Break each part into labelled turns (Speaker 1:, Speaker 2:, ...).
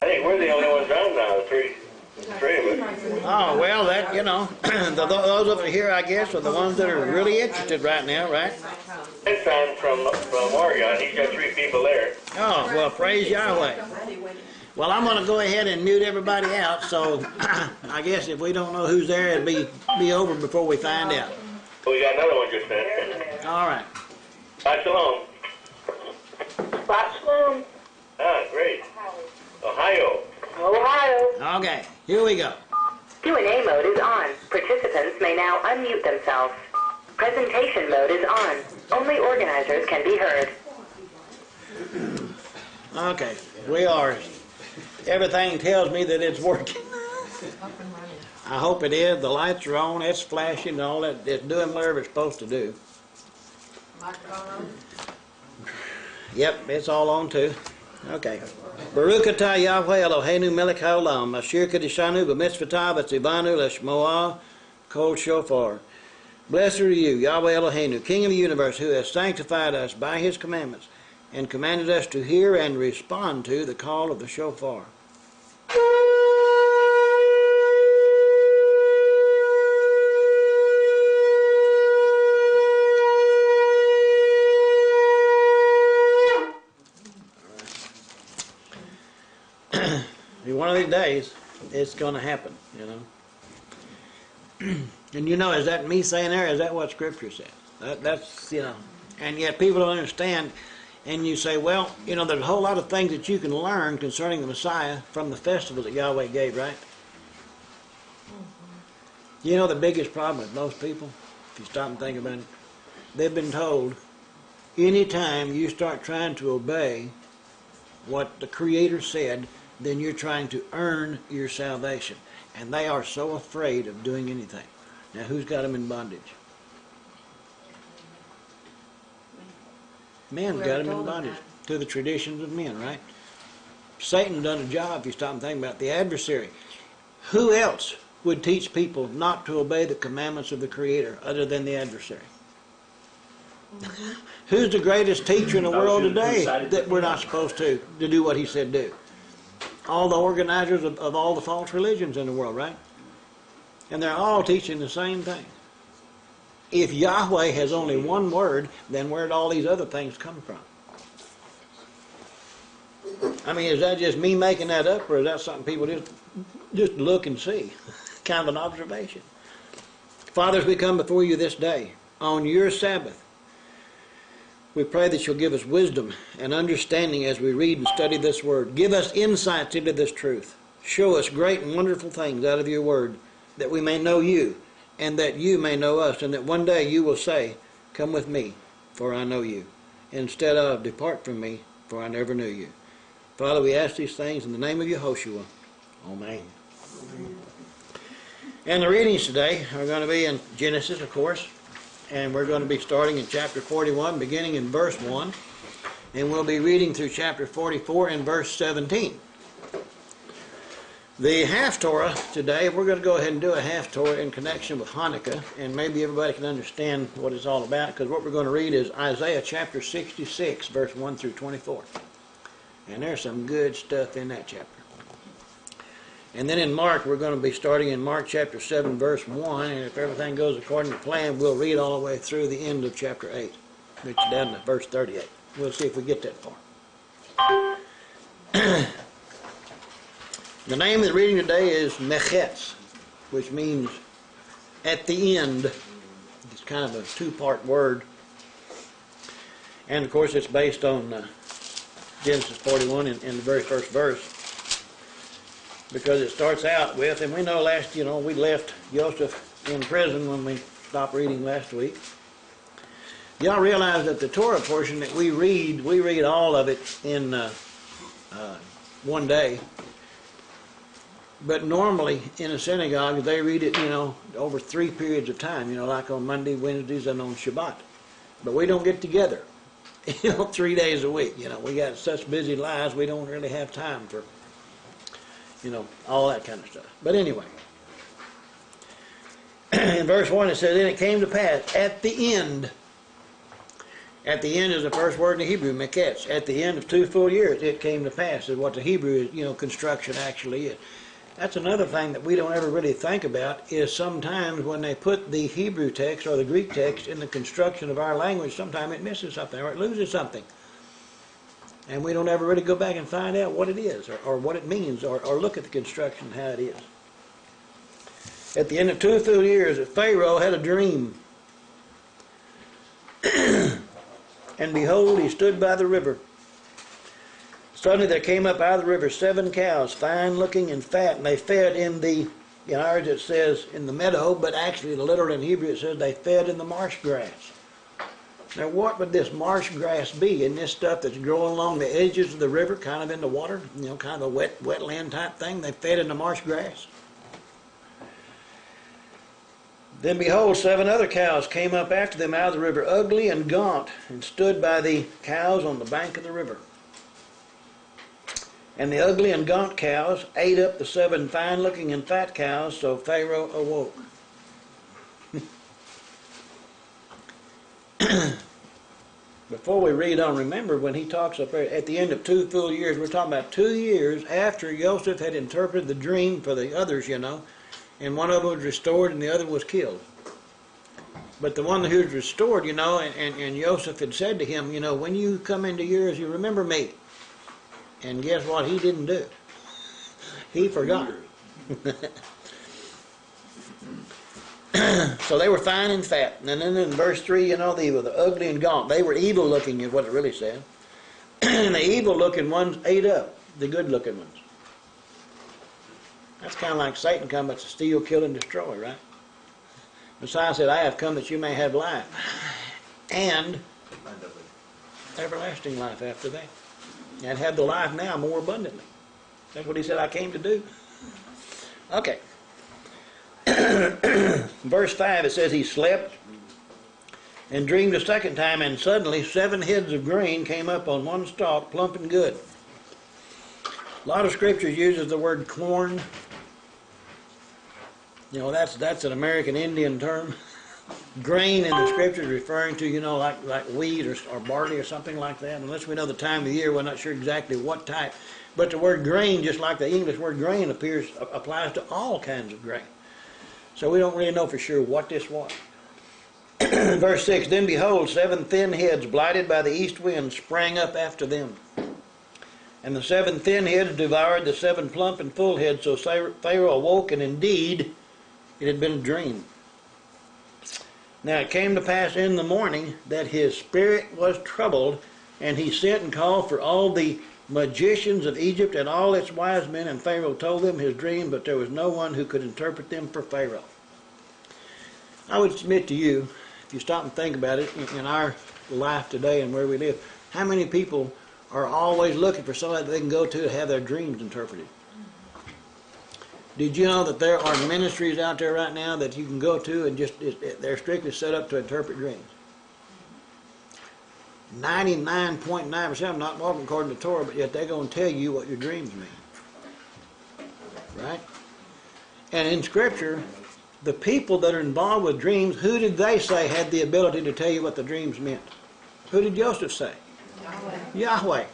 Speaker 1: I think we're the only ones on now, three of us.
Speaker 2: Oh, well, that, you know, those over here, I guess, are the ones that are really interested right now, right?
Speaker 1: It's on from Oregon. He's got 3 people there.
Speaker 2: Oh, well, praise Yahweh. Well, I'm going to go ahead and mute everybody out, so I guess if we don't know who's there, it'll be over before we find out.
Speaker 1: We got another one just then.
Speaker 2: All right.
Speaker 1: Shabbat shalom.
Speaker 3: Shabbat shalom.
Speaker 1: Ah, great. Ohio.
Speaker 3: Ohio.
Speaker 2: Okay, here we go.
Speaker 3: Q&A mode is on. Participants may now unmute themselves. Presentation mode is on. Only organizers can be heard.
Speaker 2: Okay, we are. Everything tells me that it's working. I hope it is. The lights are on, it's flashing and all that. It's doing whatever it's supposed to do. Yep, it's all on too. Okay. Baruch atah Yahweh Eloheinu melech haolam, asher kedishanu b'mitzvotah v'tzivanu l'shmoah kol shofar. Blessed are you, Yahweh Eloheinu, King of the universe, who has sanctified us by his commandments and commanded us to hear and respond to the call of the shofar. One of these days, it's going to happen, you know. And you know, is that me saying there? Is that what Scripture says? That's, you know. And yet people don't understand. And you say, well, you know, there's a whole lot of things that you can learn concerning the Messiah from the festival that Yahweh gave, right? You know the biggest problem with most people, if you stop and think about it, they've been told, anytime you start trying to obey what the Creator said, then you're trying to earn your salvation. And they are so afraid of doing anything. Now, who's got them in bondage? Men's got them in bondage to the traditions of men, right? Satan done a job, if you stop and think about it, the adversary. Who else would teach people not to obey the commandments of the Creator other than the adversary? Who's the greatest teacher in the world today that we're not supposed to do what he said do? All the organizers of all the false religions in the world, right? And they're all teaching the same thing. If Yahweh has only one word, then where did all these other things come from? I mean, is that just me making that up, or is that something people just look and see? Kind of an observation. Fathers, we come before you this day on your Sabbath. We pray that you'll give us wisdom and understanding as we read and study this word. Give us insights into this truth. Show us great and wonderful things out of your word, that we may know you, and that you may know us, and that one day you will say, come with me, for I know you, instead of, depart from me, for I never knew you. Father, we ask these things in the name of Yehoshua. Amen. And the readings today are going to be in Genesis, of course. And we're going to be starting in chapter 41, beginning in verse 1. And we'll be reading through chapter 44 and verse 17. The half-Torah today, we're going to go ahead and do a half-Torah in connection with Hanukkah. And maybe everybody can understand what it's all about, because what we're going to read is Isaiah chapter 66, verse 1 through 24. And there's some good stuff in that chapter. And then in Mark, we're going to be starting in Mark chapter 7, verse 1. And if everything goes according to plan, we'll read all the way through the end of chapter 8, which is down to verse 38. We'll see if we get that far. The name of the reading today is Miketz, which means at the end. It's kind of a two-part word. And of course, it's based on Genesis 41 in the very first verse. Because it starts out with, and we know we left Joseph in prison when we stopped reading last week. Y'all realize that the Torah portion that we read all of it in one day. But normally in a synagogue, they read it, over 3 periods of time, like on Monday, Wednesdays, and on Shabbat. But we don't get together, 3 days a week. We got such busy lives, we don't really have time for all that kind of stuff. But anyway, in verse 1 it says, "And it came to pass at the end, At the end is the first word in the Hebrew, Miketz. At the end of 2 full years, it came to pass. Is what the Hebrew is, construction actually is. That's another thing that we don't ever really think about, is sometimes when they put the Hebrew text or the Greek text in the construction of our language, sometimes it misses something or it loses something. And we don't ever really go back and find out what it is or what it means or look at the construction how it is. At the end of 2 full years, Pharaoh had a dream. And behold, he stood by the river. Suddenly there came up out of the river 7 cows, fine looking and fat, and they fed in ours it says in the meadow, but actually literally in Hebrew it says they fed in the marsh grass. Now what would this marsh grass be? And this stuff that's growing along the edges of the river, kind of in the water, kind of a wetland type thing, they fed in the marsh grass. Then behold, 7 other cows came up after them out of the river, ugly and gaunt, and stood by the cows on the bank of the river. And the ugly and gaunt cows ate up the 7 fine-looking and fat cows, so Pharaoh awoke. Before we read on, remember when he talks up there at the end of 2 full years, we're talking about 2 years after Joseph had interpreted the dream for the others, and one of them was restored and the other was killed. But the one who was restored, and Joseph had said to him, when you come into yours, you remember me. And guess what? He didn't do. He forgot. So they were fine and fat. And then in verse 3, they were the ugly and gaunt. They were evil looking is what it really said. And the evil looking ones ate up the good looking ones. That's kind of like Satan coming to steal, kill, and destroy, right? Messiah said, I have come that you may have life. And everlasting life after that. And have the life now more abundantly. That's what he said I came to do. Okay. Verse 5, it says he slept and dreamed a second time, and suddenly 7 heads of grain came up on one stalk, plump and good. A lot of scriptures uses the word corn. That's an American Indian term. Grain in the scriptures referring to, like wheat or barley or something like that. Unless we know the time of the year, we're not sure exactly what type. But the word grain, just like the English word grain, applies to all kinds of grain. So we don't really know for sure what this was. Verse 6, then behold, 7 thin heads, blighted by the east wind, sprang up after them. And the 7 thin heads devoured the 7 plump and full heads. So Pharaoh awoke, and indeed it had been a dream. Now it came to pass in the morning that his spirit was troubled, and he sent and called for all the magicians of Egypt and all its wise men, and Pharaoh told them his dream, but there was no one who could interpret them for Pharaoh. I would submit to you, if you stop and think about it, in our life today and where we live, how many people are always looking for somebody that they can go to have their dreams interpreted? Did you know that there are ministries out there right now that you can go to and they're strictly set up to interpret dreams? 99.9% of them not walking according to the Torah, but yet they're going to tell you what your dreams mean. Right? And in Scripture, the people that are involved with dreams, who did they say had the ability to tell you what the dreams meant? Who did Joseph say? Yahweh.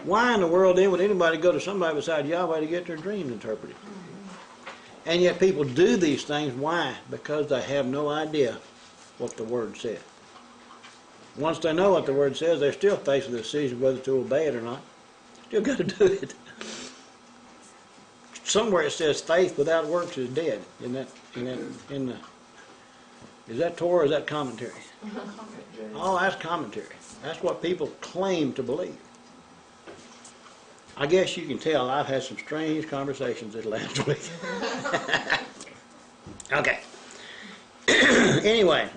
Speaker 2: Why in the world then would anybody go to somebody beside Yahweh to get their dreams interpreted? And yet people do these things. Why? Because they have no idea what the Word said. Once they know what the Word says, they're still faced with the decision whether to obey it or not. Still got to do it. Somewhere it says faith without works is dead. Is that Torah or is that commentary? Oh, that's commentary. That's what people claim to believe. I guess you can tell I've had some strange conversations this last week. Okay. Anyway,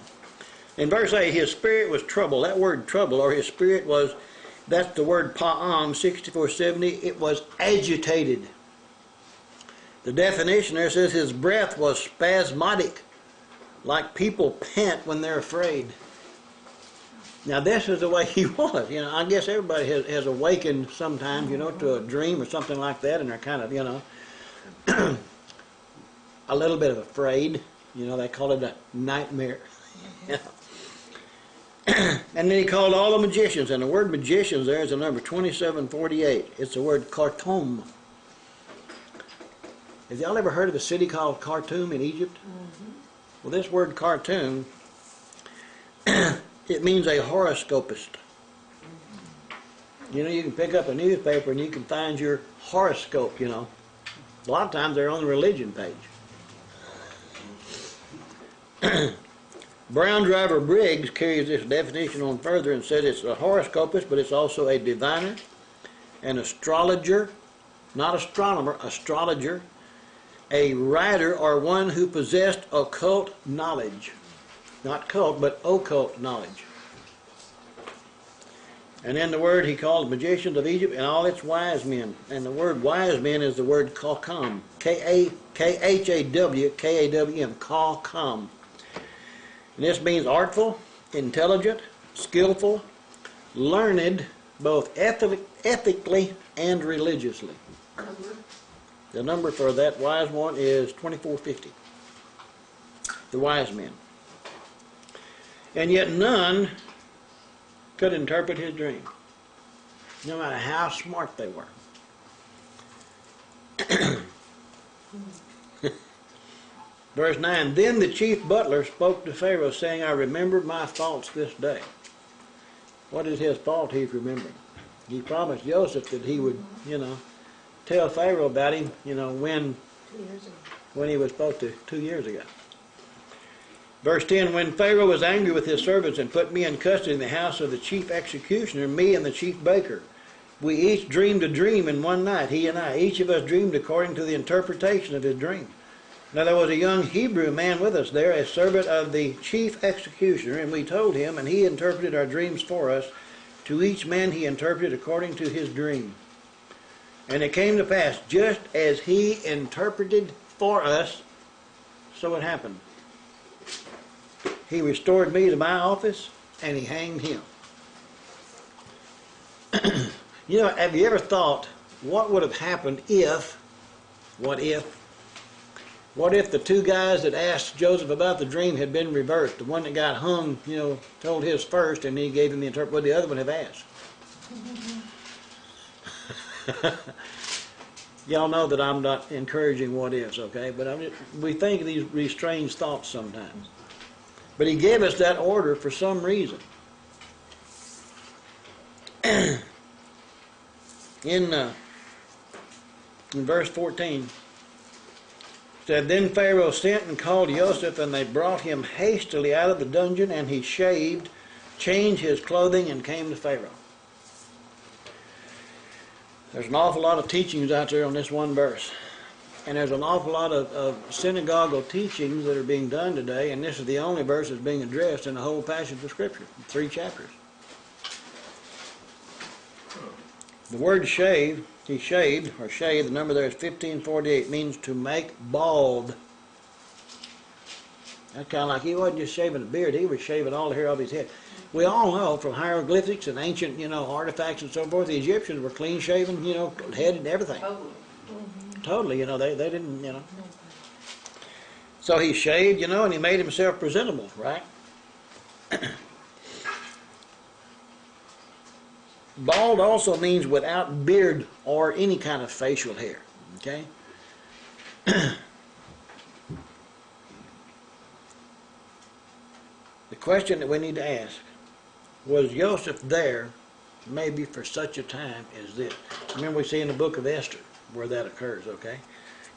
Speaker 2: in verse 8, his spirit was troubled. That word trouble, or his spirit was, that's the word pa'am, 6470. It was agitated. The definition there says his breath was spasmodic, like people pant when they're afraid. Now this is the way he was. I guess everybody has awakened sometimes, to a dream or something like that, and they're kind of, a little bit of afraid. They call it a nightmare. And then he called all the magicians, and the word magicians there is the number 2748. It's the word Khartoum. Have y'all ever heard of a city called Khartoum in Egypt? Mm-hmm. Well, this word Khartoum, it means a horoscopist. You know, you can pick up a newspaper and you can find your horoscope, you know. A lot of times they're on the religion page. Brown Driver Briggs carries this definition on further and said it's a horoscopist, but it's also a diviner, an astrologer, not astronomer, astrologer, a writer, or one who possessed occult knowledge. Not cult, but occult knowledge. And then the word he called magicians of Egypt and all its wise men. And the word wise men is the word Kawkam. K-H-A-W-K-A-W-M. Kawkam. And this means artful, intelligent, skillful, learned, both ethically and religiously. The number for that wise one is 2450. The wise men. And yet none could interpret his dream, no matter how smart they were. Verse 9, then the chief butler spoke to Pharaoh, saying, I remember my faults this day. What is his fault he's remembering? He promised Joseph that he would, tell Pharaoh about him, when he was supposed to, 2 years ago. Verse 10, when Pharaoh was angry with his servants and put me in custody in the house of the chief executioner, me and the chief baker, we each dreamed a dream in one night, he and I. Each of us dreamed according to the interpretation of his dream. Now there was a young Hebrew man with us there, a servant of the chief executioner, and we told him, and he interpreted our dreams for us. To each man he interpreted according to his dream. And it came to pass, just as he interpreted for us, so it happened. He restored me to my office, and he hanged him. Have you ever thought, what would have happened if the two guys that asked Joseph about the dream had been reversed? The one that got hung, told his first, and he gave him the interpretation. What would the other one have asked? Y'all know that I'm not encouraging what ifs, okay? But we think of these strange thoughts sometimes. But he gave us that order for some reason. In verse 14, said, then Pharaoh sent and called Joseph, and they brought him hastily out of the dungeon, and he shaved, changed his clothing, and came to Pharaoh. There's an awful lot of teachings out there on this one verse. And there's an awful lot of synagogal teachings that are being done today, and this is the only verse that's being addressed in the whole passage of Scripture, 3 chapters. The word shave, he shaved, or shave, the number there is 1548, means to make bald. That's kind of like he wasn't just shaving a beard, he was shaving all the hair off his head. We all know from hieroglyphics and ancient, artifacts and so forth, the Egyptians were clean shaven, head and everything. Totally, they didn't, So he shaved, and he made himself presentable, right? Bald also means without beard or any kind of facial hair, okay? The question that we need to ask, was Joseph there maybe for such a time as this? Remember we see in the book of Esther where that occurs, okay?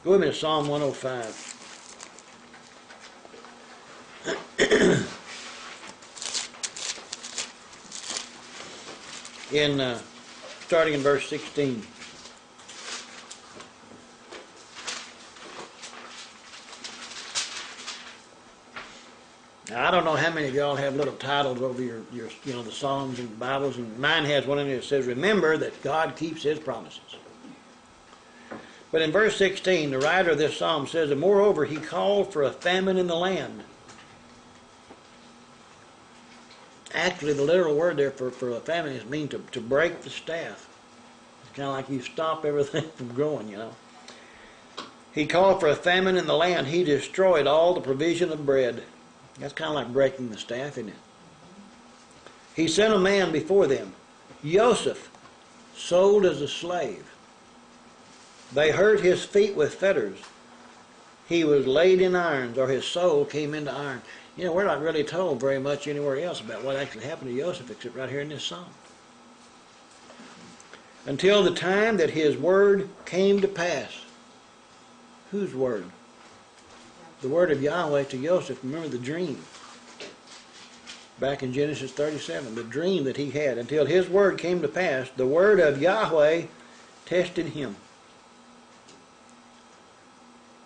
Speaker 2: Go with me to Psalm 105. Starting in verse 16. Now, I don't know how many of y'all have little titles over your the Psalms and the Bibles, and mine has one in there that says, remember that God keeps His promises. But in verse 16, the writer of this psalm says, and moreover, he called for a famine in the land. Actually, the literal word there for a famine means to break the staff. It's kind of like you stop everything from growing, He called for a famine in the land. He destroyed all the provision of bread. That's kind of like breaking the staff, isn't it? He sent a man before them, Joseph, sold as a slave. They hurt his feet with fetters. He was laid in irons, or his soul came into iron. You know, we're not really told very much anywhere else about what actually happened to Joseph except right here in this psalm. Until the time that his word came to pass. Whose word? The word of Yahweh to Joseph. Remember the dream. Back in Genesis 37, the dream that he had. Until his word came to pass, the word of Yahweh tested him.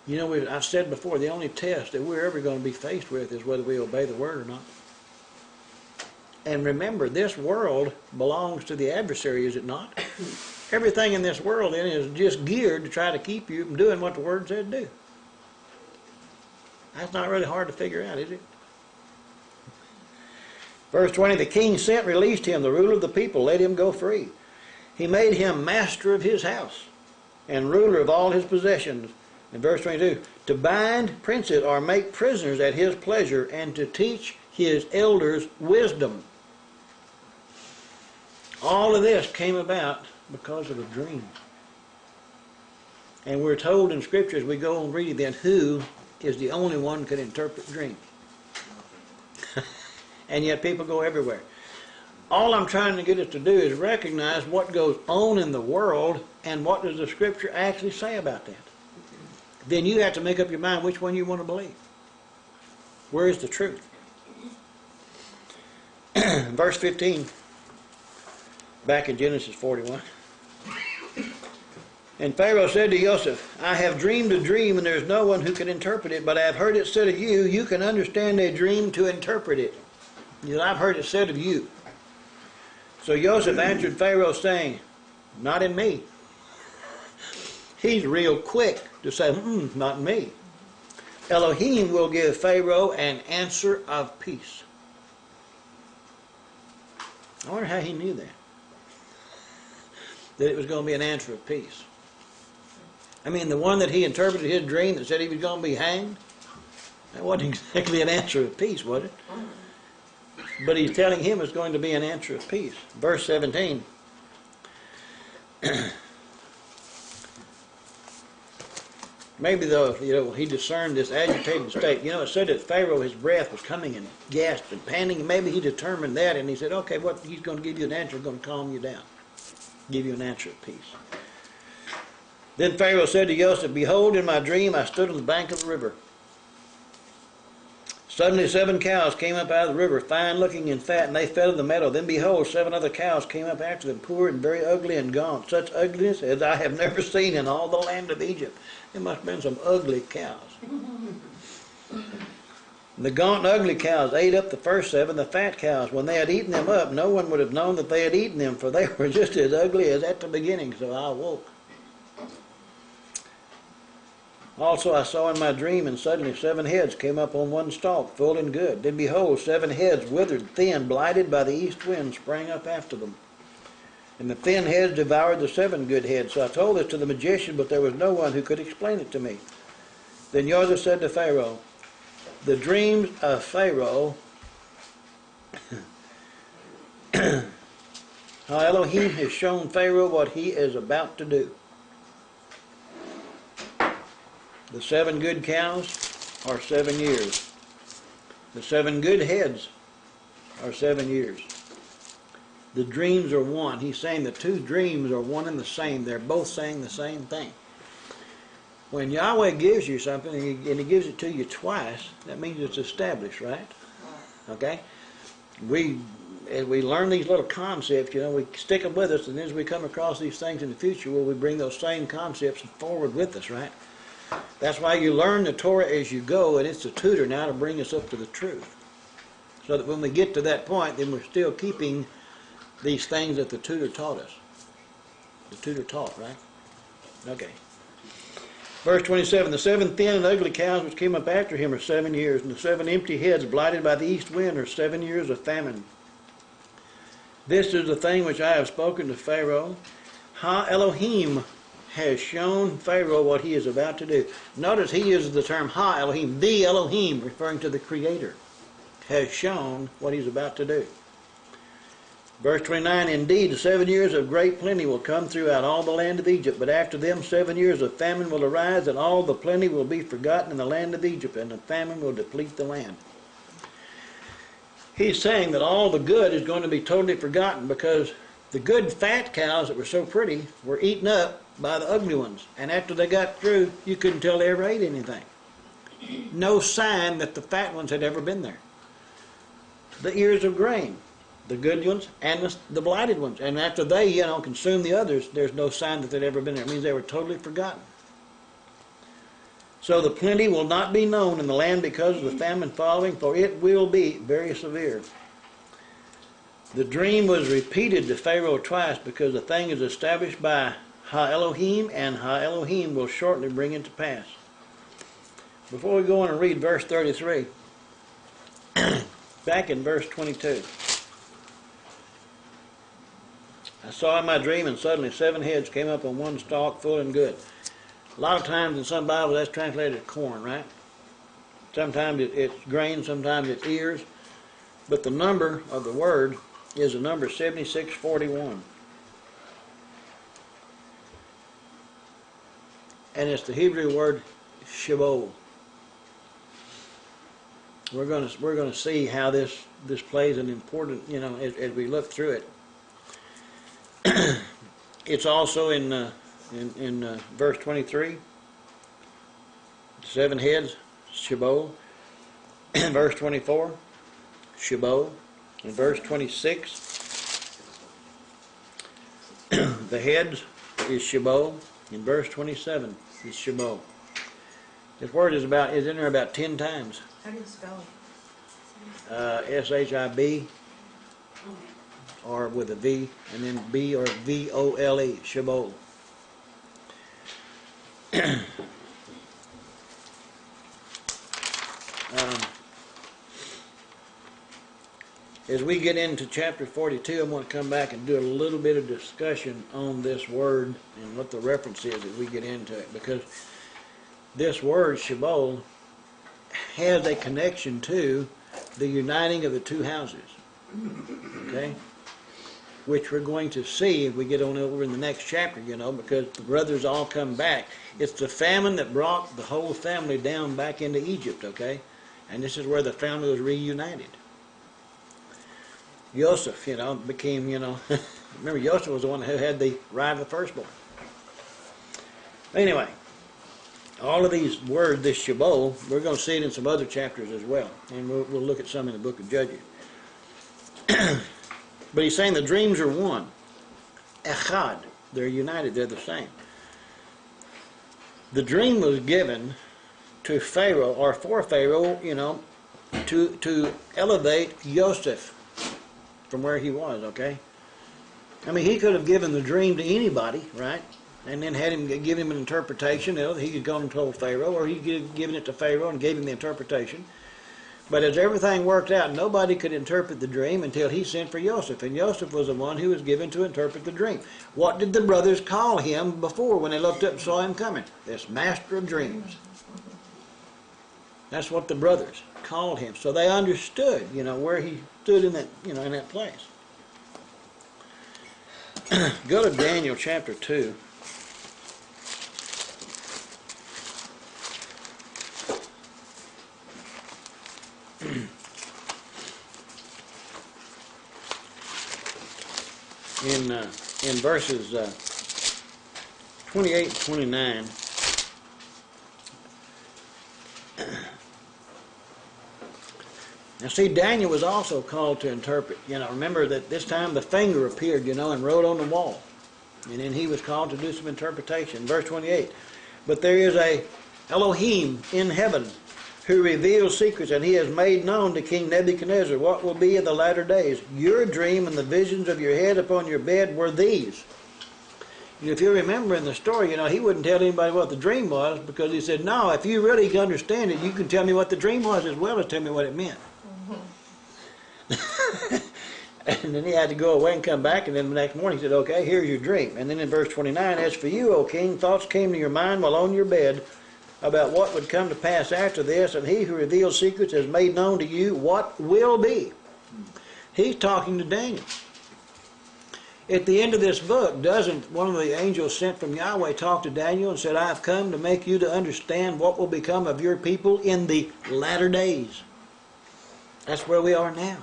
Speaker 2: You know, I've said before, the only test that we're ever going to be faced with is whether we obey the word or not. And remember, this world belongs to the adversary, is it not? Everything in this world then is just geared to try to keep you from doing what the word said do. That's not really hard to figure out, is it? Verse 20, the king sent, released him, the ruler of the people, let him go free. He made him master of his house and ruler of all his possessions. In verse 22, to bind princes or make prisoners at his pleasure and to teach his elders wisdom. All of this came about because of a dream. And we're told in Scripture as we go and read then who is the only one who can interpret dreams. And yet people go everywhere. All I'm trying to get us to do is recognize what goes on in the world and what does the Scripture actually say about that. Then you have to make up your mind which one you want to believe. Where is the truth? Verse 15, back in Genesis 41. And Pharaoh said to Joseph, I have dreamed a dream, and there is no one who can interpret it, but I have heard it said of you, you can understand a dream to interpret it. Yet I've heard it said of you. So Joseph answered Pharaoh, saying, not in me. He's real quick to say, not me. Elohim will give Pharaoh an answer of peace. I wonder how he knew that. That it was going to be an answer of peace. I mean, the one that he interpreted his dream that said he was going to be hanged, that wasn't exactly an answer of peace, was it? But he's telling him it's going to be an answer of peace. Verse 17. Maybe though, he discerned this agitated state. It said that Pharaoh, his breath was coming and gasped and panting, and maybe he determined that, and he said, okay, what he's going to give you an answer, he's going to calm you down. Give you an answer of peace. Then Pharaoh said to Joseph, behold, in my dream I stood on the bank of the river. Suddenly 7 cows came up out of the river, fine looking and fat, and they fed in the meadow. Then behold, 7 other cows came up after them, poor and very ugly and gaunt, such ugliness as I have never seen in all the land of Egypt. There must have been some ugly cows. The gaunt and ugly cows ate up the first 7, the fat cows. When they had eaten them up, no one would have known that they had eaten them, for they were just as ugly as at the beginning. So I awoke. Also I saw in my dream, and suddenly 7 heads came up on one stalk, full and good. Then behold, 7 heads, withered, thin, blighted by the east wind, sprang up after them. And the thin heads devoured the 7 good heads. So I told this to the magician, but there was no one who could explain it to me. Then Joseph said to Pharaoh, the dreams of Pharaoh, how Elohim has shown Pharaoh what he is about to do. The 7 good cows are 7 years. The 7 good heads are 7 years. The dreams are one. He's saying the 2 dreams are one and the same. They're both saying the same thing. When Yahweh gives you something and he gives it to you twice, that means it's established, right? Okay? As we learn these little concepts, we stick them with us, and as we come across these things in the future, we bring those same concepts forward with us, right? That's why you learn the Torah as you go, and it's a tutor now to bring us up to the truth. So that when we get to that point, then we're still keeping these things that the tutor taught us. The tutor taught, right? Okay. Verse 27, the 7 thin and ugly cows which came up after him are 7 years, and the 7 empty heads blighted by the east wind are 7 years of famine. This is the thing which I have spoken to Pharaoh. Ha Elohim has shown Pharaoh what he is about to do. Notice he uses the term Ha Elohim, the Elohim, referring to the Creator, has shown what he's about to do. Verse 29, indeed, the 7 years of great plenty will come throughout all the land of Egypt, but after them 7 years of famine will arise, and all the plenty will be forgotten in the land of Egypt, and the famine will deplete the land. He's saying that all the good is going to be totally forgotten because the good fat cows that were so pretty were eaten up by the ugly ones. And after they got through, you couldn't tell they ever ate anything. No sign that the fat ones had ever been there. The ears of grain, the good ones and the blighted ones. And after they, consumed the others, there's no sign that they'd ever been there. It means they were totally forgotten. So the plenty will not be known in the land because of the famine following, for it will be very severe. The dream was repeated to Pharaoh twice because the thing is established by Ha-Elohim, and Ha-Elohim will shortly bring it to pass. Before we go on and read verse 33, back in verse 22. I saw in my dream, and suddenly 7 heads came up on one stalk, full and good. A lot of times in some Bibles that's translated as corn, right? Sometimes it's grain, sometimes it's ears. But the number of the word is the number 7641. And it's the Hebrew word Shebol. We're going to see how this plays an important, as we look through it. It's also in verse 23, 7 heads, Shebol. In verse 24, Shebol. In verse 26, the heads is Shebol. In verse 27 is Shebol. This word is in there about 10 times.
Speaker 4: How do you spell it?
Speaker 2: S-H-I-B, or with a V, and then B or V-O-L-E, Shebol. As we get into chapter 42, I'm going to come back and do a little bit of discussion on this word and what the reference is as we get into it, because this word, Shebol, has a connection to the uniting of the two houses, okay? Which we're going to see if we get on over in the next chapter, because the brothers all come back. It's the famine that brought the whole family down back into Egypt, okay? And this is where the family was reunited. Joseph, became, remember Joseph was the one who had the right of the firstborn. Anyway, all of these words, this Shebol, we're going to see it in some other chapters as well. And we'll look at some in the book of Judges. But he's saying the dreams are one. Echad. They're united. They're the same. The dream was given to Pharaoh, or for Pharaoh, to elevate Joseph from where he was, okay? I mean, he could have given the dream to anybody, right? And then had him give him an interpretation. He could go and told Pharaoh, or he could have given it to Pharaoh and gave him the interpretation. But as everything worked out, nobody could interpret the dream until he sent for Joseph. And Joseph was the one who was given to interpret the dream. What did the brothers call him before when they looked up and saw him coming? This master of dreams. That's what the brothers called him. So they understood, where he stood in that, in that place. Go to Daniel chapter 2. In verses 28 and 29, now see, Daniel was also called to interpret. Remember that this time the finger appeared, and wrote on the wall. And then he was called to do some interpretation. Verse 28, but there is a Elohim in heaven who reveals secrets, and he has made known to King Nebuchadnezzar what will be in the latter days. Your dream and the visions of your head upon your bed were these. And if you remember in the story, he wouldn't tell anybody what the dream was, because he said, no, if you really understand it, you can tell me what the dream was as well as tell me what it meant. And then he had to go away and come back, and then the next morning he said, okay, here's your dream. And then in verse 29, as for you, O king, thoughts came to your mind while on your bed about what would come to pass after this, and he who reveals secrets has made known to you what will be. He's talking to Daniel. At the end of this book, doesn't one of the angels sent from Yahweh talk to Daniel and said, I have come to make you to understand what will become of your people in the latter days. That's where we are now,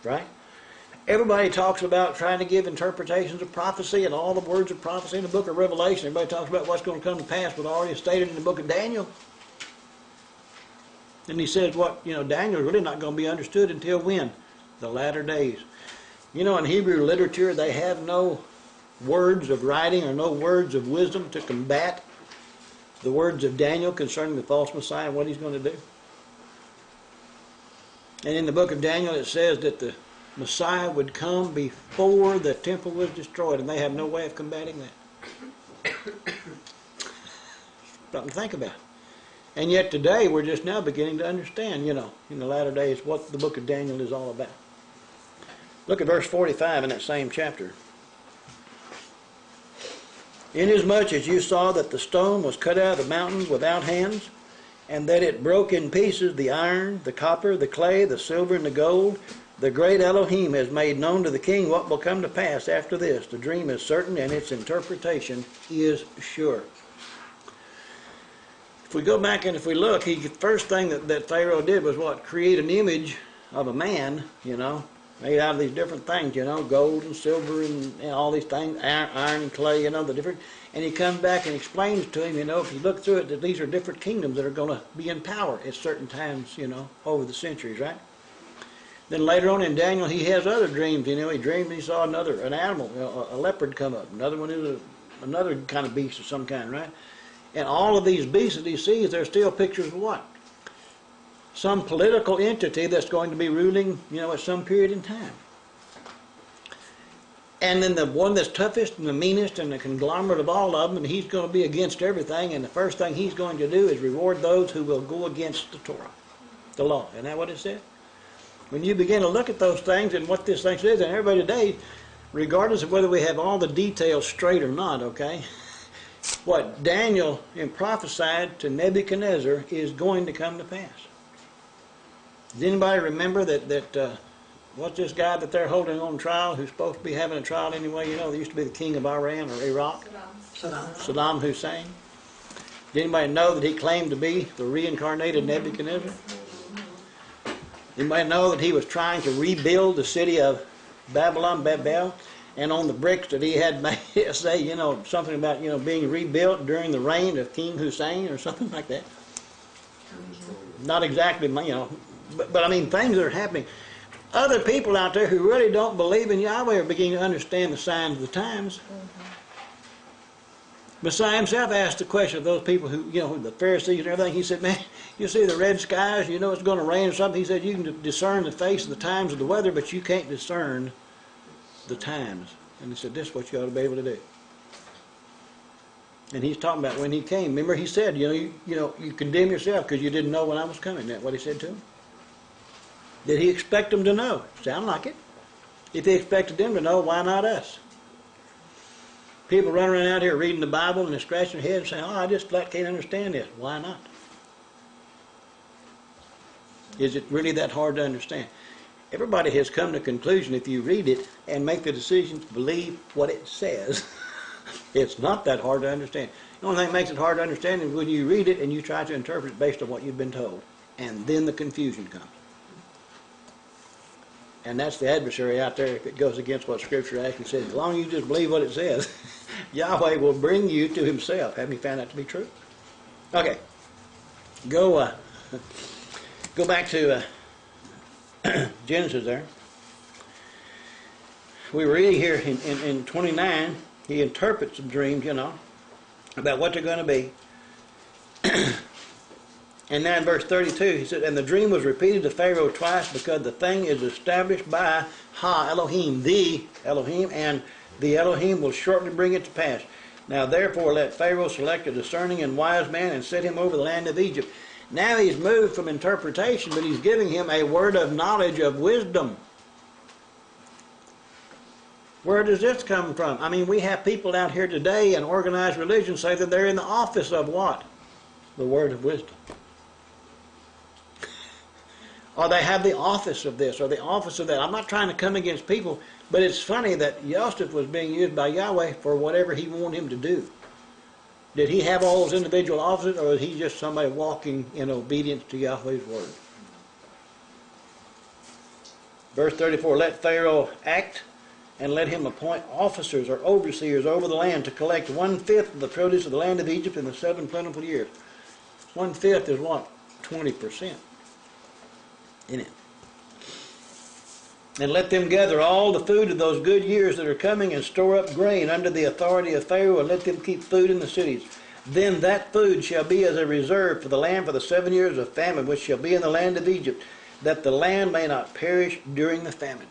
Speaker 2: right? Everybody talks about trying to give interpretations of prophecy and all the words of prophecy in the book of Revelation. Everybody talks about what's going to come to pass, but already stated in the book of Daniel. And he says Daniel is really not going to be understood until when? The latter days. In Hebrew literature, they have no words of writing or no words of wisdom to combat the words of Daniel concerning the false Messiah and what he's going to do. And in the book of Daniel, it says that the Messiah would come before the temple was destroyed, and they have no way of combating that. Something to think about. And yet today, we're just now beginning to understand, in the latter days, what the book of Daniel is all about. Look at verse 45 in that same chapter. Inasmuch as you saw that the stone was cut out of the mountain without hands, and that it broke in pieces the iron, the copper, the clay, the silver, and the gold, the great Elohim has made known to the king what will come to pass after this. The dream is certain, and its interpretation is sure. If we go back and if we look, the first thing that Pharaoh did was what? Create an image of a man, made out of these different things, gold and silver and all these things, iron and clay, the different. And he comes back and explains to him, if you look through it, that these are different kingdoms that are going to be in power at certain times, over the centuries, right? Then later on in Daniel, he has other dreams. He dreamed he saw an animal, a leopard come up. Another one is another kind of beast of some kind, right? And all of these beasts that he sees, they're still pictures of what? Some political entity that's going to be ruling, at some period in time. And then the one that's toughest and the meanest and the conglomerate of all of them, and he's going to be against everything, and the first thing he's going to do is reward those who will go against the Torah, the law. Isn't that what it said? When you begin to look at those things and what this thing says, and everybody today, regardless of whether we have all the details straight or not, okay, what Daniel prophesied to Nebuchadnezzar is going to come to pass. Does anybody remember that what's this guy that they're holding on trial who's supposed to be having a trial anyway? They used to be the king of Iran or Iraq. Saddam Hussein. Did anybody know that he claimed to be the reincarnated Nebuchadnezzar? Anybody know that he was trying to rebuild the city of Babel, and on the bricks that he had made it say, something about, being rebuilt during the reign of King Hussein or something like that. Not exactly, but I mean, things are happening. Other people out there who really don't believe in Yahweh are beginning to understand the signs of the times. Messiah himself asked the question of those people who, the Pharisees and everything. He said, man, you see the red skies, it's going to rain or something. He said, you can discern the face of the times of the weather, but you can't discern the times. And he said, this is what you ought to be able to do. And he's talking about when he came. Remember, he said, you condemn yourself because you didn't know when I was coming. Isn't that what he said to him? Did he expect them to know? Sound like it. If he expected them to know, why not us? People run around out here reading the Bible and they're scratching their head and saying, I just flat can't understand this. Why not? Is it really that hard to understand? Everybody has come to the conclusion, if you read it and make the decision to believe what it says, it's not that hard to understand. The only thing that makes it hard to understand is when you read it and you try to interpret it based on what you've been told. And then the confusion comes. And that's the adversary out there if it goes against what Scripture actually says. As long as you just believe what it says, Yahweh will bring you to himself. Haven't you found that to be true? Okay. Go back to Genesis there. We were reading here in 29, he interprets some dreams, about what they're going to be. And now in verse 32, he said, and the dream was repeated to Pharaoh twice because the thing is established by Elohim, the Elohim, and the Elohim will shortly bring it to pass. Now therefore let Pharaoh select a discerning and wise man and set him over the land of Egypt. Now he's moved from interpretation, but he's giving him a word of knowledge, of wisdom. Where does this come from? I mean, we have people out here today in organized religion say that they're in the office of what? The word of wisdom. or they have the office of this or the office of that. I'm not trying to come against people, but it's funny that Joseph was being used by Yahweh for whatever he wanted him to do. Did he have all those individual offices, or was he just somebody walking in obedience to Yahweh's word? Verse 34, let Pharaoh act, and let him appoint officers or overseers over the land to collect 1/5 of the produce of the land of Egypt in the 7 plentiful years. 1/5 is what? 20%. In it. And let them gather all the food of those good years that are coming and store up grain under the authority of Pharaoh, and let them keep food in the cities. Then that food shall be as a reserve for the land for the 7 years of famine which shall be in the land of Egypt, that the land may not perish during the famine.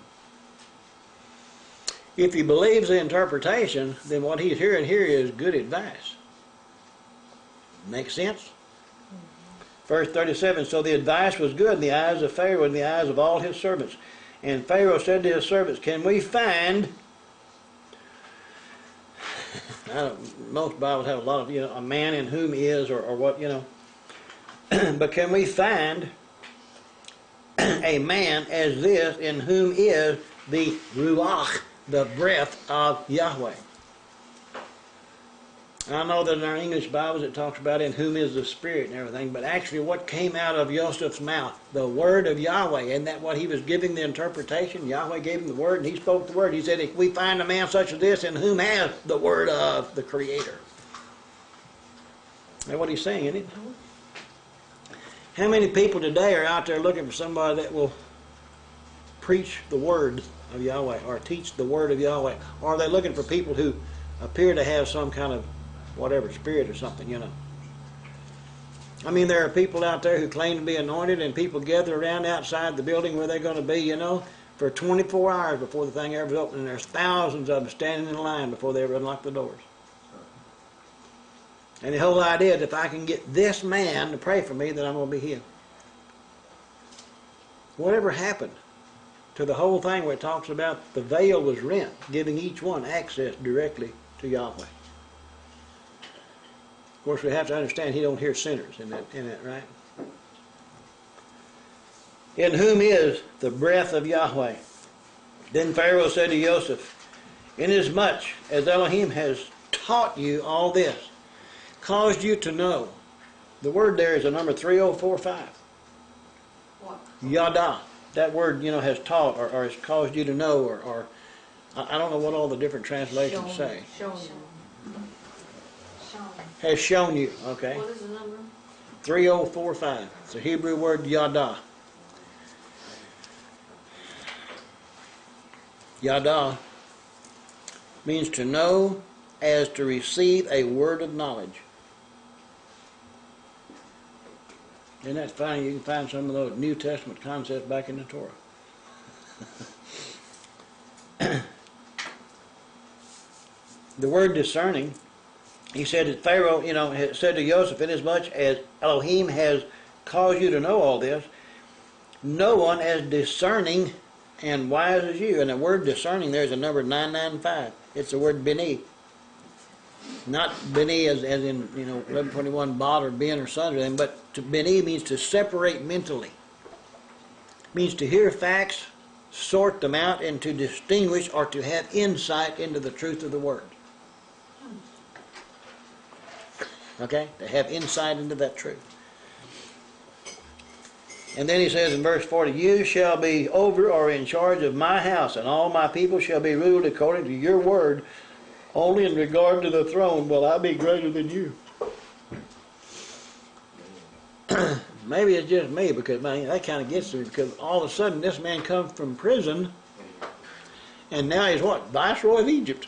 Speaker 2: If he believes the interpretation, then what he's hearing here is good advice. Make sense? Verse 37, so the advice was good in the eyes of Pharaoh and the eyes of all his servants. And Pharaoh said to his servants, can we find, most Bibles have a lot of, a man in whom is, or what, but can we find a man as this in whom is the Ruach, the breath of Yahweh? I know that in our English Bibles it talks about in whom is the Spirit and everything, but actually what came out of Joseph's mouth, the word of Yahweh, isn't that what he was giving the interpretation? Yahweh gave him the word and he spoke the word. He said, if we find a man such as this in whom has the word of the Creator. That's what he's saying, isn't it? How many people today are out there looking for somebody that will preach the word of Yahweh or teach the word of Yahweh? Or are they looking for people who appear to have some kind of whatever spirit or something, I mean, there are people out there who claim to be anointed, and people gather around outside the building where they're going to be, for 24 hours before the thing ever is open, and there's thousands of them standing in line before they ever unlock the doors. And the whole idea is if I can get this man to pray for me, then I'm going to be healed. Whatever happened to the whole thing where it talks about the veil was rent, giving each one access directly to Yahweh? Of course, we have to understand he don't hear sinners in that, right? In whom is the breath of Yahweh? Then Pharaoh said to Joseph, inasmuch as Elohim has taught you all this, caused you to know. The word there is a number 3045.
Speaker 4: What?
Speaker 2: Yada. That word, has taught or has caused you to know, or I don't know what all the different translations say.
Speaker 4: Shown.
Speaker 2: Has shown you. Okay.
Speaker 4: What is the number?
Speaker 2: 3045. It's a Hebrew word, yada. Yada means to know as to receive a word of knowledge. Isn't that funny? You can find some of those New Testament concepts back in the Torah. The word discerning, he said that Pharaoh, had said to Joseph, inasmuch as Elohim has caused you to know all this, no one as discerning and wise as you. And the word discerning there is a number 995. It's the word beni. Not beni as in 1121 bot or ben or son or anything, but beni means to separate mentally. It means to hear facts, sort them out, and to distinguish or to have insight into the truth of the word. Okay? To have insight into that truth. And then he says in verse 40, you shall be over or in charge of my house, and all my people shall be ruled according to your word. Only in regard to the throne will I be greater than you. Maybe it's just me, because that kind of gets to me, because all of a sudden this man comes from prison, and now he's what? Viceroy of Egypt.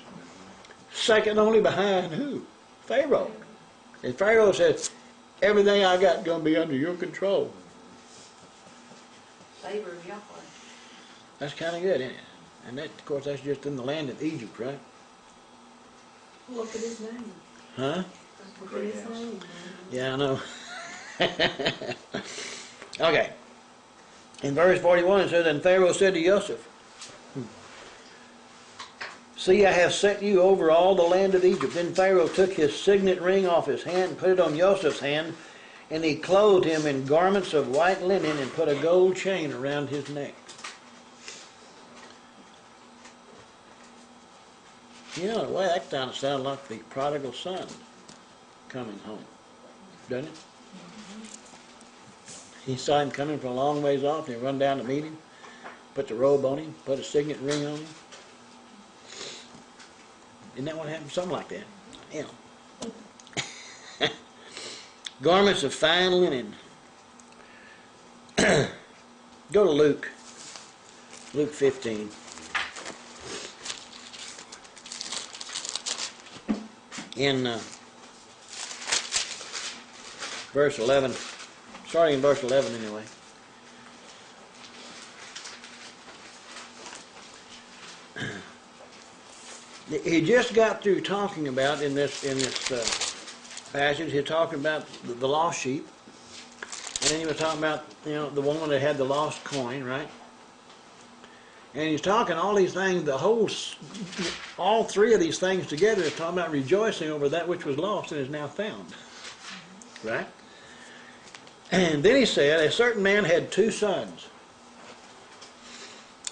Speaker 2: Second only behind who? Pharaoh. And Pharaoh said, everything I got is going to be under your control.
Speaker 4: Favor of Yahweh.
Speaker 2: That's kind of good, isn't it? And that, of course, that's just in the land of Egypt, right?
Speaker 4: Look at his name.
Speaker 2: Huh?
Speaker 4: Look at his name.
Speaker 2: Yeah, I know. Okay. In verse 41 it says, and Pharaoh said to Joseph, see, I have set you over all the land of Egypt. Then Pharaoh took his signet ring off his hand and put it on Joseph's hand, And he clothed him in garments of white linen and put a gold chain around his neck. You know, the way that kind of sounds like the prodigal son coming home, doesn't it? He saw him coming from a long ways off, and he run down to meet him, put the robe on him, put a signet ring on him. Isn't that what happened? Something like that. Yeah. Garments of fine linen. Go to Luke. Luke 15. In verse 11. Starting in verse 11 anyway. He just got through talking about in this passage. He talked about the lost sheep, and then he was talking about the woman that had the lost coin, right? And he's talking all these things. All three of these things together is talking about rejoicing over that which was lost and is now found, right? And then he said, a certain man had 2 sons.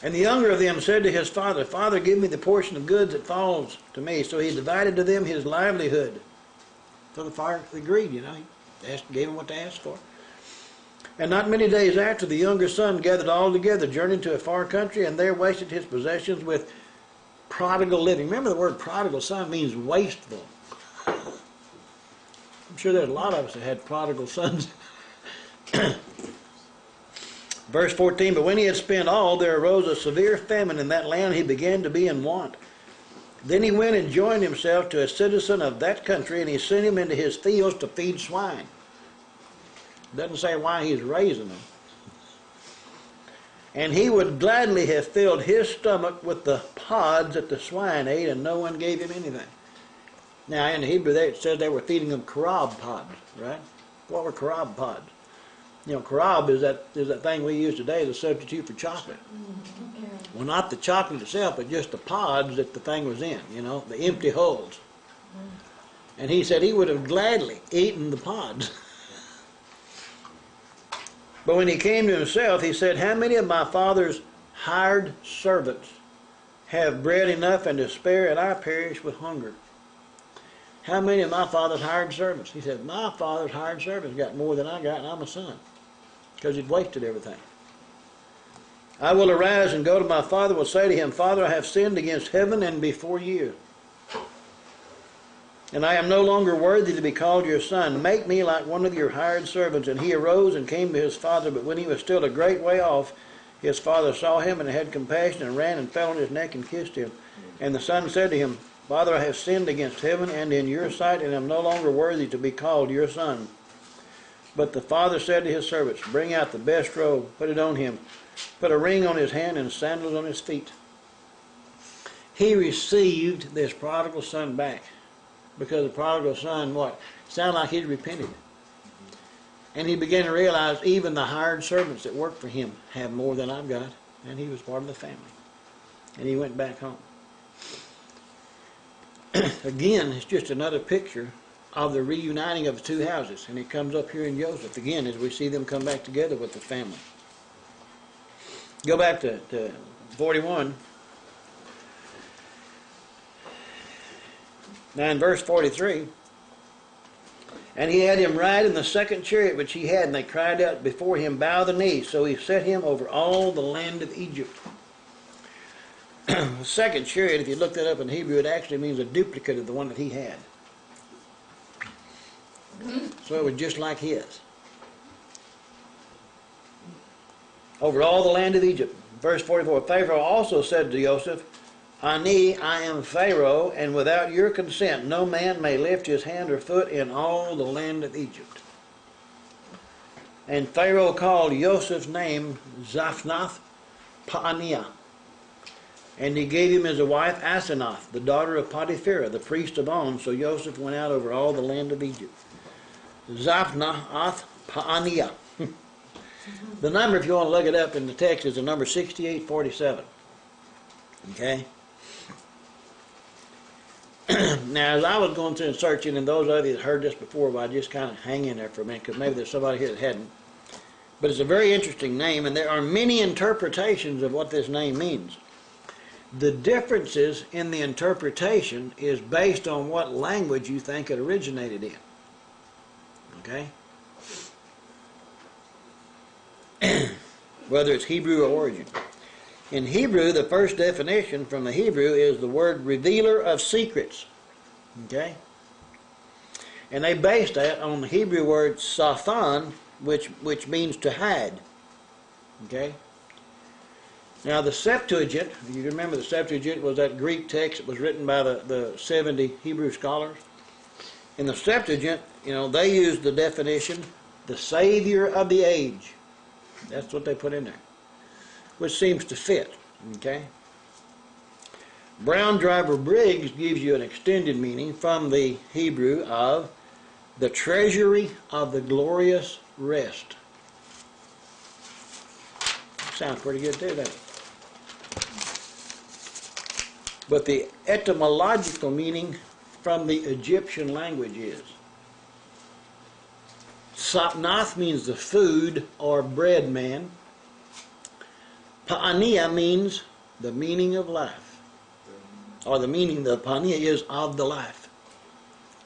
Speaker 2: And the younger of them said to his father, Father, give me the portion of goods that falls to me. So he divided to them his livelihood. So the father agreed, he gave him what they asked for. And not many days after, the younger son gathered all together, journeyed to a far country, and there wasted his possessions with prodigal living. Remember, the word prodigal son means wasteful. I'm sure there's a lot of us that had prodigal sons. Verse 14, but when he had spent all, there arose a severe famine in that land, and he began to be in want. Then he went and joined himself to a citizen of that country, and he sent him into his fields to feed swine. It doesn't say why he's raising them. And he would gladly have filled his stomach with the pods that the swine ate, and no one gave him anything. Now, in the Hebrew, it says they were feeding him carob pods, right? What were carob pods? Carob is that thing we use today as a substitute for chocolate. Well, not the chocolate itself, but just the pods that the thing was in, the empty hulls. And he said he would have gladly eaten the pods. But when he came to himself, he said, how many of my father's hired servants have bread enough and to spare, and I perish with hunger? How many of my father's hired servants? He said, my father's hired servants got more than I got, and I'm a son. Because he'd wasted everything. I will arise and go to my father, will say to him, Father, I have sinned against heaven and before you. And I am no longer worthy to be called your son. Make me like one of your hired servants. And he arose and came to his father, but when he was still a great way off, his father saw him and had compassion and ran and fell on his neck and kissed him. And the son said to him, Father, I have sinned against heaven and in your sight, and am no longer worthy to be called your son. But the father said to his servants, bring out the best robe, put it on him, put a ring on his hand and sandals on his feet. He received this prodigal son back, because the prodigal son, sounded like he'd repented. And he began to realize even the hired servants that work for him have more than I've got, and he was part of the family. And he went back home. Again, it's just another picture of the reuniting of the 2 houses. And it comes up here in Joseph again as we see them come back together with the family. Go back to 41. Now in verse 43, and he had him ride in the second chariot which he had, and they cried out before him, bow the knee. So he set him over all the land of Egypt. The second chariot, if you look that up in Hebrew, it actually means a duplicate of the one that he had. So it was just like his. Over all the land of Egypt. Verse 44, Pharaoh also said to Joseph, I am Pharaoh, and without your consent no man may lift his hand or foot in all the land of Egypt. And Pharaoh called Joseph's name Zaphnath Paaneah. And he gave him as a wife Asenath, the daughter of Potipharah, the priest of On. So Joseph went out over all the land of Egypt. Zaphnath Paaneah. The number, if you want to look it up in the text, is the number 6847. Okay? Now, as I was going through and searching, and those of you that heard this before, well, I just kind of hang in there for a minute, because maybe there's somebody here that hadn't. But it's a very interesting name, and there are many interpretations of what this name means. The differences in the interpretation is based on what language you think it originated in. Okay? Whether it's Hebrew or origin. In Hebrew, the first definition from the Hebrew is the word revealer of secrets. Okay? And they based that on the Hebrew word safan, which means to hide. Okay? Now the Septuagint, you remember the Septuagint was that Greek text that was written by the 70 Hebrew scholars. In the Septuagint, they used the definition, the Savior of the age. That's what they put in there, which seems to fit. Okay? Brown Driver Briggs gives you an extended meaning from the Hebrew of the treasury of the glorious rest. Sounds pretty good too, doesn't it? But the etymological meaning from the Egyptian language is Sapnath means the food or bread man. Pa'ania means the meaning of life. Or the meaning, the Pa'ania is of the life.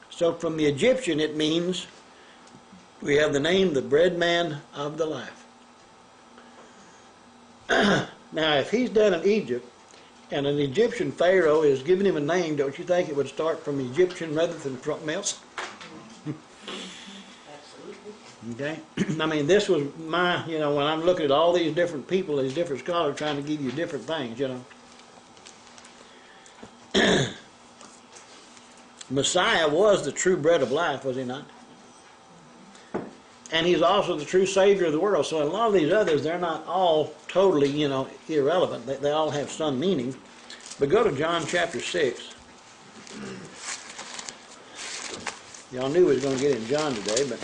Speaker 2: So from the Egyptian it means, we have the name, the bread man of the life. Now if he's down in Egypt, and an Egyptian pharaoh is giving him a name, don't you think it would start from Egyptian rather than something else? Okay? I mean, this was my, when I'm looking at all these different people, these different scholars trying to give you different things, Messiah was the true bread of life, was he not? And he's also the true Savior of the world. So a lot of these others, they're not all totally, irrelevant. They all have some meaning. But go to John chapter 6. Y'all knew we was going to get in John today, but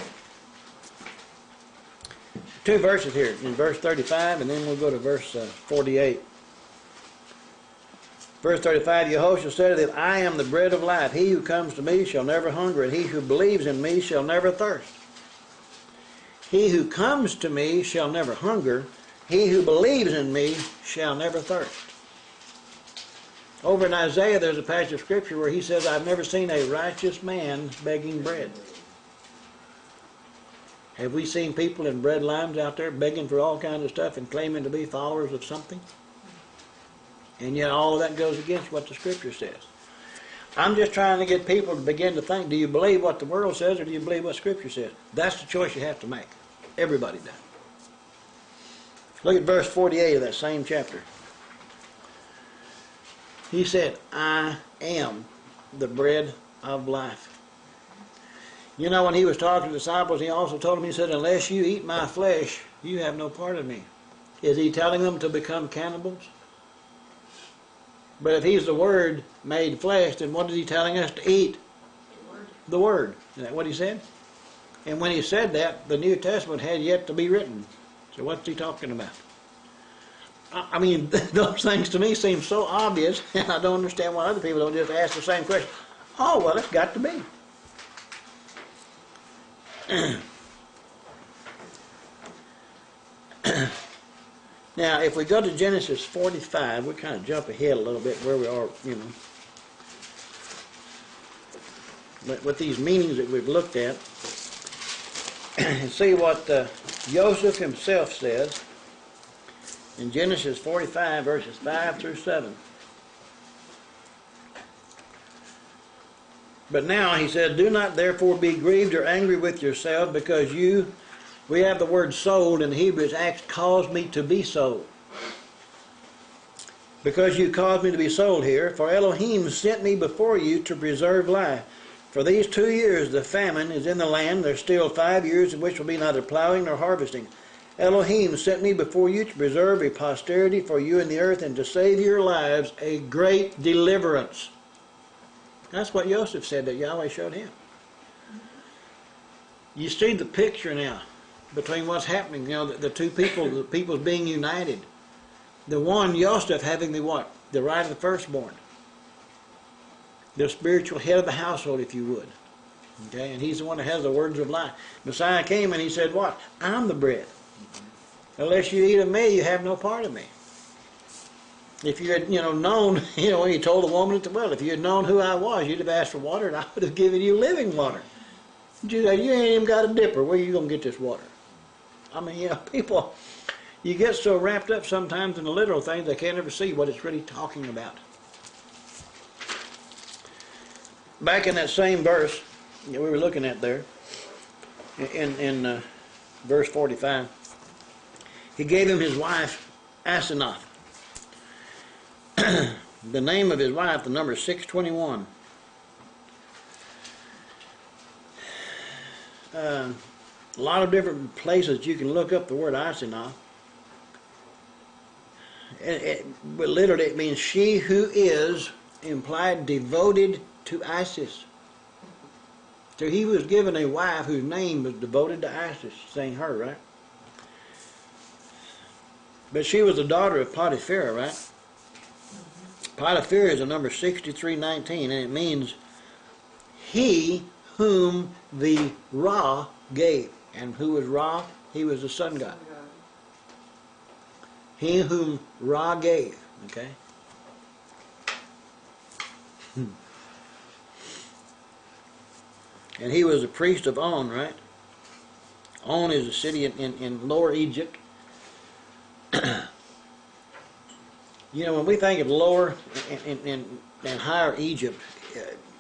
Speaker 2: 2 verses here. In verse 35, and then we'll go to verse 48. Verse 35, Yehoshua said to them, I am the bread of life. He who comes to me shall never hunger, and he who believes in me shall never thirst. He who comes to me shall never hunger. He who believes in me shall never thirst. Over in Isaiah, there's a passage of Scripture where he says, I've never seen a righteous man begging bread. Have we seen people in bread lines out there begging for all kinds of stuff and claiming to be followers of something? And yet all of that goes against what the Scripture says. I'm just trying to get people to begin to think, do you believe what the world says or do you believe what Scripture says? That's the choice you have to make. Everybody does. Look at verse 48 of that same chapter. He said, I am the bread of life. When he was talking to the disciples, he also told them, he said, unless you eat my flesh, you have no part of me. Is he telling them to become cannibals? But if he's the Word made flesh, then what is he telling us to eat? The Word. Is that what he said? And when he said that, the New Testament had yet to be written. So what's he talking about? I mean, those things to me seem so obvious, and I don't understand why other people don't just ask the same question. Oh, well, it's got to be. Now, if we go to Genesis 45, we kind of jump ahead a little bit where we are, with these meanings that we've looked at, and see what Joseph himself says in Genesis 45, verses 5 through 7. But now, he said, do not therefore be grieved or angry with yourself, because we have the word sold in the Hebrew, it's actually caused me to be sold. Because you caused me to be sold here, for Elohim sent me before you to preserve life. For these 2 years the famine is in the land, there's still 5 years in which will be neither plowing nor harvesting. Elohim sent me before you to preserve a posterity for you in the earth, and to save your lives a great deliverance. That's what Joseph said that Yahweh showed him. You see the picture now between what's happening, the two people, the people's being united. The one, Joseph, having the what? The right of the firstborn. the spiritual head of the household, if you would. Okay, and he's the one that has the words of life. Messiah came and he said, what? I'm the bread. Unless you eat of me, you have no part of me. If you had, known, when he told the woman at the well, if you had known who I was, you'd have asked for water, and I would have given you living water. You ain't even got a dipper. Where are you going to get this water? I mean, people, you get so wrapped up sometimes in the literal things, they can't ever see what it's really talking about. Back in that same verse that we were looking at there, in verse 45, he gave him his wife, Asenath. The name of his wife, the number 621. A lot of different places you can look up the word Asenath. But literally it means she who is, implied, devoted to Isis. So he was given a wife whose name was devoted to Isis, saying her, right? But she was the daughter of Potiphar, right? Potiphar is the number 6319, and it means he whom the Ra gave. And who was Ra? He was the sun god. He whom Ra gave. Okay? And he was a priest of On, right? On is a city in Lower Egypt. When we think of Lower and Higher Egypt,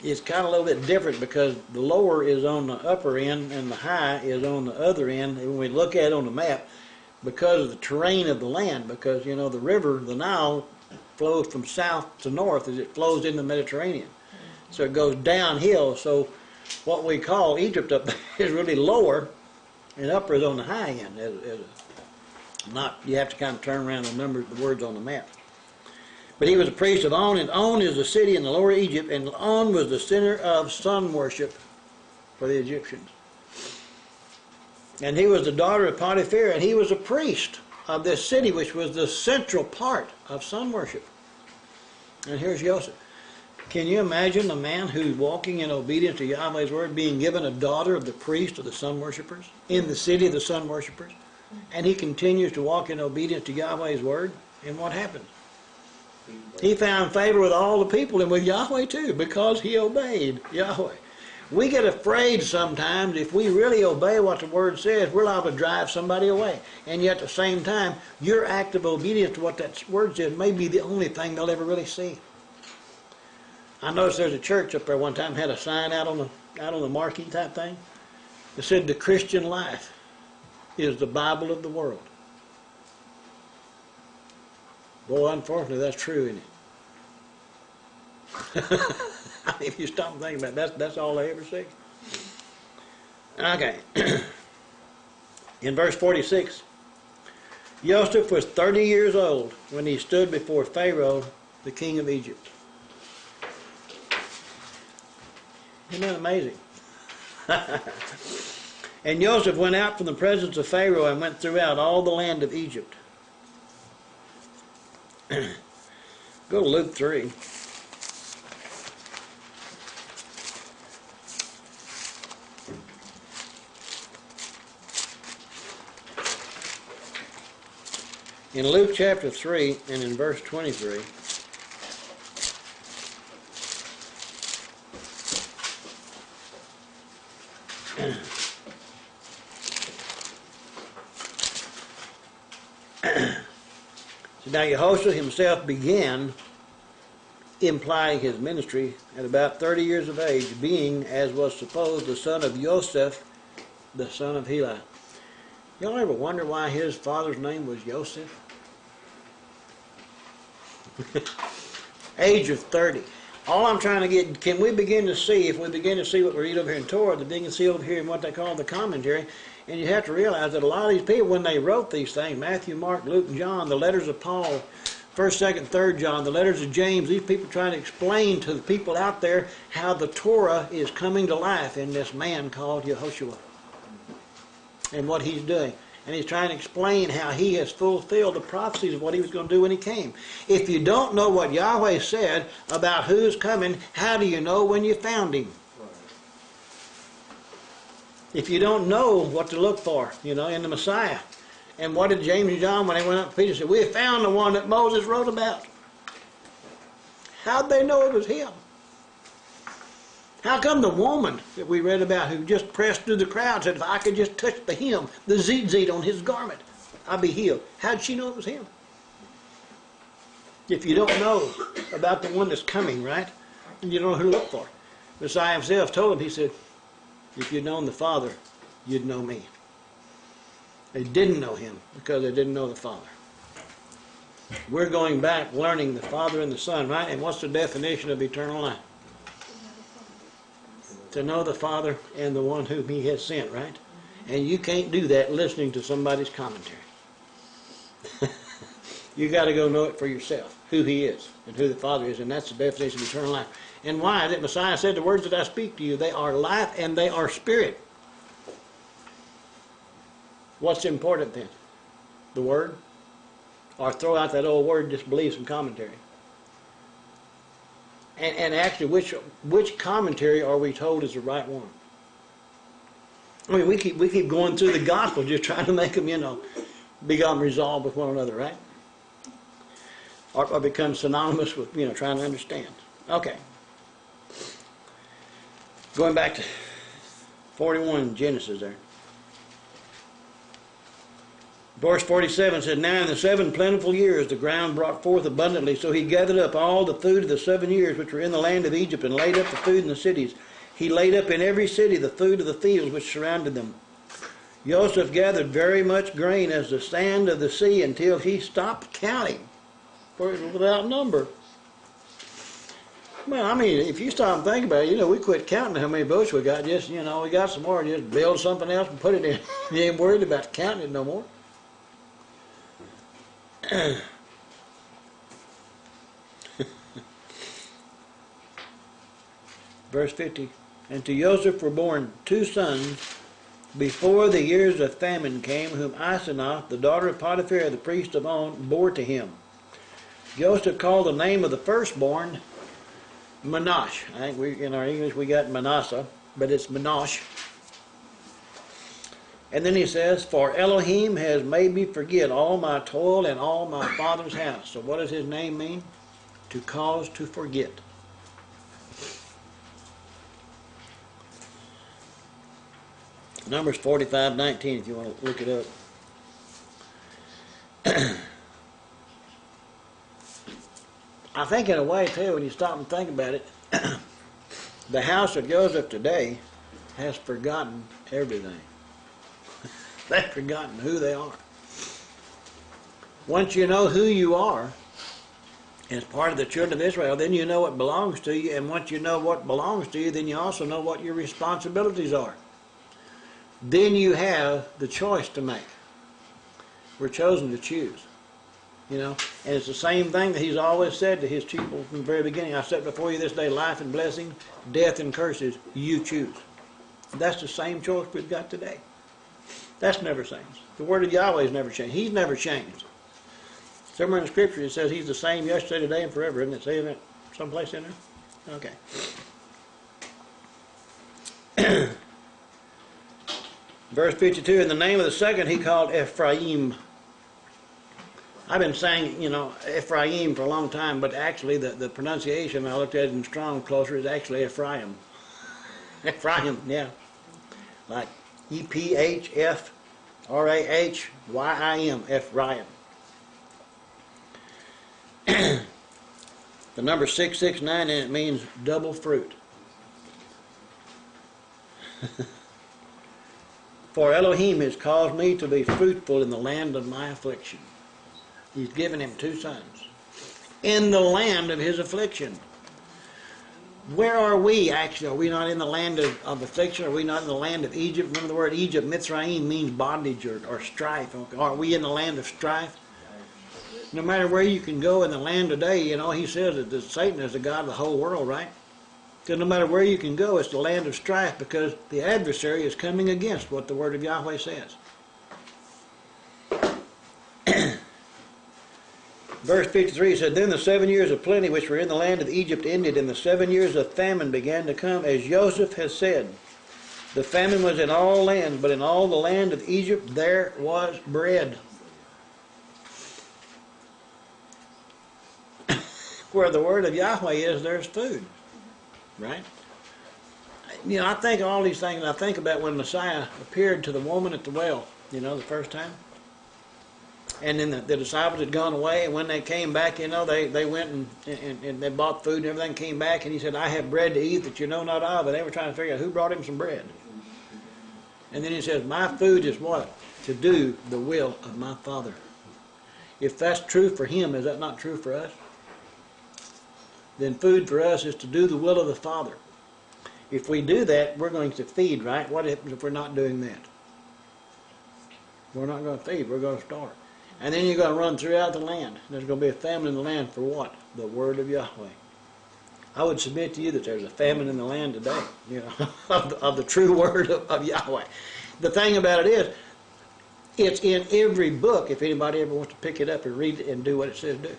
Speaker 2: it's kind of a little bit different because the lower is on the upper end and the high is on the other end. And when we look at it on the map, because of the terrain of the land, because, the river, the Nile, flows from south to north as it flows in the Mediterranean. So it goes downhill. So what we call Egypt up there is really lower, and upper is on the high end. You have to kind of turn around and number the words on the map. But he was a priest of On, and On is a city in the Lower Egypt, and On was the center of sun worship for the Egyptians. And he was the daughter of Potiphar, and he was a priest of this city, which was the central part of sun worship. And here's Joseph. Can you imagine a man who's walking in obedience to Yahweh's word being given a daughter of the priest of the sun worshipers, in the city of the sun worshipers? And he continues to walk in obedience to Yahweh's word, and what happens? He found favor with all the people and with Yahweh too, because he obeyed Yahweh. We get afraid sometimes if we really obey what the word says, we're liable to drive somebody away. And yet at the same time, your act of obedience to what that word says may be the only thing they'll ever really see. I noticed there's a church up there one time had a sign out on the marquee type thing that said the Christian life is the Bible of the world. Boy, unfortunately, that's true, isn't it? I mean, if you stop and think about it, that's all they ever see. Okay. In verse 46, Joseph was 30 years old when he stood before Pharaoh, the king of Egypt. Isn't that amazing? And Joseph went out from the presence of Pharaoh and went throughout all the land of Egypt. Go to Luke 3. In Luke chapter 3 and in verse 23, now Yehoshua himself began implying his ministry at about 30 years of age, being, as was supposed, the son of Joseph, the son of Heli. Y'all ever wonder why his father's name was Joseph? Age of 30. All I'm trying to get, can we begin to see, if we begin to see what we read over here in Torah, that they can see over here in what they call the commentary, and you have to realize that a lot of these people, when they wrote these things, Matthew, Mark, Luke, and John, the letters of Paul, 1st, 2nd, 3rd John, the letters of James, these people trying to explain to the people out there how the Torah is coming to life in this man called Yehoshua and what he's doing. And he's trying to explain how he has fulfilled the prophecies of what he was going to do when he came. If you don't know what Yahweh said about who's coming, how do you know when you found him? If you don't know what to look for, in the Messiah. And what did James and John, when they went up to Peter, said, we have found the one that Moses wrote about. How'd they know it was him? How come the woman that we read about who just pressed through the crowd said, if I could just touch the hem, the zit on his garment, I'd be healed? How'd she know it was him? If you don't know about the one that's coming, right? And you don't know who to look for. Messiah himself told him, he said, if you'd known the Father, you'd know me. They didn't know him because they didn't know the Father. We're going back learning the Father and the Son, right? And what's the definition of eternal life? To know the Father and the one whom he has sent, right? And you can't do that listening to somebody's commentary. You got to go know it for yourself, who he is and who the Father is, and that's the definition of eternal life. And why? That Messiah said, the words that I speak to you, they are life and they are spirit. What's important then? The Word? Or throw out that old word, just believe some commentary. And actually, which commentary are we told is the right one? I mean, we keep going through the gospel, just trying to make them, become resolved with one another, right? Or become synonymous with, trying to understand. Okay. Going back to 41 Genesis there. Verse 47 said, now in the 7 plentiful years the ground brought forth abundantly, so he gathered up all the food of the 7 years which were in the land of Egypt, and laid up the food in the cities. He laid up in every city the food of the fields which surrounded them. Joseph gathered very much grain as the sand of the sea, until he stopped counting, for it was without number. Well, I mean, if you stop and think about it, we quit counting how many boats we got. Just, we got some more. Just build something else and put it in. You ain't worried about counting it no more. Verse 50. And to Joseph were born 2 sons before the years of famine came, whom Asenath, the daughter of Potiphar, the priest of On, bore to him. Joseph called the name of the firstborn Manosh. I think in our English we got Manasseh, but it's Manosh. And then he says, for Elohim has made me forget all my toil and all my father's house. So what does his name mean? To cause to forget. Numbers 45:19, if you want to look it up. I think in a way, too, when you stop and think about it, the house of Joseph today has forgotten everything. They've forgotten who they are. Once you know who you are as part of the children of Israel, then you know what belongs to you. And once you know what belongs to you, then you also know what your responsibilities are. Then you have the choice to make. We're chosen to choose. And it's the same thing that he's always said to his people from the very beginning. I set before you this day life and blessing, death and curses. You choose. That's the same choice we've got today. That's never changed. The word of Yahweh has never changed. He's never changed. Somewhere in the scripture it says he's the same yesterday, today, and forever. Isn't it saying that someplace in there? Okay. Verse 52, in the name of the second he called Ephraim. I've been saying, Ephraim for a long time, but actually the pronunciation, I looked at it in Strong closer, is actually Ephraim. Ephraim, yeah. Like E-P-H-F-R-A-H-Y-I-M, Ephraim. The number 669 in it means double fruit. For Elohim has caused me to be fruitful in the land of my affliction. He's given him 2 sons. In the land of his affliction. Where are we actually? Are we not in the land of affliction? Are we not in the land of Egypt? Remember the word Egypt, Mitzrayim, means bondage or strife. Are we in the land of strife? No matter where you can go in the land today, he says that Satan is the God of the whole world, right? Because no matter where you can go, it's the land of strife, because the adversary is coming against what the word of Yahweh says. Verse 53 said, Then the 7 years of plenty which were in the land of Egypt ended, and the 7 years of famine began to come, as Joseph has said. The famine was in all lands, but in all the land of Egypt there was bread. Where the word of Yahweh is, there's food. Right? You know, I think of all these things, and I think about when Messiah appeared to the woman at the well, you know, the first time. And then the disciples had gone away, and when they came back, you know, they went and they bought food and everything, came back, and he said, I have bread to eat that you know not of. And they were trying to figure out who brought him some bread. And then he says, my food is what? To do the will of my Father. If that's true for him, is that not true for us? Then food for us is to do the will of the Father. If we do that, we're going to feed, right? What happens if we're not doing that? We're not going to feed, we're going to starve. And then you're going to run throughout the land. There's going to be a famine in the land for what? The word of Yahweh. I would submit to you that there's a famine in the land today, you know, of the true word of Yahweh. The thing about it is, it's in every book if anybody ever wants to pick it up and read it and do what it says do.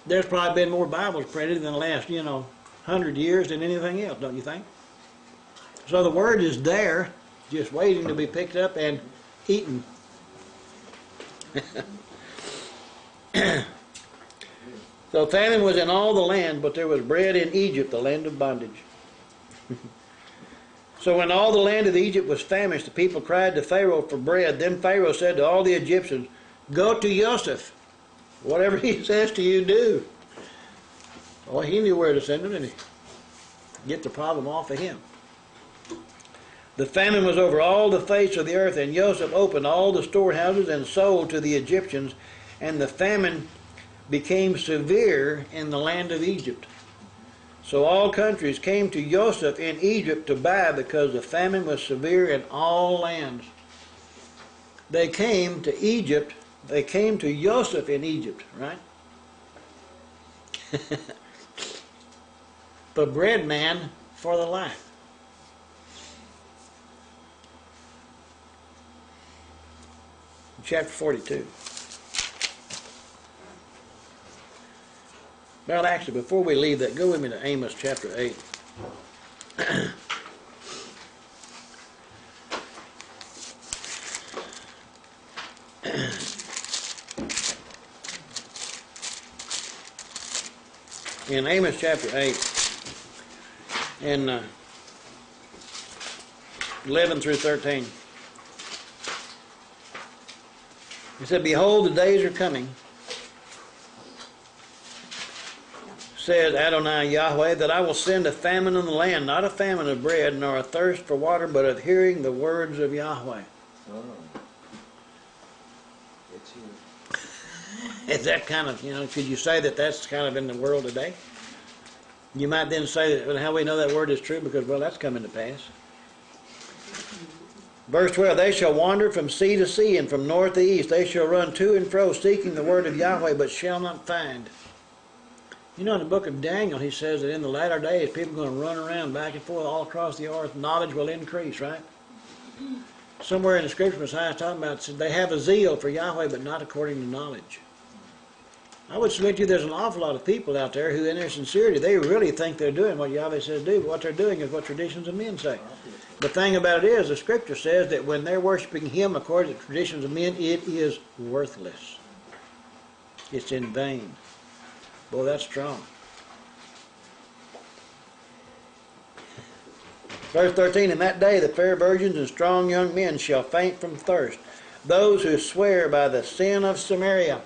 Speaker 2: There's probably been more Bibles printed in the last, 100 years than anything else, don't you think? So the word is there, just waiting to be picked up and eaten. So famine was in all the land, but there was bread in Egypt, the land of bondage. So when all the land of Egypt was famished, the people cried to Pharaoh for bread. Then Pharaoh said to all the Egyptians, Go to Joseph. Whatever he says to you, do. Well, he knew where to send him, didn't he? Get the problem off of him. The famine was over all the face of the earth, and Joseph opened all the storehouses and sold to the Egyptians, and the famine became severe in the land of Egypt. So all countries came to Joseph in Egypt to buy, because the famine was severe in all lands. They came to Egypt, they came to Joseph in Egypt, right? The bread man for the life. Chapter 42. Well, actually, before we leave that, go with me to Amos chapter 8. In Amos chapter 8, and 11 through 13. He said, Behold, the days are coming, says Adonai Yahweh, that I will send a famine in the land, not a famine of bread, nor a thirst for water, but of hearing the words of Yahweh.
Speaker 5: Oh. It's here.
Speaker 2: Is that kind of, could you say that that's kind of in the world today? You might then say that, well, how we know that word is true, because, well, that's coming to pass. Verse 12, They shall wander from sea to sea, and from north to east. They shall run to and fro, seeking the word of Yahweh, but shall not find. In the book of Daniel, he says that in the latter days, people are going to run around back and forth all across the earth. Knowledge will increase, right? Somewhere in the scripture, Messiah is talking about, they have a zeal for Yahweh, but not according to knowledge. I would submit to you there's an awful lot of people out there who, in their sincerity, they really think they're doing what Yahweh says do, but what they're doing is what traditions of men say. The thing about it is, the scripture says that when they're worshiping him according to the traditions of men, it is worthless. It's in vain. Boy, that's strong. Verse 13, In that day the fair virgins and strong young men shall faint from thirst, those who swear by the sin of Samaria.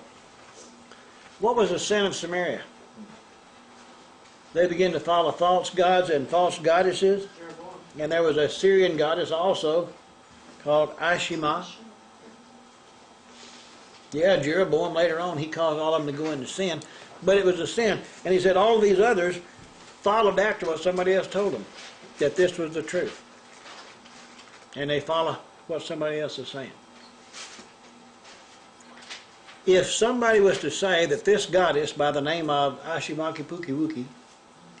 Speaker 2: What was the sin of Samaria? They began to follow false gods and false goddesses. And there was a Syrian goddess also called Ashima. Yeah, Jeroboam later on, he caused all of them to go into sin. But it was a sin. And he said all these others followed after what somebody else told them, that this was the truth. And they follow what somebody else is saying. If somebody was to say that this goddess by the name of Ashimakipukiwuki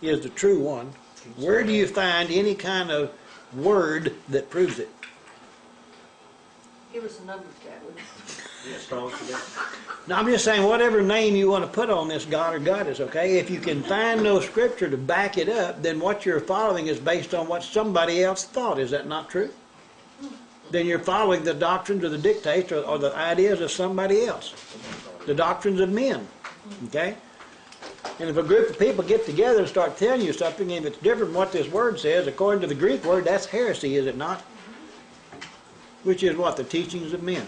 Speaker 2: is the true one, where do you find any kind of word that proves it?
Speaker 4: Give us a number, Chad, would you?
Speaker 5: Yeah, strong today.
Speaker 2: Now, I'm just saying, whatever name you want to put on this God or goddess, okay? If you can find no scripture to back it up, then what you're following is based on what somebody else thought. Is that not true? Then you're following the doctrines or the dictates or the ideas of somebody else. The doctrines of men, okay? And if a group of people get together and start telling you something, and if it's different from what this word says, according to the Greek word, that's heresy, is it not? Which is what? The teachings of men.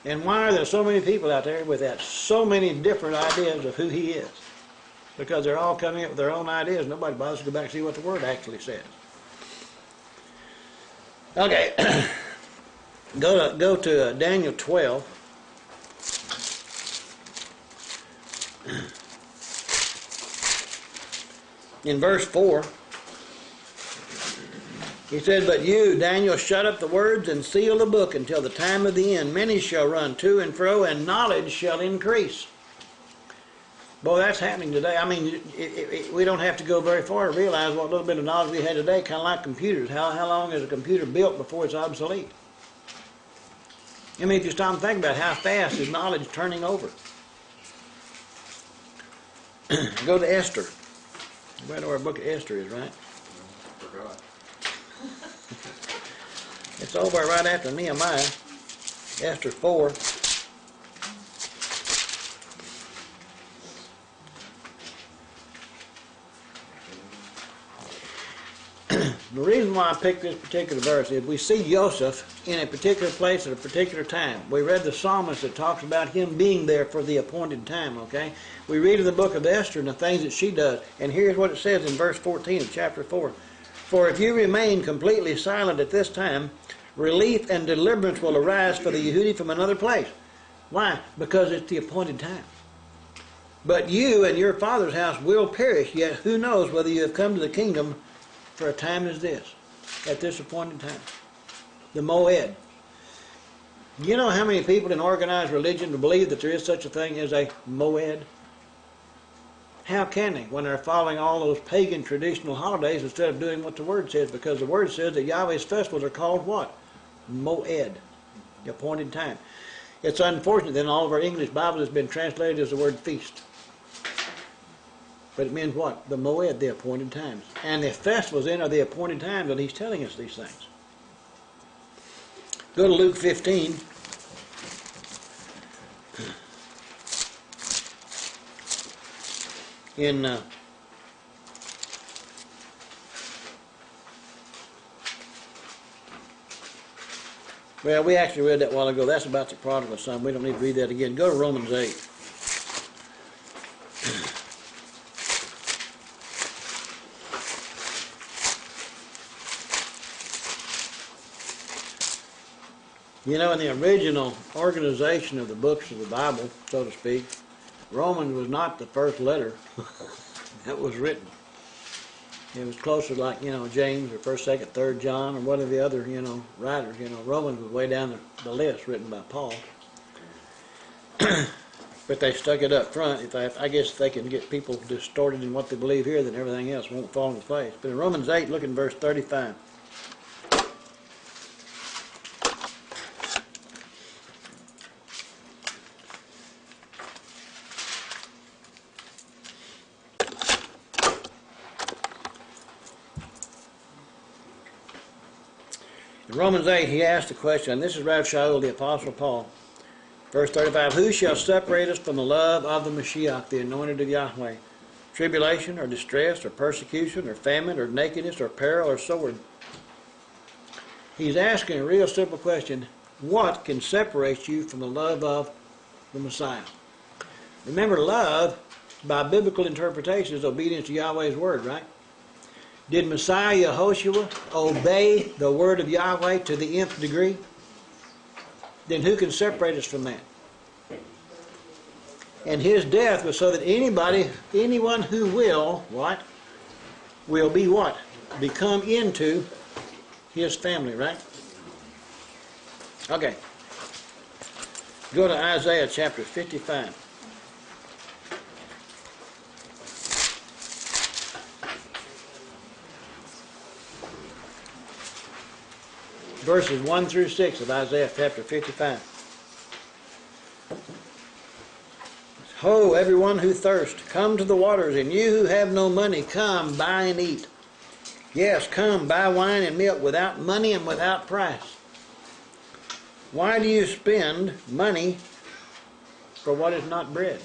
Speaker 2: And why are there so many people out there with that, so many different ideas of who he is? Because they're all coming up with their own ideas. Nobody bothers to go back and see what the word actually says. Okay, go to Daniel 12. In verse 4, he said, "But you, Daniel, shut up the words and seal the book until the time of the end. Many shall run to and fro, and knowledge shall increase." Boy, that's happening today. I mean, we don't have to go very far to realize what little bit of knowledge we had today, kind of like computers. How long is a computer built before it's obsolete? I mean, if you stop and think about how fast is knowledge turning over. Go to Esther. Everybody know where the book of Esther is, right?
Speaker 5: Forgot.
Speaker 2: It's over right after Nehemiah. Esther 4. The reason why I picked this particular verse is we see Joseph in a particular place at a particular time. We read the psalmist that talks about him being there for the appointed time, okay? We read in the book of Esther and the things that she does. And here's what it says in verse 14 of chapter 4. "For if you remain completely silent at this time, relief and deliverance will arise for the Yehudi from another place." Why? Because it's the appointed time. "But you and your father's house will perish, yet who knows whether you have come to the kingdom for a time as this, at this appointed time." The Moed. You know how many people in organized religion believe that there is such a thing as a Moed? How can they when they're following all those pagan traditional holidays instead of doing what the Word says? Because the Word says that Yahweh's festivals are called what? Moed, the appointed time. It's unfortunate that in all of our English Bibles has been translated as the word feast. But it means what? The Moed, the appointed times. And the festivals then are the appointed times, and he's telling us these things. Go to Luke 15. Well, we actually read that a while ago. That's about the prodigal son. We don't need to read that again. Go to Romans 8. You know, in the original organization of the books of the Bible, so to speak, Romans was not the first letter that was written. It was closer like, James or 1st, 2nd, 3rd John or one of the other, writers. Romans was way down the list written by Paul. But they stuck it up front. I guess if they can get people distorted in what they believe here, then everything else won't fall into place. But in Romans 8, look in verse 35. In Romans 8, he asked the question, and this is Rav Shaul, the Apostle Paul. Verse 35, "Who shall separate us from the love of the Mashiach, the anointed of Yahweh? Tribulation, or distress, or persecution, or famine, or nakedness, or peril, or sword?" He's asking a real simple question. What can separate you from the love of the Messiah? Remember, love, by biblical interpretation, is obedience to Yahweh's word, right? Did Messiah Yehoshua obey the word of Yahweh to the nth degree? Then who can separate us from that? And his death was so that anyone who will, what? Will be what? Become into his family, right? Okay. Go to Isaiah chapter 55. verses 1 through 6 of Isaiah chapter 55. Ho, everyone who thirsts, come to the waters, and you who have no money, come, buy and eat. Yes, come, buy wine and milk without money and without price. Why do you spend money for what is not bread?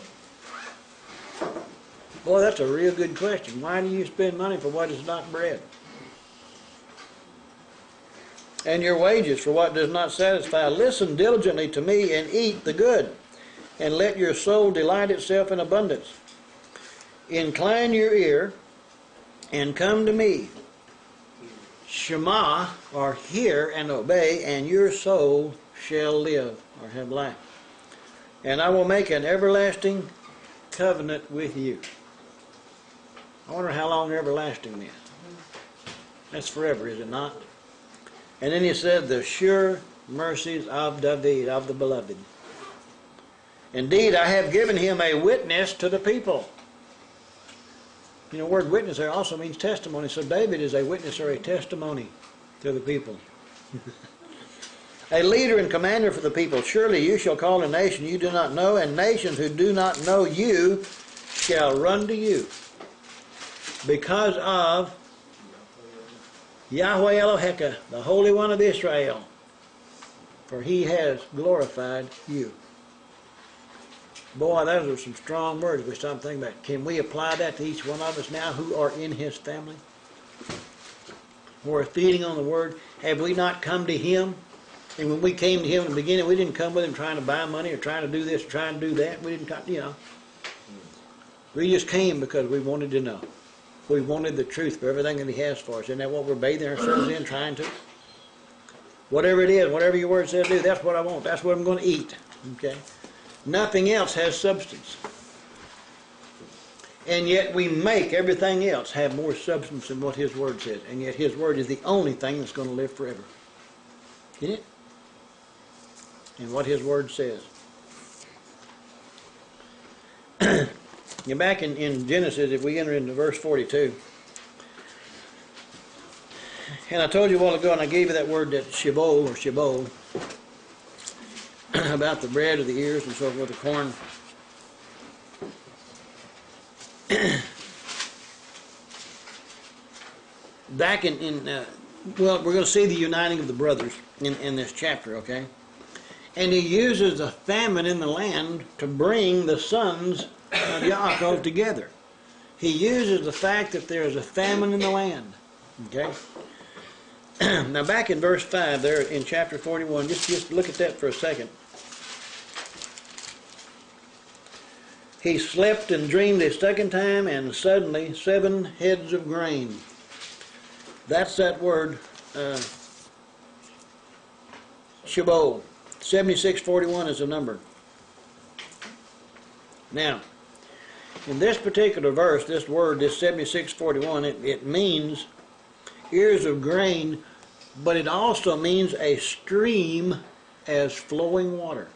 Speaker 2: Boy, that's a real good question. Why do you spend money for what is not bread? And your wages for what does not satisfy? Listen diligently to me and eat the good, and let your soul delight itself in abundance. Incline your ear and come to me. Shema, or hear and obey, and your soul shall live, or have life. And I will make an everlasting covenant with you. I wonder how long everlasting is. That's forever, is it not? And then he said, the sure mercies of David, of the beloved. Indeed, I have given him a witness to the people. You know, the word witness there also means testimony. So David is a witness or a testimony to the people. A leader and commander for the people. Surely you shall call a nation you do not know, and nations who do not know you shall run to you. Because of Yahweh Eloheka, the Holy One of Israel, for he has glorified you. Boy, those are some strong words we stop thinking about. Can we apply that to each one of us now who are in his family? Who are feeding on the word? Have we not come to him? And when we came to him in the beginning, we didn't come with him trying to buy money or trying to do this or trying to do that. We didn't come, you know. We just came because we wanted to know. We wanted the truth for everything that he has for us. Isn't that what we're bathing ourselves in, trying to? Whatever it is, whatever your word says to do, that's what I want. That's what I'm going to eat. Okay? Nothing else has substance. And yet we make everything else have more substance than what his word says. And yet his word is the only thing that's going to live forever. Isn't it? And what his word says. You're back in Genesis, if we enter into verse 42. And I told you a while ago, and I gave you that word, that shibol, or shibol, about the bread of the ears and so forth, the corn. Back well, we're going to see the uniting of the brothers in this chapter, okay? And he uses the famine in the land to bring the sons of Yaakov together. He uses the fact that there is a famine in the land, okay? Now back in verse 5 there in chapter 41, just look at that for a second. He slept and dreamed a second time, and suddenly 7 heads of grain. That's that word, Shibol. 7641 is the number. Now, in this particular verse, this word, this 7641, it means ears of grain, but it also means a stream as flowing water.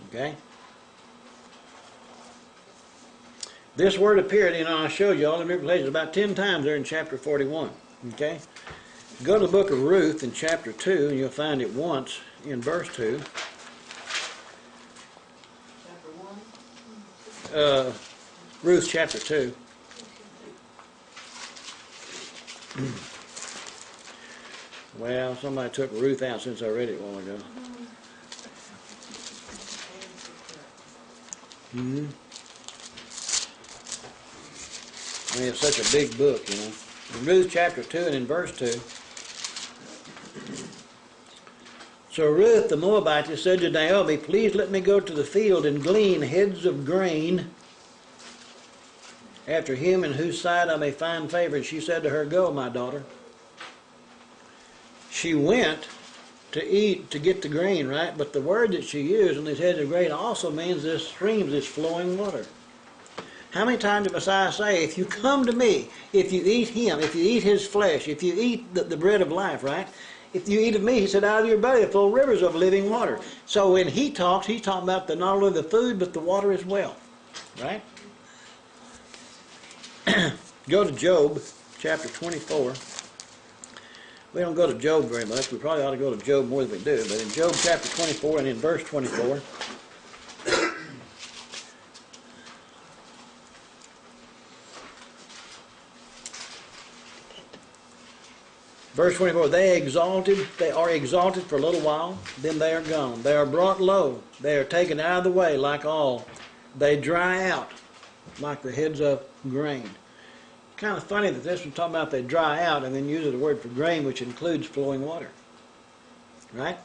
Speaker 2: Okay? This word appeared, I showed you all in different places, about 10 times there in chapter 41. Okay? Go to the book of Ruth in chapter 2, and you'll find it once in verse 2.
Speaker 4: Chapter 1?
Speaker 2: Ruth chapter 2. Well, somebody took Ruth out since I read it a while ago. Mm-hmm. I mean, it's such a big book, In Ruth chapter 2 and in verse 2. So Ruth the Moabitess said to Naomi, please let me go to the field and glean heads of grain after him in whose sight I may find favor. And she said to her, go, my daughter. She went to get the grain, right? But the word that she used in these heads of grain also means this streams, this flowing water. How many times did Messiah say, if you come to me, if you eat him, if you eat his flesh, if you eat the bread of life, right? If you eat of me, he said, out of your belly flow rivers of living water. So when he talks, he's talking about not only the food, but the water as well. Right? Go to Job chapter 24. We don't go to Job very much. We probably ought to go to Job more than we do. But in Job chapter 24 and in verse 24, verse 24, they are exalted for a little while, then they are gone. They are brought low. They are taken out of the way like all. They dry out like the heads of grain. Kind of funny that this one's talking about they dry out and then uses the word for grain, which includes flowing water. Right?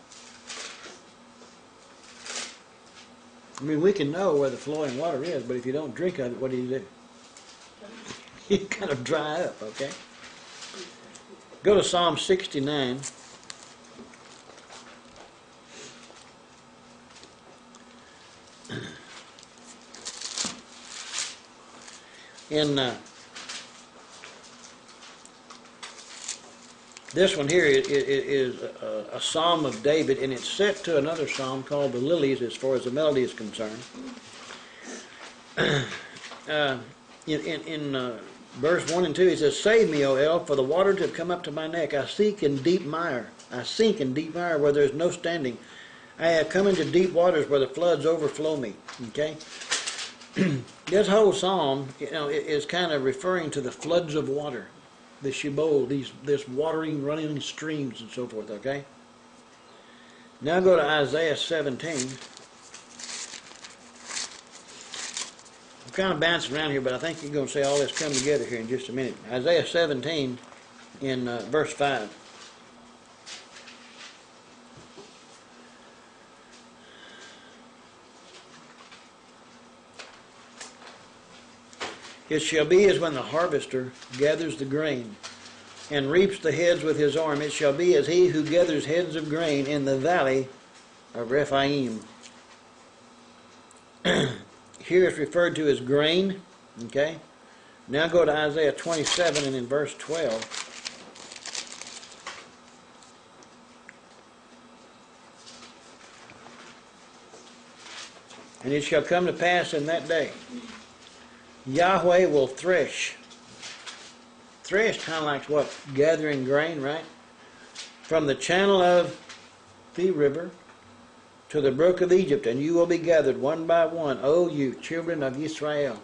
Speaker 2: I mean, we can know where the flowing water is, but if you don't drink of it, what do? You kind of dry up, okay? Go to Psalm 69. In this one here is a psalm of David, and it's set to another psalm called the Lilies as far as the melody is concerned. In verse 1 and 2, he says, "Save me, O El, for the waters have come up to my neck. I sink in deep mire. I sink in deep mire where there is no standing. I have come into deep waters where the floods overflow me." Okay? This whole psalm, is kind of referring to the floods of water, the Sheol, this watering, running streams and so forth. Okay. Now go to Isaiah 17. I'm kind of bouncing around here, but I think you're going to see all this come together here in just a minute. Isaiah 17 in verse 5. It shall be as when the harvester gathers the grain and reaps the heads with his arm. It shall be as he who gathers heads of grain in the valley of Rephaim. Here it's referred to as grain. Okay. Now go to Isaiah 27 and in verse 12. "And it shall come to pass in that day, Yahweh will thresh." Thresh kind of like what? Gathering grain, right? "From the channel of the river to the brook of Egypt, and you will be gathered one by one, O you children of Israel."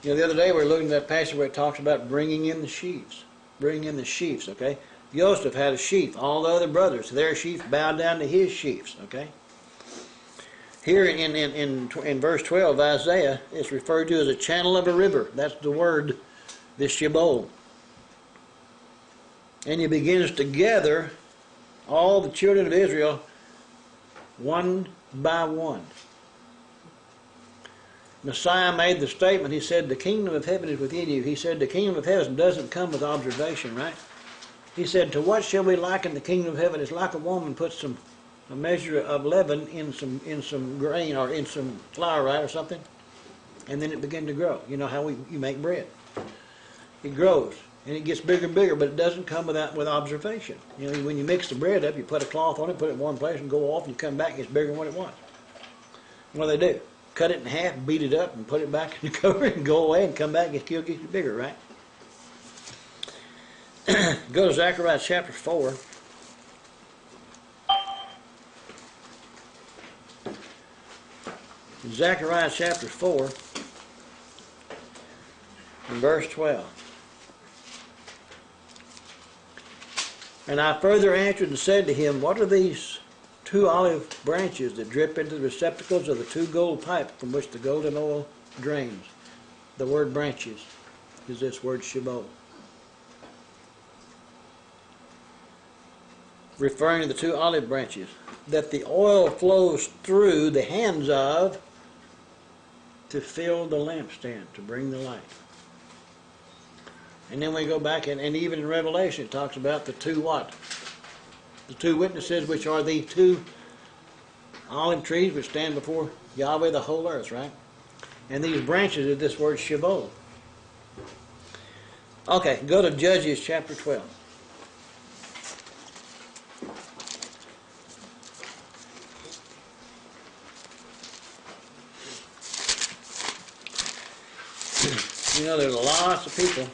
Speaker 2: The other day we were looking at that passage where it talks about bringing in the sheaves. Bringing in the sheaves, okay? Joseph had a sheaf. All the other brothers, their sheaves bowed down to his sheaves, okay? Here in verse 12 of Isaiah, it's referred to as a channel of a river. That's the word, the Sheol. And he begins to gather all the children of Israel one by one. Messiah made the statement, he said, "The kingdom of heaven is within you." He said the kingdom of heaven doesn't come with observation, right? He said, "To what shall we liken the kingdom of heaven? It's like a woman puts a measure of leaven in some grain or in some flour, right, or something, and then it begins to grow. You know how you make bread. It grows, and it gets bigger and bigger, but it doesn't come with observation. When you mix the bread up, you put a cloth on it, put it in one place, and go off, and you come back, it's bigger than what it was. What do they do? Cut it in half, beat it up, and put it back in the cover, and go away, and come back, and it still gets bigger, right? Go to Zechariah chapter 4. Zechariah chapter 4 and verse 12. "And I further answered and said to him, What are these 2 olive branches that drip into the receptacles of the 2 gold pipes from which the golden oil drains?" The word branches is this word Sheol. Referring to the 2 olive branches that the oil flows through the hands of to fill the lampstand, to bring the light. And then we go back, and even in Revelation it talks about the 2 what? The 2 witnesses, which are the 2 olive trees which stand before Yahweh the whole earth, right? And these branches is this word Sheol. Okay, go to Judges chapter 12. There's lots of people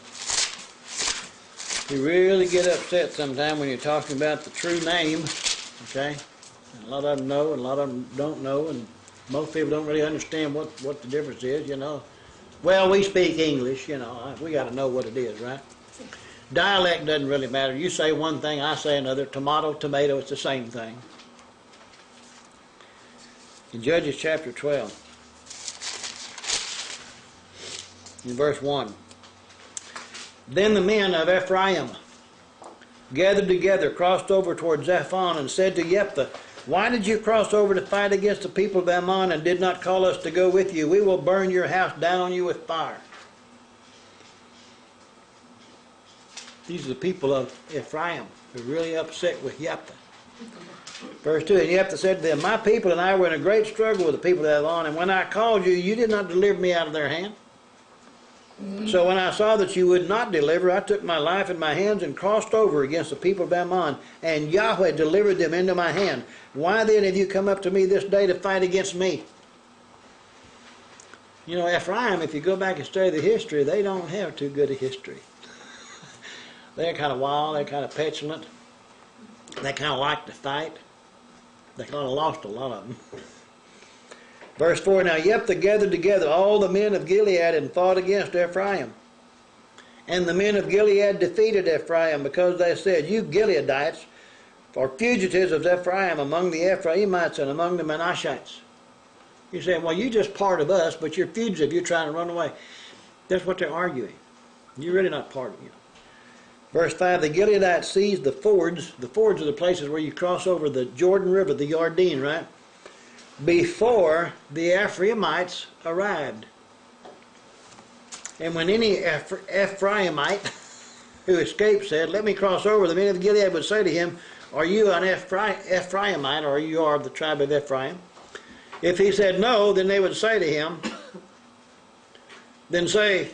Speaker 2: You really get upset sometime when you're talking about the true name, okay? And a lot of them know, and a lot of them don't know, and most people don't really understand what the difference is, you know. Well, we speak English, you know. We got to know what it is, right? Dialect doesn't really matter. You say one thing, I say another. Tomato, tomato, it's the same thing. In Judges chapter 12, in verse 1, then the men of Ephraim gathered together, crossed over toward Zephon, and said to Jephthah, why did you cross over to fight against the people of Ammon and did not call us to go with you? We will burn your house down on you with fire. These are the people of Ephraim who are really upset with Jephthah. Verse 2, and Jephthah said to them, my people and I were in a great struggle with the people of Ammon, and when I called you, you did not deliver me out of their hand. So when I saw that you would not deliver, I took my life in my hands and crossed over against the people of Ammon, and Yahweh delivered them into my hand. Why then have you come up to me this day to fight against me? You know, Ephraim, if you go back and study the history, they don't have too good a history. They're kind of wild, they're kind of petulant, they kind of like to fight. They kind of lost a lot of them. Verse 4, now Jephthah gathered together all the men of Gilead and fought against Ephraim. And the men of Gilead defeated Ephraim because they said, you Gileadites are fugitives of Ephraim among the Ephraimites and among the Manasshites. You say, well, you're just part of us, but you're fugitive, you're trying to run away. That's what they're arguing. You're really not part of it. Verse 5, the Gileadites seized the fords. The fords are the places where you cross over the Jordan River, the Jordan, right? Before the Ephraimites arrived. And when any Ephraimite who escaped said, let me cross over, the men of Gilead would say to him, are you an Ephraimite, or you are of the tribe of Ephraim? If he said no, then they would say to him, then say,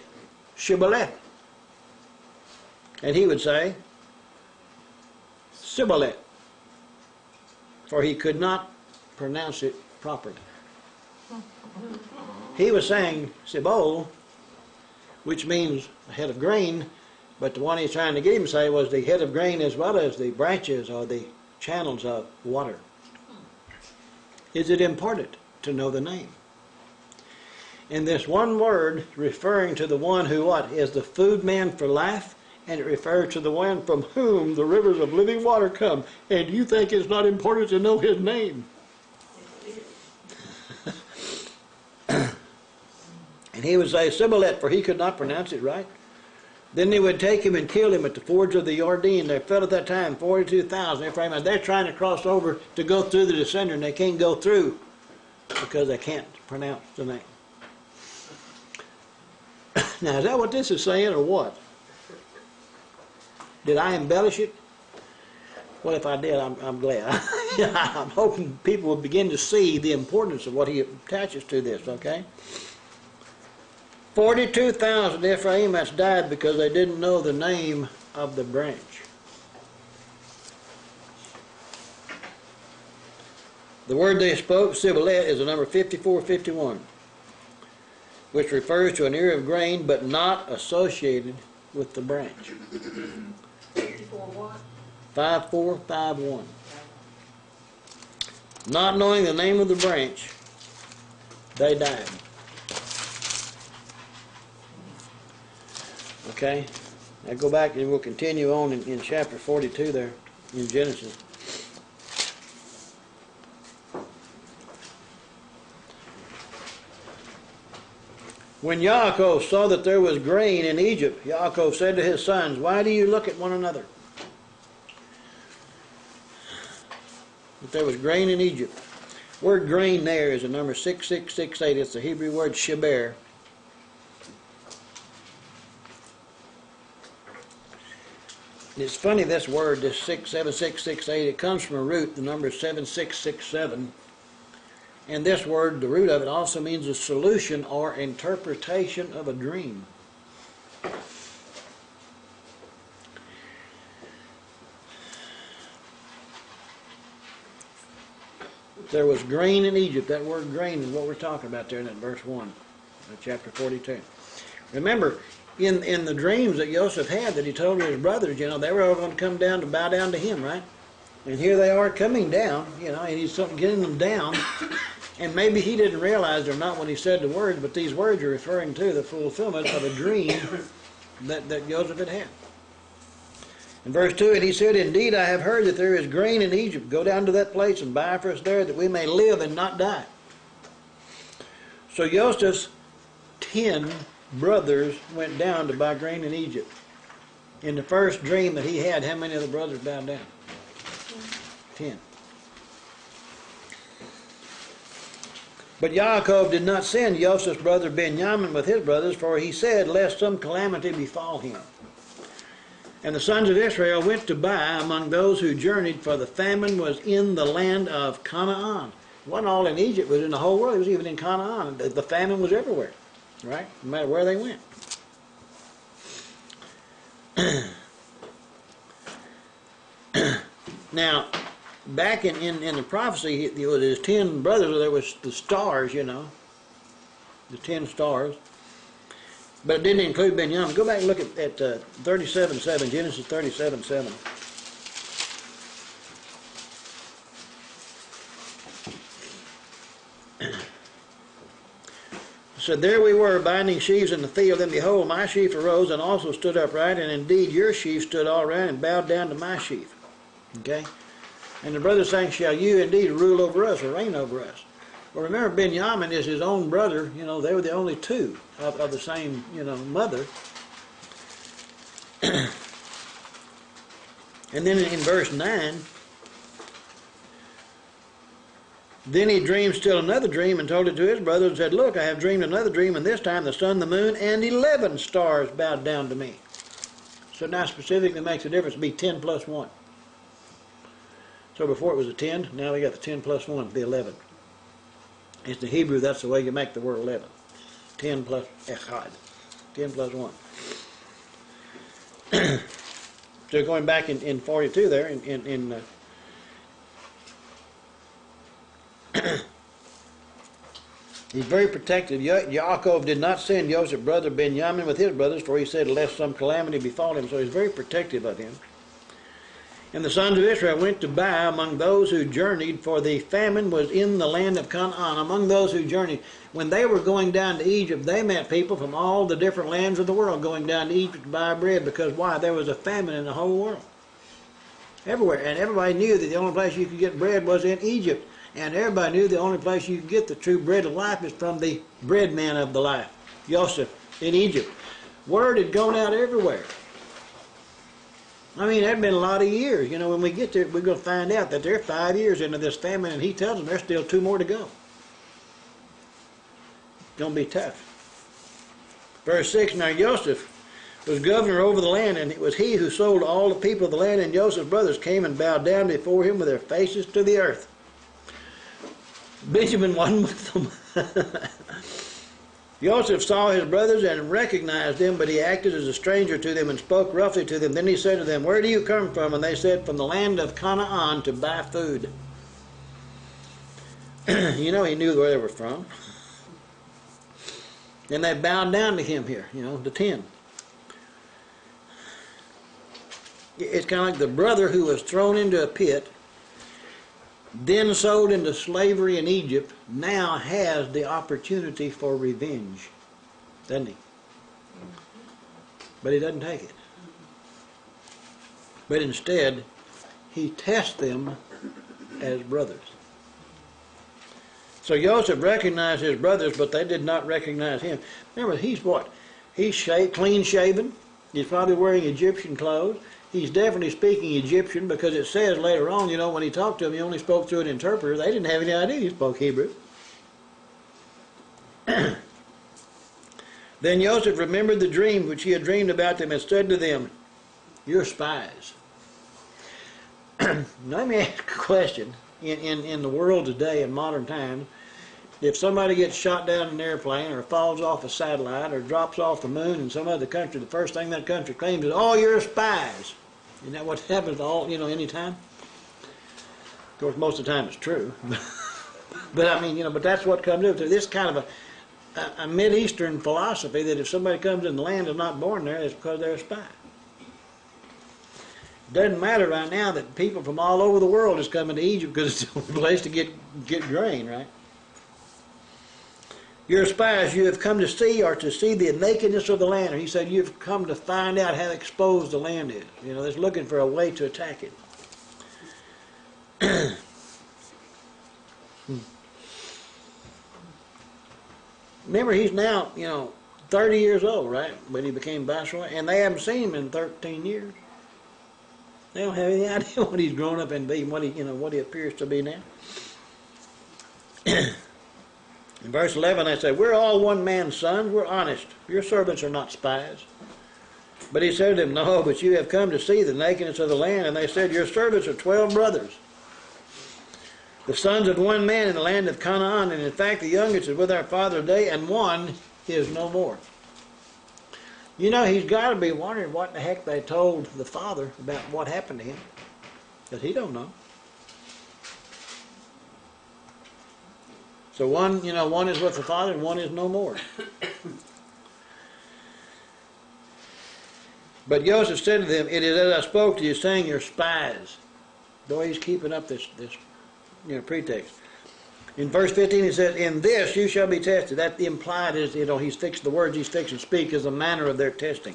Speaker 2: Shibboleth. And he would say, Sibboleth. For he could not pronounce it properly. He was saying Sibol, which means a head of grain, but the one he's trying to get him to say was the head of grain as well as the branches or the channels of water. Is it important to know the name? And this one word referring to the one who what? Is the food man for life, and it refers to the one from whom the rivers of living water come. And you think it's not important to know his name? And he would say Sibboleth, for he could not pronounce it right. Then they would take him and kill him at the fords of the Jordan. There fell at that time 42,000 Ephraimites. They're trying to cross over to go through the descender, and they can't go through because they can't pronounce the name. Now, is that what this is saying, or what? Did I embellish it? Well, if I did, I'm glad. I'm hoping people will begin to see the importance of what he attaches to this, okay? 42,000 Ephraimites died because they didn't know the name of the branch. The word they spoke, Sibboleth, is the number 5451, which refers to an ear of grain but not associated with the branch.
Speaker 4: 54 what?
Speaker 2: 5451. Not knowing the name of the branch, they died. Okay? Now go back and we'll continue on in chapter 42 there in Genesis. When Yaakov saw that there was grain in Egypt, Yaakov said to his sons, why do you look at one another? That there was grain in Egypt. Word grain there is the number 6668. It's the Hebrew word sheber. It's funny, this word, this 67668, it comes from a root, the number 7667. And this word, the root of it, also means a solution or interpretation of a dream. There was grain in Egypt. That word grain is what we're talking about there in that verse 1 of chapter 42. Remember, in the dreams that Joseph had that he told his brothers, you know, they were all going to come down to bow down to him, right? And here they are coming down, you know, and he's getting them down. And maybe he didn't realize they're not when he said the words, but these words are referring to the fulfillment of a dream that Joseph had had. In verse 2, and he said, indeed, I have heard that there is grain in Egypt. Go down to that place and buy for us there, that we may live and not die. So Joseph's 10 brothers went down to buy grain in Egypt. In the first dream that he had, how many of the brothers bowed down? 10. But Yaakov did not send Joseph's brother Benjamin with his brothers, for he said, lest some calamity befall him. And the sons of Israel went to buy among those who journeyed, for the famine was in the land of Canaan. It wasn't all in Egypt, it was in the whole world. It was even in Canaan. The famine was everywhere, right? No matter where they went. Now, back in the prophecy, there was his 10 brothers. There was the stars, you know, the 10 stars. But it didn't include Benjamin. Go back and look at 37:7, Genesis 37:7. Said, there we were binding sheaves in the field, and behold, my sheaf arose and also stood upright, and indeed your sheaf stood all right and bowed down to my sheaf. Okay? And the brother saying, shall you indeed rule over us or reign over us? Well, remember, Benjamin is his own brother. You know, they were the only two of the same, you know, mother. And then in verse 9, then he dreamed still another dream and told it to his brothers and said, look, I have dreamed another dream, and this time the sun, the moon, and 11 stars bowed down to me. So now specifically makes a difference. It'd be 10 plus 1. So before it was a 10, now we got the 10 plus 1, the 11. It's the Hebrew, that's the way you make the word 11. 10 plus echad. 10 plus 1. So going back in 42 there, he's very protective. Yaakov did not send Joseph's brother Benjamin with his brothers, for he said, lest some calamity befall him. So he's very protective of him. And the sons of Israel went to buy among those who journeyed, for the famine was in the land of Canaan. Among those who journeyed. When they were going down to Egypt, they met people from all the different lands of the world going down to Egypt to buy bread. Because why? There was a famine in the whole world. Everywhere. And everybody knew that the only place you could get bread was in Egypt. And everybody knew the only place you could get the true bread of life is from the bread man of the life, Joseph, in Egypt. Word had gone out everywhere. I mean, it had been a lot of years. You know, when we get there, we're going to find out that they're 5 years into this famine, and he tells them there's still 2 more to go. It's going to be tough. Verse 6, now Joseph was governor over the land, and it was he who sold all the people of the land, and Joseph's brothers came and bowed down before him with their faces to the earth. Benjamin wasn't with them. Joseph saw his brothers and recognized them, but he acted as a stranger to them and spoke roughly to them. Then he said to them, where do you come from? And they said, from the land of Canaan to buy food. You know, he knew where they were from. And they bowed down to him here, you know, the 10. It's kind of like the brother who was thrown into a pit, then sold into slavery in Egypt, now has the opportunity for revenge, doesn't he? But he doesn't take it. But instead, he tests them as brothers. So Joseph recognized his brothers, but they did not recognize him. Remember, he's what? He's clean shaven. He's probably wearing Egyptian clothes. He's definitely speaking Egyptian, because it says later on, you know, when he talked to them, he only spoke through an interpreter. They didn't have any idea he spoke Hebrew. Then Joseph remembered the dream which he had dreamed about them and said to them, you're spies. Let me ask a question. In the world today, in modern times, if somebody gets shot down in an airplane or falls off a satellite or drops off the moon in some other country, the first thing that country claims is, oh, you're spies. Isn't that what happens to all, you know, any time? Of course, most of the time it's true. But I mean, you know, but that's what comes up to. This kind of a Mideastern philosophy that if somebody comes in the land and is not born there, it's because they're a spy. It doesn't matter right now that people from all over the world is coming to Egypt because it's a place to get grain, right? You're spies, you have come to see the nakedness of the land. Or he said you've come to find out how exposed the land is. You know, they're looking for a way to attack it. Remember, he's now, 30 years old, right? But he became viceroy, and they haven't seen him in 13 years. They don't have any idea what he's grown up and being, what he appears to be now. In verse 11, they say, we're all one man's sons, we're honest. Your servants are not spies. But he said to them, no, but you have come to see the nakedness of the land. And they said, your servants are 12 brothers, the sons of one man in the land of Canaan. And in fact, the youngest is with our father today, and one is no more. He's got to be wondering what the heck they told the father about what happened to him. Because he don't know. So one is with the father and one is no more. But Joseph said to them, it is as I spoke to you, saying you're spies. Though he's keeping up this pretext. In verse 15 he says, in this you shall be tested. That implied is, he's fixed, the words he's fixed to speak is the manner of their testing.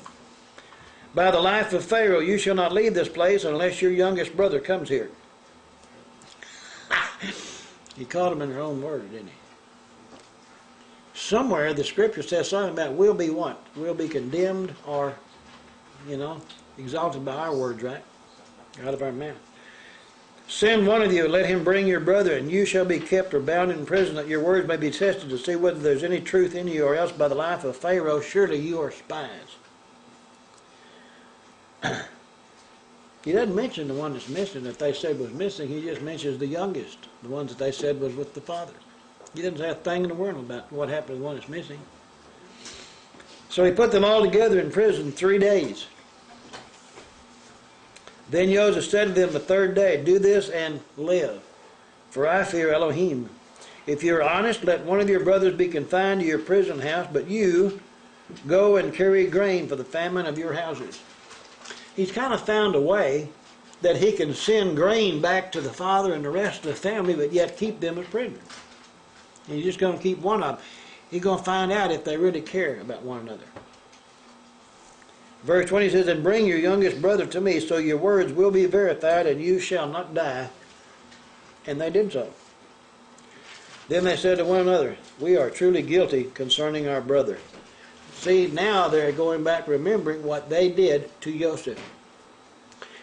Speaker 2: By the life of Pharaoh you shall not leave this place unless your youngest brother comes here. He caught them in their own words, didn't he? Somewhere the scripture says something about we'll be what? We'll be condemned or, exalted by our words, right? Out of our mouth. Send one of you, let him bring your brother, and you shall be kept or bound in prison, that your words may be tested to see whether there's any truth in you, or else by the life of Pharaoh, surely you are spies. He doesn't mention the one that's missing that they said was missing. He just mentions the youngest, the ones that they said was with the father. He doesn't say a thing in the world about what happened to the one that's missing. So he put them all together in prison 3 days. Then Joseph said to them the third day, do this and live, for I fear Elohim. If you are honest, let one of your brothers be confined to your prison house, but you go and carry grain for the famine of your houses. He's kind of found a way that he can send grain back to the father and the rest of the family, but yet keep them as prisoners. And he's just going to keep one of them. He's going to find out if they really care about one another. Verse 20 says, and bring your youngest brother to me, so your words will be verified, and you shall not die. And they did so. Then they said to one another, we are truly guilty concerning our brother. See, now they're going back remembering what they did to Joseph.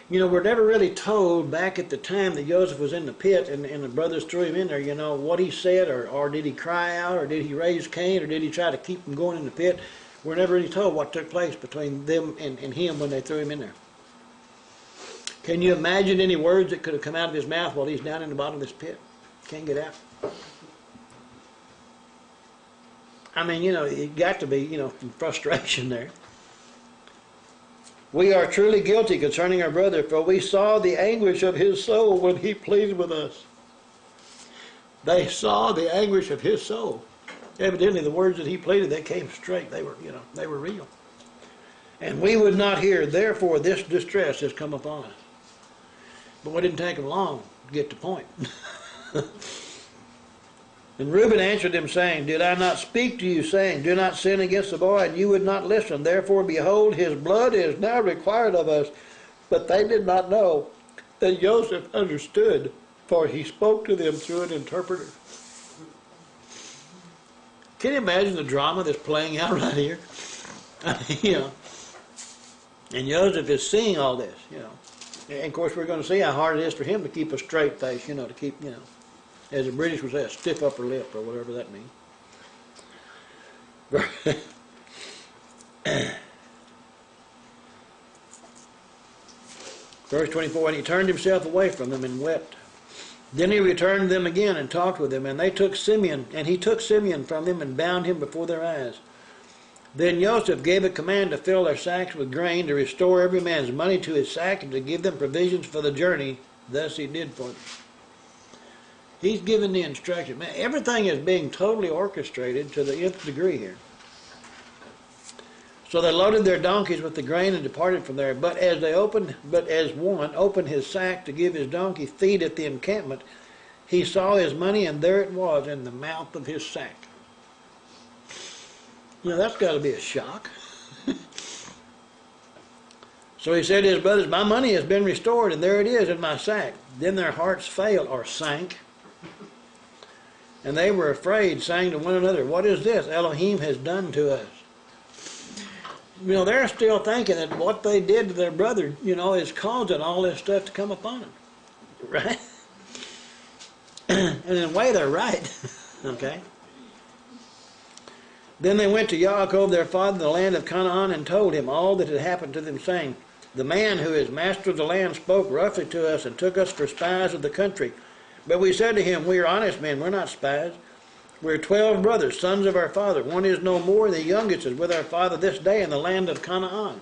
Speaker 2: We're never really told back at the time that Joseph was in the pit and the brothers threw him in there, what he said, or did he cry out, or did he raise Cain, or did he try to keep him going in the pit. We're never really told what took place between them and him when they threw him in there. Can you imagine any words that could have come out of his mouth while he's down in the bottom of this pit? Can't get out. I mean, it got to be, some frustration there. We are truly guilty concerning our brother, for we saw the anguish of his soul when he pleaded with us. They saw the anguish of his soul. Evidently, the words that he pleaded, they came straight. They were, they were real. And we would not hear, therefore this distress has come upon us. But it didn't take them long to get the point. And Reuben answered them, saying, did I not speak to you, saying, do not sin against the boy, and you would not listen. Therefore, behold, his blood is now required of us. But they did not know that Joseph understood, for he spoke to them through an interpreter. Can you imagine the drama that's playing out right here? And Joseph is seeing all this, And of course, we're going to see how hard it is for him to keep a straight face, to keep, as the British would say, a stiff upper lip, or whatever that means. Verse 24, and he turned himself away from them and wept. Then he returned to them again and talked with them, and he took Simeon from them and bound him before their eyes. Then Joseph gave a command to fill their sacks with grain, to restore every man's money to his sack, and to give them provisions for the journey. Thus he did for them. He's given the instruction. Man, everything is being totally orchestrated to the nth degree here. So they loaded their donkeys with the grain and departed from there. But as one opened his sack to give his donkey feed at the encampment, he saw his money, and there it was in the mouth of his sack. Now that's got to be a shock. So he said to his brothers, my money has been restored, and there it is in my sack. Then their hearts failed, or sank, and they were afraid, saying to one another, what is this Elohim has done to us? You know, they're still thinking that what they did to their brother, you know, is causing all this stuff to come upon them. Right? And in a way, they're right. Okay? Then they went to Yaakov, their father, in the land of Canaan, and told him all that had happened to them, saying, the man who is master of the land spoke roughly to us and took us for spies of the country. But we said to him, we are honest men, we're not spies. We're 12 brothers, sons of our father. One is no more, and the youngest is with our father this day in the land of Canaan.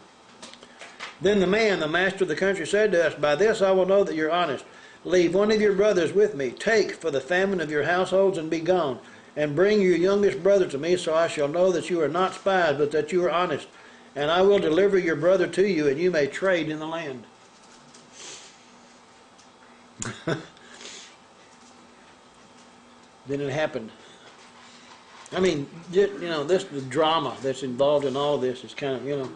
Speaker 2: Then the man, the master of the country, said to us, by this I will know that you're honest. Leave one of your brothers with me. Take for the famine of your households and be gone. And bring your youngest brother to me, so I shall know that you are not spies, but that you are honest. And I will deliver your brother to you, and you may trade in the land. Then it happened. I mean, you know, the drama that's involved in all this is kind of, you know.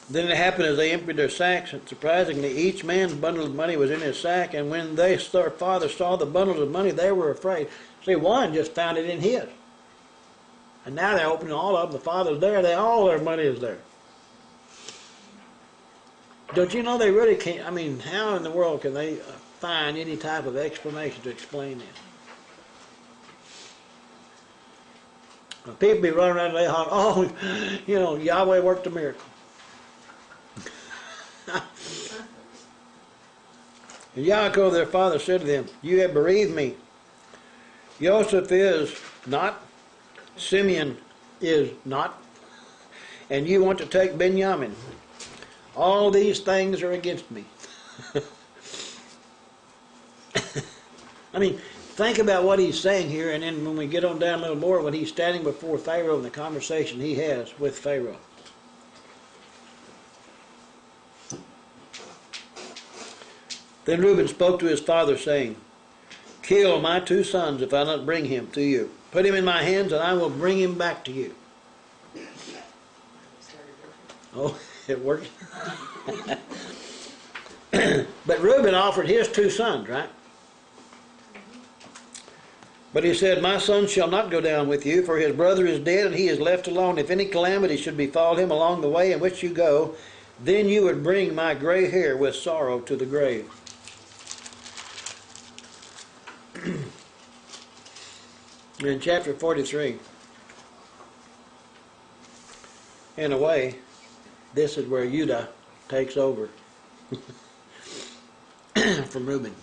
Speaker 2: Then it happened as they emptied their sacks, and surprisingly, each man's bundle of money was in his sack, and when their father saw the bundles of money, they were afraid. See, one just found it in his. And now they're opening all of them. The father's there. All their money is there. Don't you know they really can't? I mean, how in the world can they find any type of explanation to explain this? People be running around and they holler, oh, you know, Yahweh worked a miracle. And Yaakov, their father, said to them, you have bereaved me. Joseph is not, Simeon is not, and you want to take Benjamin. All these things are against me. I mean, think about what he's saying here, and then when we get on down a little more, when he's standing before Pharaoh and the conversation he has with Pharaoh. Then Reuben spoke to his father, saying, kill my 2 sons if I not bring him to you. Put him in my hands, and I will bring him back to you. Oh, it worked. But Reuben offered his 2 sons, right? But he said, my son shall not go down with you, for his brother is dead, and he is left alone. If any calamity should befall him along the way in which you go, then you would bring my gray hair with sorrow to the grave. In chapter 43, in a way, this is where Judah takes over from Reuben.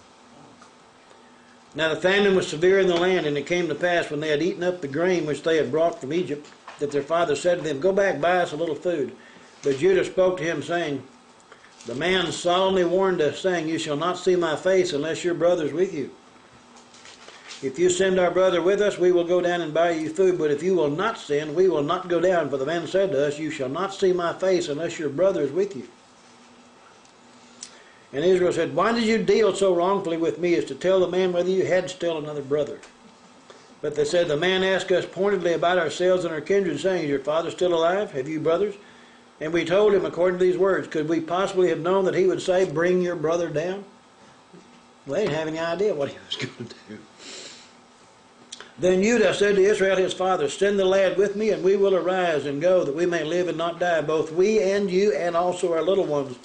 Speaker 2: Now the famine was severe in the land, and it came to pass when they had eaten up the grain which they had brought from Egypt, that their father said to them, go back, buy us a little food. But Judah spoke to him, saying, the man solemnly warned us, saying, you shall not see my face unless your brother is with you. If you send our brother with us, we will go down and buy you food. But if you will not send, we will not go down. For the man said to us, you shall not see my face unless your brother is with you. And Israel said, why did you deal so wrongfully with me as to tell the man whether you had still another brother? But they said, the man asked us pointedly about ourselves and our kindred, saying, is your father still alive? Have you brothers? And we told him according to these words. Could we possibly have known that he would say, bring your brother down? Well, they didn't have any idea what he was going to do. Then Judah said to Israel his father, send the lad with me, and we will arise and go, that we may live and not die, both we and you, and also our little ones.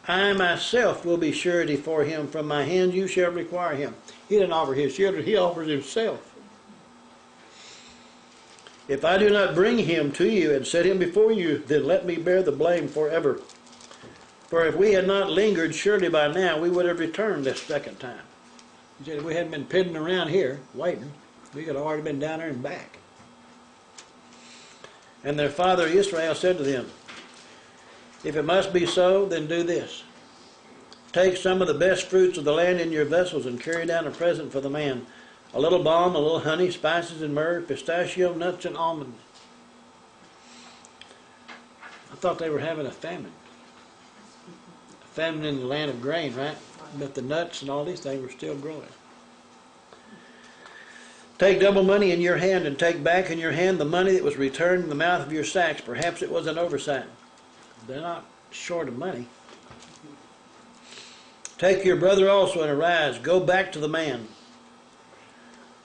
Speaker 2: I myself will be surety for him. From my hand you shall require him. He didn't offer his children, he offers himself. If I do not bring him to you and set him before you, then let me bear the blame forever. For if we had not lingered, surely by now we would have returned this second time. He said, if we hadn't been piddling around here, waiting, we could have already been down there and back. And their father Israel said to them, if it must be so, then do this. Take some of the best fruits of the land in your vessels and carry down a present for the man. A little balm, a little honey, spices and myrrh, pistachio nuts and almonds. I thought they were having a famine. A famine in the land of grain, right? But the nuts and all these things were still growing. Take double money in your hand and take back in your hand the money that was returned in the mouth of your sacks. Perhaps it was an oversight. They're not short of money. Take your brother also and arise. Go back to the man.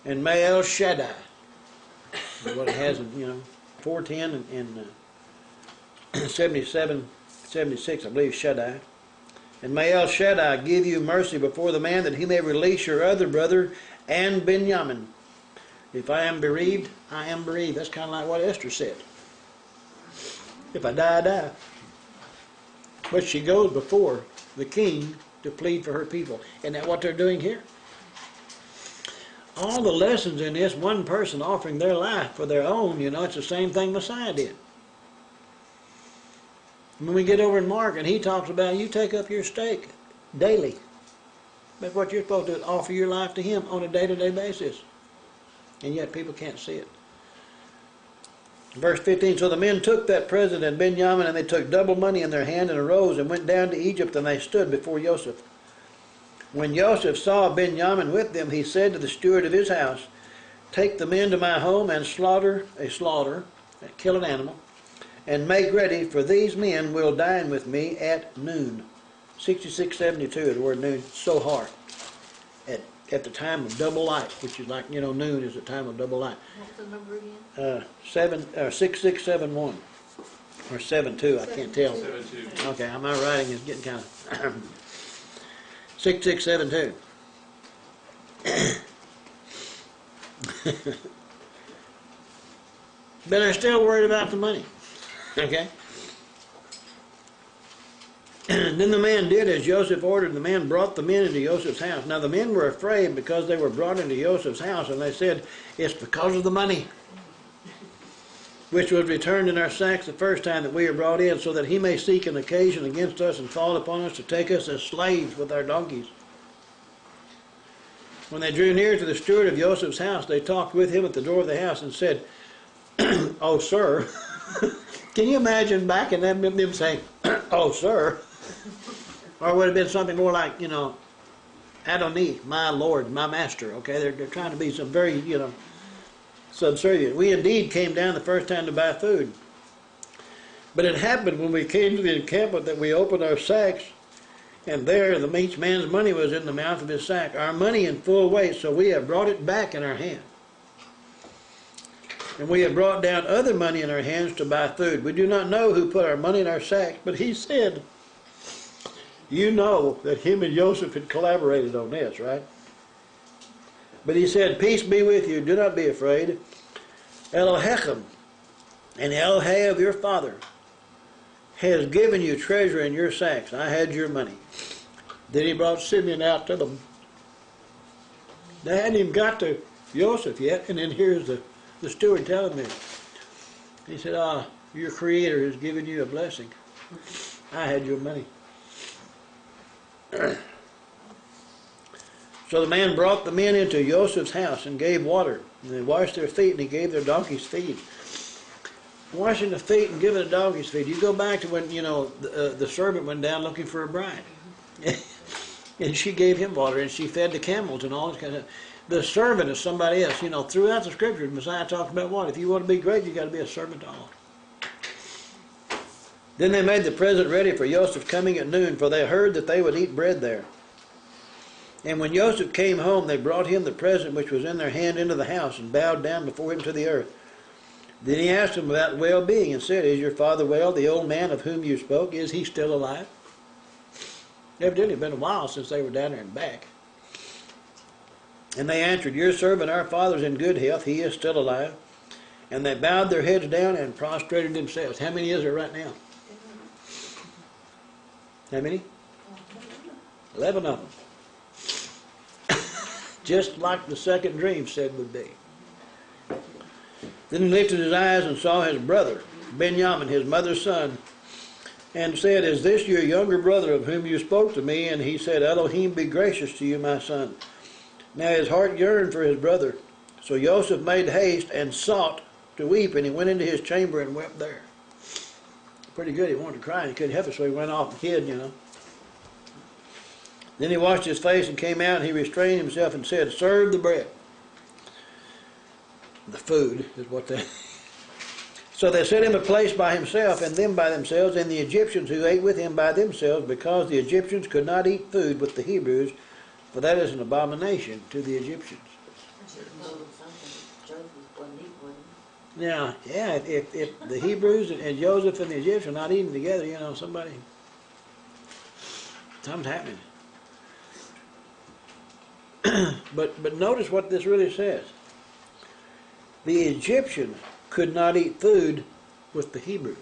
Speaker 2: And may El Shaddai, what it has in, 410 and 77, 76, I believe, Shaddai. And may El Shaddai give you mercy before the man, that he may release your other brother and Benjamin. If I am bereaved, I am bereaved. That's kind of like what Esther said. If I die, I die. But she goes before the king to plead for her people. Isn't that what they're doing here? All the lessons in this, one person offering their life for their own, it's the same thing Messiah did. When we get over in Mark and he talks about you take up your stake daily. That's what you're supposed to do, offer your life to him on a day-to-day basis. And yet people can't see it. Verse 15, so the men took that present and Benjamin, and they took double money in their hand and arose and went down to Egypt, and they stood before Joseph. When Joseph saw Benjamin with them, he said to the steward of his house, take the men to my home and kill an animal, and make ready, for these men will dine with me at noon. 6672 is the word noon. So hard. At the time of double light, which is like, noon is the time of double light.
Speaker 4: What's the number again?
Speaker 2: 6671. Or 72, I can't tell.
Speaker 5: 7-2.
Speaker 2: Okay, my writing is getting kind of... 6672. But they're still worried about the money. Okay? And then the man did as Joseph ordered. The man brought the men into Joseph's house. Now the men were afraid because they were brought into Joseph's house, and they said, it's because of the money which was returned in our sacks the first time that we are brought in, so that he may seek an occasion against us and fall upon us to take us as slaves with our donkeys. When they drew near to the steward of Joseph's house, they talked with him at the door of the house and said, oh, sir. Can you imagine back in them saying, oh, sir? Or would it have been something more like, Adonai, my Lord, my master. Okay, they're trying to be some very, subservient. We indeed came down the first time to buy food. But it happened when we came to the encampment that we opened our sacks, and there each man's money was in the mouth of his sack, our money in full weight, so we have brought it back in our hand. And we have brought down other money in our hands to buy food. We do not know who put our money in our sacks, but he said, you know that him and Joseph had collaborated on this, right? But he said, peace be with you, do not be afraid. Elohechem, and Elohei of your father, has given you treasure in your sacks. I had your money. Then he brought Simeon out to them. They hadn't even got to Joseph yet, and then here's the steward telling me. He said, your creator has given you a blessing. I had your money. So the man brought the men into Joseph's house and gave water. And they washed their feet, and he gave their donkeys feed. Washing the feet and giving the donkeys feed. You go back to when, the servant went down looking for a bride. And she gave him water, and she fed the camels and all this kind of stuff. The servant is somebody else. Throughout the scriptures, Messiah talks about what? If you want to be great, you got to be a servant to all. Then they made the present ready for Joseph coming at noon, for they heard that they would eat bread there. And when Joseph came home, they brought him the present which was in their hand into the house, and bowed down before him to the earth. Then he asked him about well-being, and said, is your father well, the old man of whom you spoke? Is he still alive? Evidently it had been a while since they were down there and back. And they answered, your servant, our father, is in good health. He is still alive. And they bowed their heads down and prostrated themselves. How many is there right now? How many? 11 of them. Just like the second dream said would be. Then he lifted his eyes and saw his brother, Benjamin, his mother's son, and said, Is this your younger brother of whom you spoke to me? And he said, Elohim be gracious to you, my son. Now his heart yearned for his brother. So Joseph made haste and sought to weep, and he went into his chamber and wept there. Pretty good. He wanted to cry, and he couldn't help it, so he went off and hid, you know. Then he washed his face and came out, and he restrained himself and said, Serve the bread. The food is what they... So they set him a place by himself, and them by themselves, and the Egyptians who ate with him by themselves, because the Egyptians could not eat food with the Hebrews, for that is an abomination to the Egyptians. Now, yeah, if the Hebrews and Joseph and the Egyptians are not eating together, you know, something's happening. But notice what this really says. The Egyptians could not eat food with the Hebrews,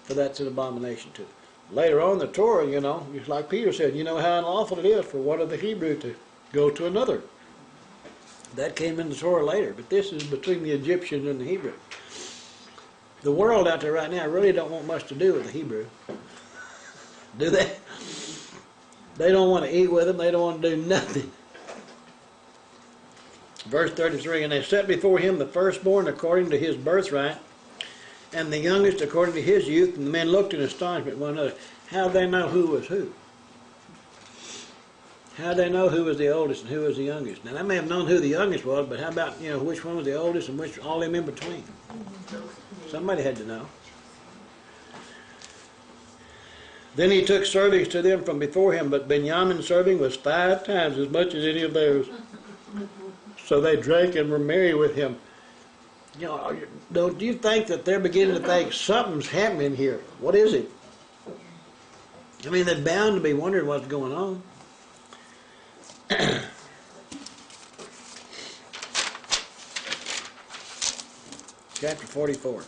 Speaker 2: for that's an abomination to them. Later on, the Torah, you know, just like Peter said, you know how unlawful it is for one of the Hebrew to go to another. That came in the Torah later, but this is between the Egyptians and the Hebrew. The world out there right now really don't want much to do with the Hebrew. Do they? They don't want to eat with them. They don't want to do nothing. Verse 33, and they set before him the firstborn according to his birthright, and the youngest according to his youth, and the men looked in astonishment at one another. How'd they know who was who? How'd they know who was the oldest and who was the youngest? Now, they may have known who the youngest was, but how about, you know, which one was the oldest and which, all them in between? Somebody had to know. Then he took servings to them from before him, but Benjamin's serving was 5 times as much as any of theirs. So they drank and were merry with him. You know, don't you think that they're beginning to think something's happening here? What is it? I mean, they're bound to be wondering what's going on. Chapter 44.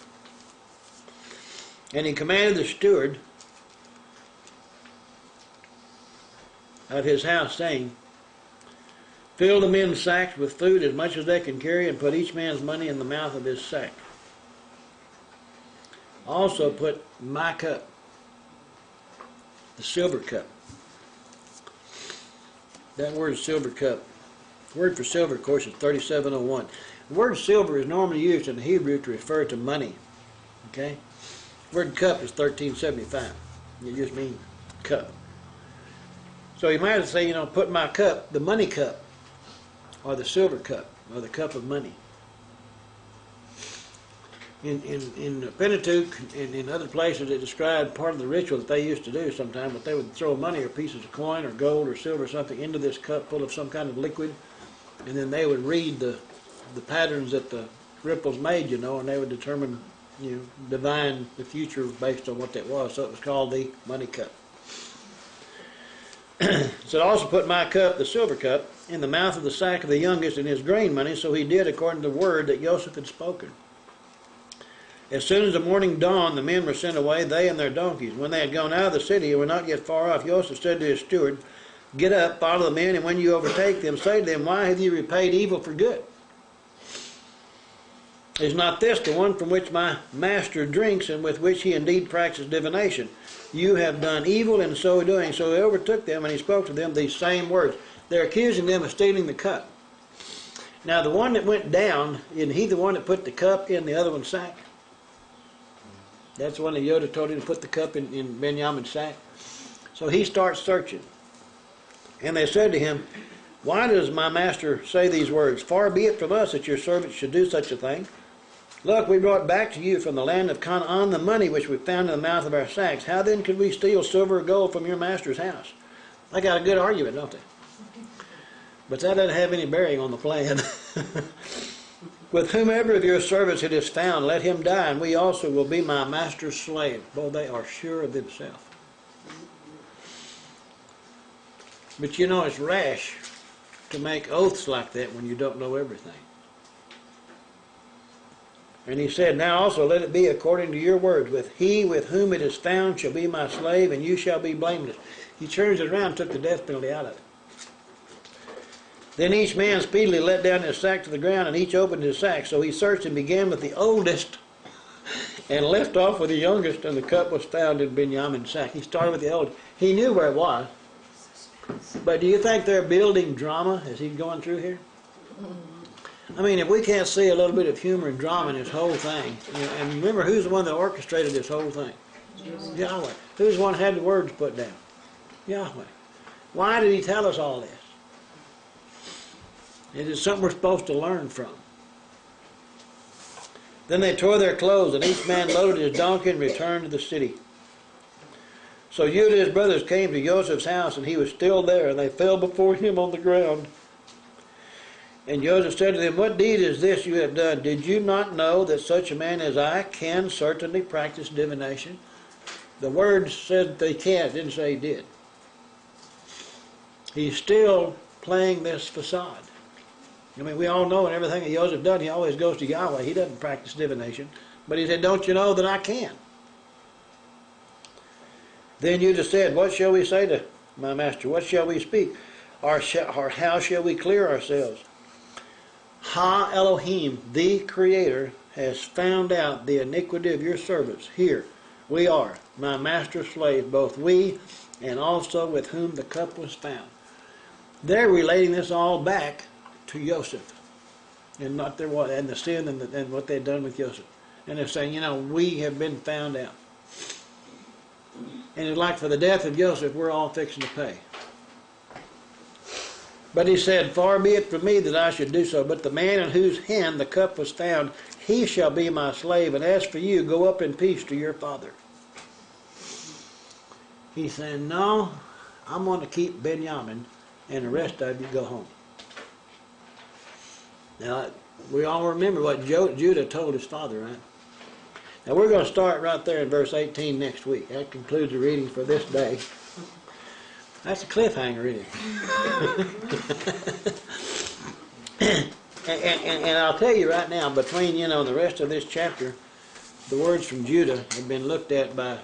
Speaker 2: And he commanded the steward of his house, saying, Fill the men's sacks with food as much as they can carry, and put each man's money in the mouth of his sack. Also put my cup, the silver cup. That word silver cup. The word for silver, of course, is 3701. The word silver is normally used in the Hebrew to refer to money. Okay? The word cup is 1375. It just means cup. So you might say, you know, put my cup, the money cup, or the silver cup, or the cup of money. In the Pentateuch and in other places, it described part of the ritual that they used to do sometimes, but they would throw money or pieces of coin or gold or silver or something into this cup full of some kind of liquid, and then they would read the patterns that the ripples made, you know, and they would determine, you know, divine the future based on what that was. So it was called the money cup. So also put my cup, the silver cup, in the mouth of the sack of the youngest in his grain money. So he did according to the word that Joseph had spoken. As soon as the morning dawned, the men were sent away, they and their donkeys. When they had gone out of the city and were not yet far off, Joseph said to his steward, Get up, follow the men, and when you overtake them, say to them, Why have you repaid evil for good? Is not this the one from which my master drinks, and with which he indeed practices divination? You have done evil in so doing. So he overtook them, and he spoke to them these same words. They're accusing them of stealing the cup. Now the one that went down, isn't he the one that put the cup in the other one's sack? That's when Yoda told him to put the cup in Benjamin's sack. So he starts searching. And they said to him, Why does my master say these words? Far be it from us that your servants should do such a thing. Look, we brought back to you from the land of Canaan the money which we found in the mouth of our sacks. How then could we steal silver or gold from your master's house? They got a good argument, don't they? But that doesn't have any bearing on the plan. With whomever of your servants it is found, let him die, and we also will be my master's slave. Boy, they are sure of themselves. But you know, it's rash to make oaths like that when you don't know everything. And he said, Now also let it be according to your words. With he with whom it is found shall be my slave, and you shall be blameless. He turns it around and took the death penalty out of it. Then each man speedily let down his sack to the ground, and each opened his sack. So he searched and began with the oldest, and left off with the youngest, and the cup was found in Benjamin's sack. He started with the oldest. He knew where it was. But do you think they're building drama as he's going through here? I mean, if we can't see a little bit of humor and drama in this whole thing, and remember, who's the one that orchestrated this whole thing? Yahweh. Who's the one that had the words put down? Yahweh. Why did he tell us all this? It is something we're supposed to learn from. Then they tore their clothes, and each man loaded his donkey and returned to the city. So Judah and his brothers came to Joseph's house, and he was still there, and they fell before him on the ground. And Joseph said to them, "What deed is this you have done? Did you not know that such a man as I can certainly practice divination?" The word said they can, it didn't say he did. He's still playing this facade. I mean, we all know and everything that Joseph done, he always goes to Yahweh. He doesn't practice divination. But he said, "Don't you know that I can?" Then Judah said, "What shall we say to my master? What shall we speak? Or how shall we clear ourselves? Ha Elohim, the Creator, has found out the iniquity of your servants. Here we are, my master's slave, both we and also with whom the cup was found." They're relating this all back to Joseph and not their and the sin and what they'd done with Joseph. And they're saying, we have been found out. And it's like for the death of Joseph, we're all fixing to pay. But he said, "Far be it from me that I should do so, but the man in whose hand the cup was found, he shall be my slave. And as for you, go up in peace to your father." He's saying, "No, I'm going to keep Benjamin, and the rest of you go home." Now, we all remember what Judah told his father, right? Now, we're going to start right there in verse 18 next week. That concludes the reading for this day. That's a cliffhanger, isn't it? and I'll tell you right now, between, the rest of this chapter, the words from Judah have been looked at by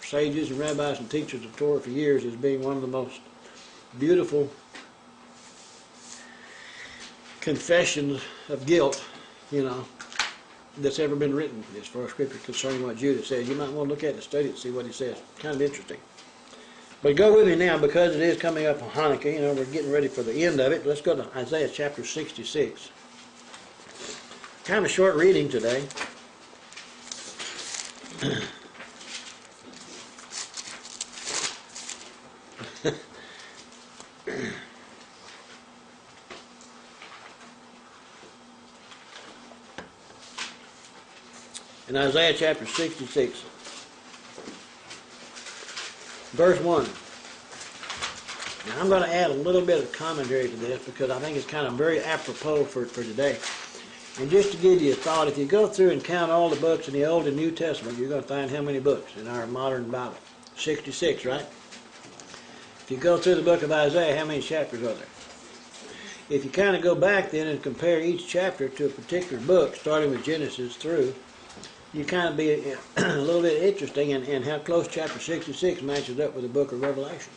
Speaker 2: sages and rabbis and teachers of Torah for years as being one of the most beautiful confessions of guilt, that's ever been written as far as Scripture concerning what Judah says. You might want to look at it and study it and see what he says. Kind of interesting. But go with me now, because it is coming up on Hanukkah. We're getting ready for the end of it. Let's go to Isaiah chapter 66. Kind of a short reading today. In Isaiah chapter 66, verse 1. Now I'm going to add a little bit of commentary to this because I think it's kind of very apropos for today. And just to give you a thought, if you go through and count all the books in the Old and New Testament, you're going to find how many books in our modern Bible? 66, right? If you go through the book of Isaiah, how many chapters are there? If you kind of go back then and compare each chapter to a particular book, starting with Genesis through, you kind of be a little bit interesting in how close chapter 66 matches up with the book of Revelation,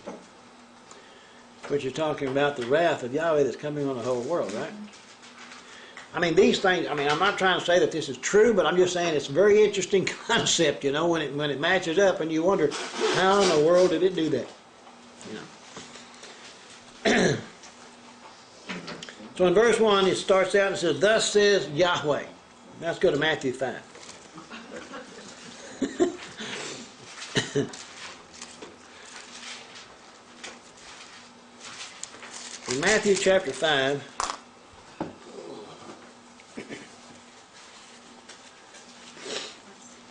Speaker 2: which is talking about the wrath of Yahweh that's coming on the whole world, right? I mean, these things, I'm not trying to say that this is true, but I'm just saying it's a very interesting concept, when it matches up, and you wonder, how in the world did it do that? So in verse 1, it starts out and says, "Thus says Yahweh." Let's go to Matthew 5. In Matthew chapter 5,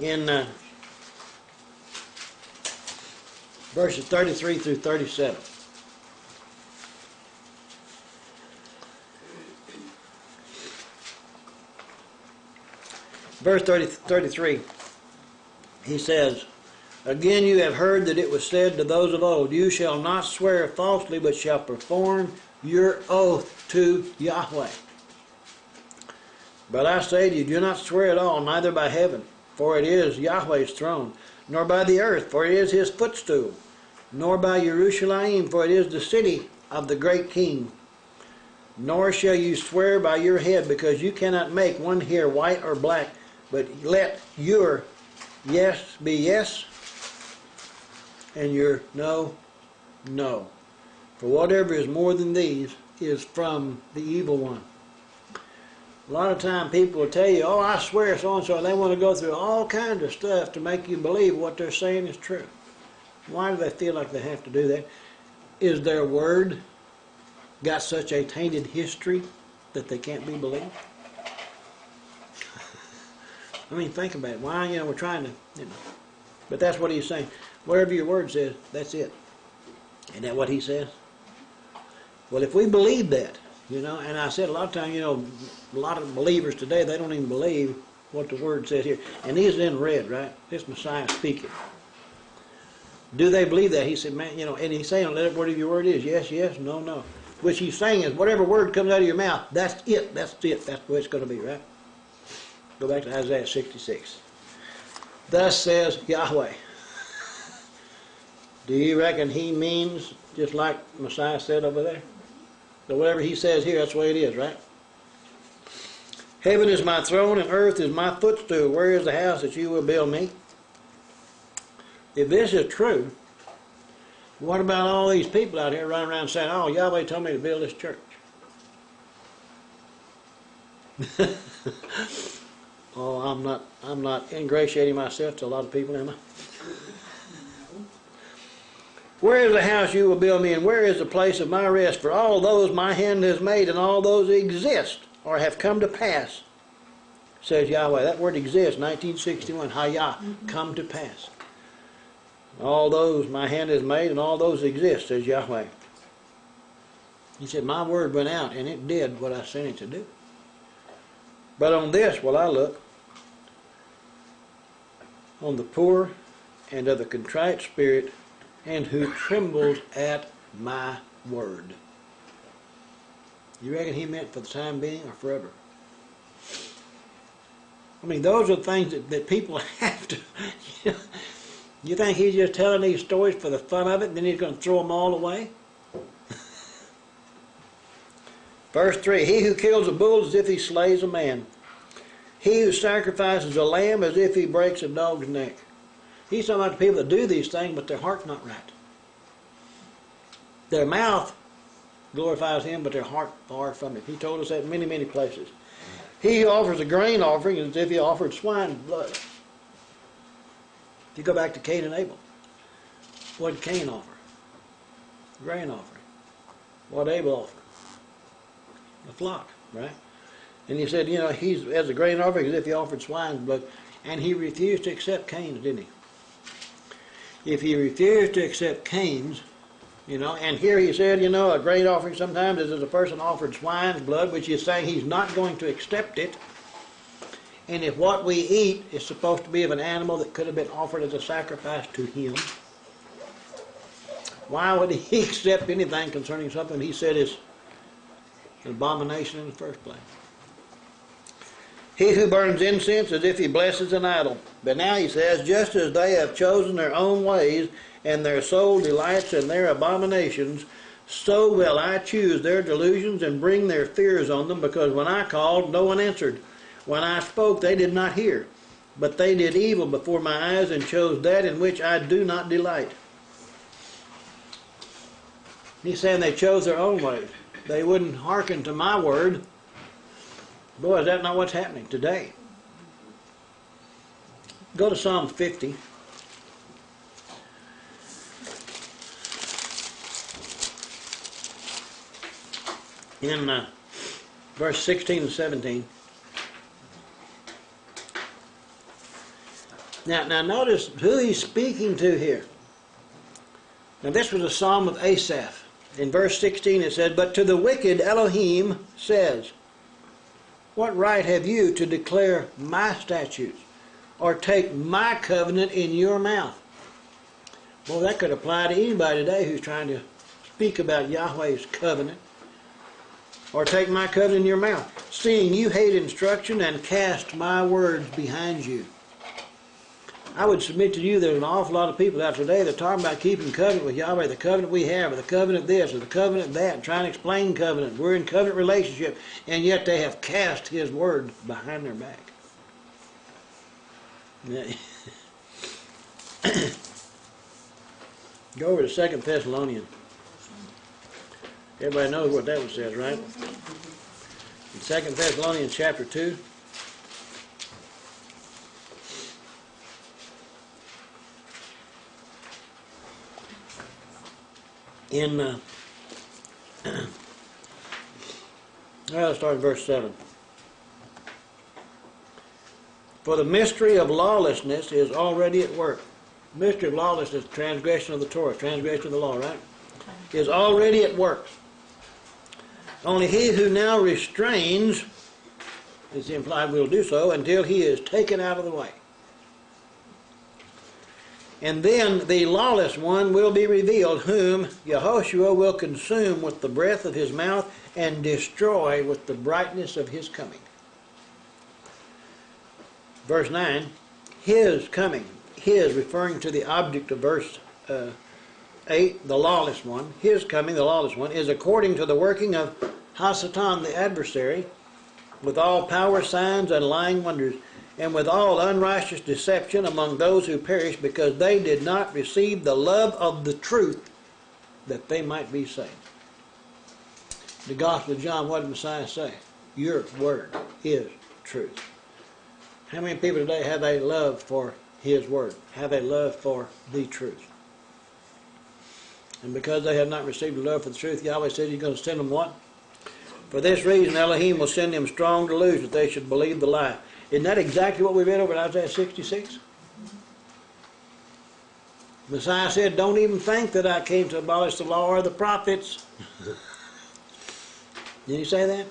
Speaker 2: in verses 33 through 37. Verse 33, he says, "Again you have heard that it was said to those of old, you shall not swear falsely, but shall perform your oath to Yahweh. But I say to you, do not swear at all, neither by heaven, for it is Yahweh's throne, nor by the earth, for it is his footstool, nor by Jerusalem, for it is the city of the great king. Nor shall you swear by your head, because you cannot make one hair white or black. But let your yes be yes, and your no, no. For whatever is more than these is from the evil one. A lot of time people will tell you, oh, I swear so-and-so, and they want to go through all kinds of stuff to make you believe what they're saying is true. Why do they feel like they have to do that? Is their word got such a tainted history that they can't be believed? I mean, think about it. Why, we're trying to, But that's what he's saying. Whatever your word says, that's it. Isn't that what he says? Well, if we believe that, and I said a lot of times, a lot of believers today, they don't even believe what the word says here. And these are in red, right? This Messiah speaking. Do they believe that? He said, man, and he's saying, let whatever your word is, yes, yes, no, no. Which he's saying is, whatever word comes out of your mouth, that's it, that's it, that's the way it's going to be, right? Go back to Isaiah 66. Thus says Yahweh. Do you reckon he means just like Messiah said over there? So whatever he says here, that's the way it is, right? Heaven is my throne and earth is my footstool. Where is the house that you will build me? If this is true, what about all these people out here running around saying, oh, Yahweh told me to build this church? Oh, I'm not ingratiating myself to a lot of people, am I? Where is the house you will build me, and where is the place of my rest? For all those my hand has made, and all those exist, or have come to pass, says Yahweh. That word exists, 1961, Hayah, come to pass. All those my hand has made, and all those exist, says Yahweh. He said, my word went out, and it did what I sent it to do. But on this will I look, on the poor and of the contrite spirit, and who trembles at my word. You reckon he meant for the time being or forever? I mean, those are the things that people have to... You think he's just telling these stories for the fun of it, and then he's going to throw them all away? Verse 3, he who kills a bull as if he slays a man. He who sacrifices a lamb as if he breaks a dog's neck. He's talking about the people that do these things, but their heart's not right. Their mouth glorifies him, but their heart far from him. He told us that in many, many places. He who offers a grain offering is as if he offered swine's blood. If you go back to Cain and Abel, what did Cain offer? Grain offering. What did Abel offer? A flock, right? And he said, he's as a grain offering as if he offered swine's blood. And he refused to accept Cain's, didn't he? If he refused to accept Cain's, and here he said, a grain offering sometimes is as a person offered swine's blood, which is saying he's not going to accept it. And if what we eat is supposed to be of an animal that could have been offered as a sacrifice to him, why would he accept anything concerning something he said is an abomination in the first place? He who burns incense as if he blesses an idol. But now he says, just as they have chosen their own ways, and their soul delights in their abominations, so will I choose their delusions and bring their fears on them, because when I called, no one answered. When I spoke, they did not hear. But they did evil before my eyes and chose that in which I do not delight. He's saying they chose their own ways. They wouldn't hearken to my word. Boy, is that not what's happening today? Go to Psalm 50. In verse 16 and 17. Now notice who he's speaking to here. Now this was a psalm of Asaph. In verse 16 it said, but to the wicked Elohim says, what right have you to declare my statutes, or take my covenant in your mouth? Well, that could apply to anybody today who's trying to speak about Yahweh's covenant. Or take my covenant in your mouth, seeing you hate instruction and cast my words behind you. I would submit to you there's an awful lot of people out today that are talking about keeping covenant with Yahweh, the covenant we have, or the covenant this, or the covenant that, trying to explain covenant. We're in covenant relationship, and yet they have cast his word behind their back. Yeah. Go over to 2 Thessalonians. Everybody knows what that one says, right? In 2 Thessalonians chapter 2. Let's start in verse 7. For the mystery of lawlessness is already at work. Mystery of lawlessness, transgression of the Torah, transgression of the law, right? Is already at work. Only he who now restrains, it's implied will do so, until he is taken out of the way. And then the lawless one will be revealed, whom Yehoshua will consume with the breath of his mouth and destroy with the brightness of his coming. Verse 9, his coming, his referring to the object of verse 8, the lawless one, his coming, the lawless one, is according to the working of Hasatan, the adversary, with all power, signs, and lying wonders, and with all unrighteous deception among those who perish, because they did not receive the love of the truth, that they might be saved. The Gospel of John, what did Messiah say? Your word is truth. How many people today have a love for His word? Have a love for the truth? And because they have not received the love for the truth, Yahweh said He's going to send them what? For this reason, Elohim will send them strong delusion that they should believe the lie. Isn't that exactly what we read over in Isaiah 66? Messiah said, don't even think that I came to abolish the law or the prophets. Did He say that?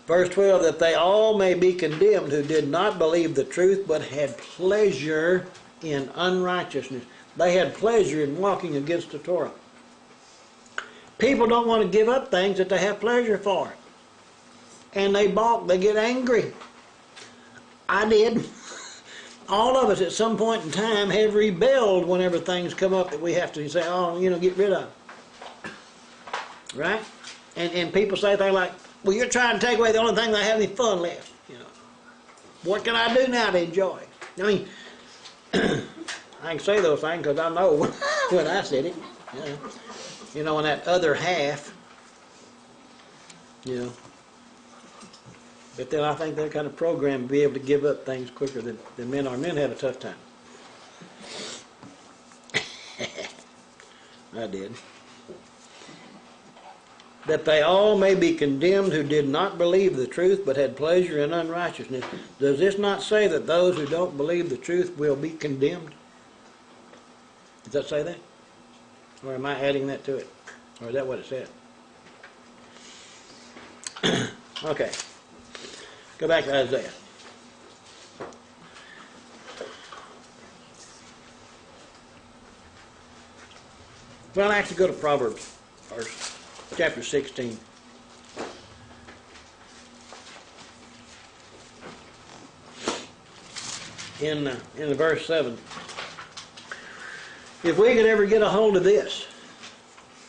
Speaker 2: Verse 12, that they all may be condemned who did not believe the truth, but had pleasure in unrighteousness. They had pleasure in walking against the Torah. People don't want to give up things that they have pleasure for. And they balk, they get angry. I did. All of us at some point in time have rebelled whenever things come up that we have to say, oh, get rid of. Right? And people say things like, well, you're trying to take away the only thing that I have any fun left. What can I do now to enjoy? I mean, I can say those things because I know when I said it. In that other half, But then I think they're kind of programmed to be able to give up things quicker than men are. Men have a tough time. I did. That they all may be condemned who did not believe the truth but had pleasure in unrighteousness. Does this not say that those who don't believe the truth will be condemned? Does that say that? Or am I adding that to it? Or is that what it said? Okay. Go back to Isaiah. Well, actually go to Proverbs, chapter 16. In verse 7. If we could ever get a hold of this,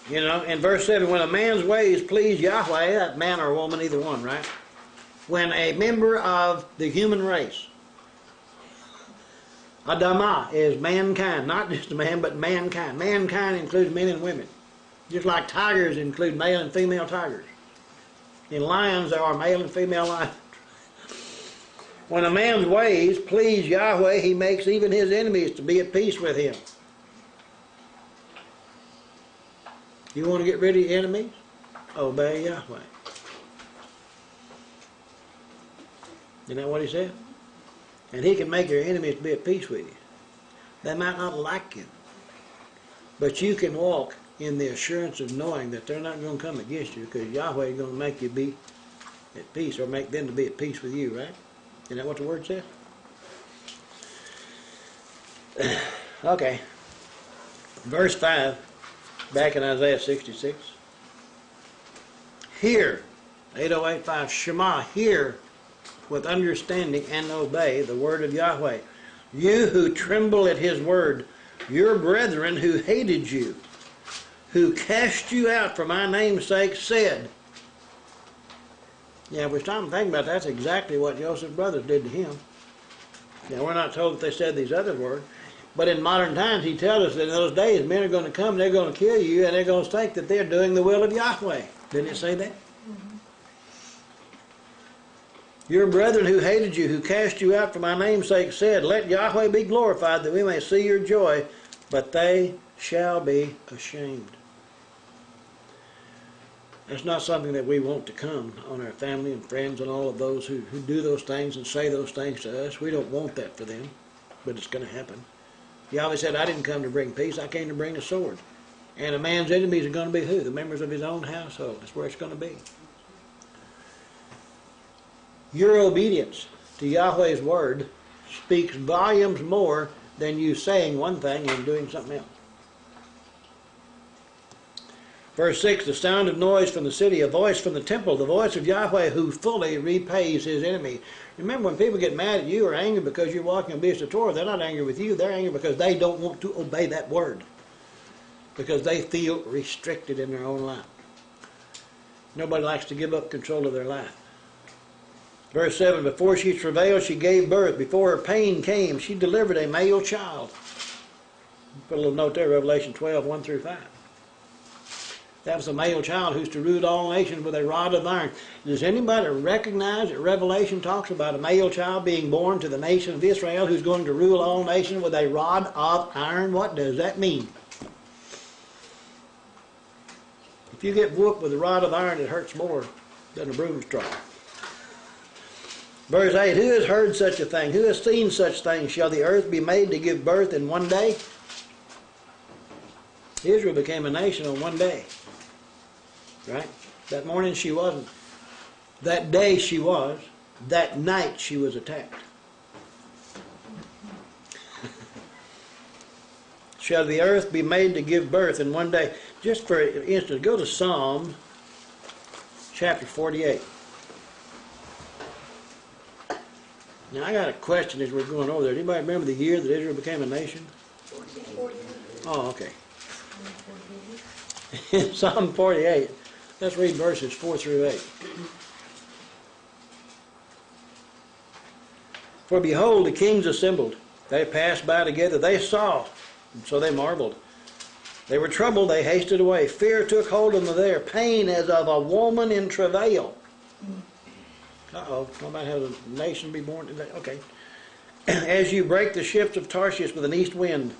Speaker 2: in verse 7, when a man's ways please Yahweh, that man or woman, either one, right? When a member of the human race, Adamah is mankind, not just a man, but mankind. Mankind includes men and women. Just like tigers include male and female tigers. In lions, there are male and female lions. When a man's ways please Yahweh, he makes even his enemies to be at peace with him. You want to get rid of your enemies? Obey Yahweh. Isn't that what he said? And he can make your enemies to be at peace with you. They might not like you, but you can walk in the assurance of knowing that they're not going to come against you, because Yahweh is going to make you be at peace, or make them to be at peace with you, right? Isn't that what the word says? Okay. Verse 5, back in Isaiah 66. Hear, 808:5, Shema, hear with understanding and obey the word of Yahweh. You who tremble at his word, your brethren who hated you, who cast you out for my name's sake, said. Yeah, if we stop and think about that, that's exactly what Joseph's brothers did to him. Now, we're not told that they said these other words, but in modern times he tells us that in those days men are going to come, they're going to kill you, and they're going to think that they're doing the will of Yahweh. Didn't it say that? Your brethren who hated you, who cast you out for my name's sake, said, let Yahweh be glorified, that we may see your joy, but they shall be ashamed. That's not something that we want to come on our family and friends and all of those who do those things and say those things to us. We don't want that for them, but it's going to happen. Yahweh said, I didn't come to bring peace, I came to bring the sword. And a man's enemies are going to be who? The members of his own household. That's where it's going to be. Your obedience to Yahweh's word speaks volumes more than you saying one thing and doing something else. Verse 6, the sound of noise from the city, a voice from the temple, the voice of Yahweh who fully repays his enemy. Remember, when people get mad at you or angry because you're walking in obedience to Torah, they're not angry with you, they're angry because they don't want to obey that word. Because they feel restricted in their own life. Nobody likes to give up control of their life. Verse 7, before she travailed, she gave birth. Before her pain came, she delivered a male child. Put a little note there, Revelation 12, 1 through 5. That was a male child who's to rule all nations with a rod of iron. Does anybody recognize that Revelation talks about a male child being born to the nation of Israel who's going to rule all nations with a rod of iron? What does that mean? If you get whooped with a rod of iron, it hurts more than a broom straw. Verse 8, who has heard such a thing? Who has seen such things? Shall the earth be made to give birth in one day? Israel became a nation on one day. Right? That morning she wasn't. That day she was. That night she was attacked. Shall the earth be made to give birth in one day? Just for instance, go to Psalm chapter 48. Now I got a question as we're going over there. Anybody remember the year that Israel became a nation?
Speaker 4: 48.
Speaker 2: Oh, okay. In Psalm 48, let's read verses 4 through 8. For behold, the kings assembled. They passed by together. They saw, and so they marveled. They were troubled. They hasted away. Fear took hold of them there. Pain as of a woman in travail. Uh-oh. Nobody has a nation be born today. Okay. As you break the ships of Tarshish with an east wind,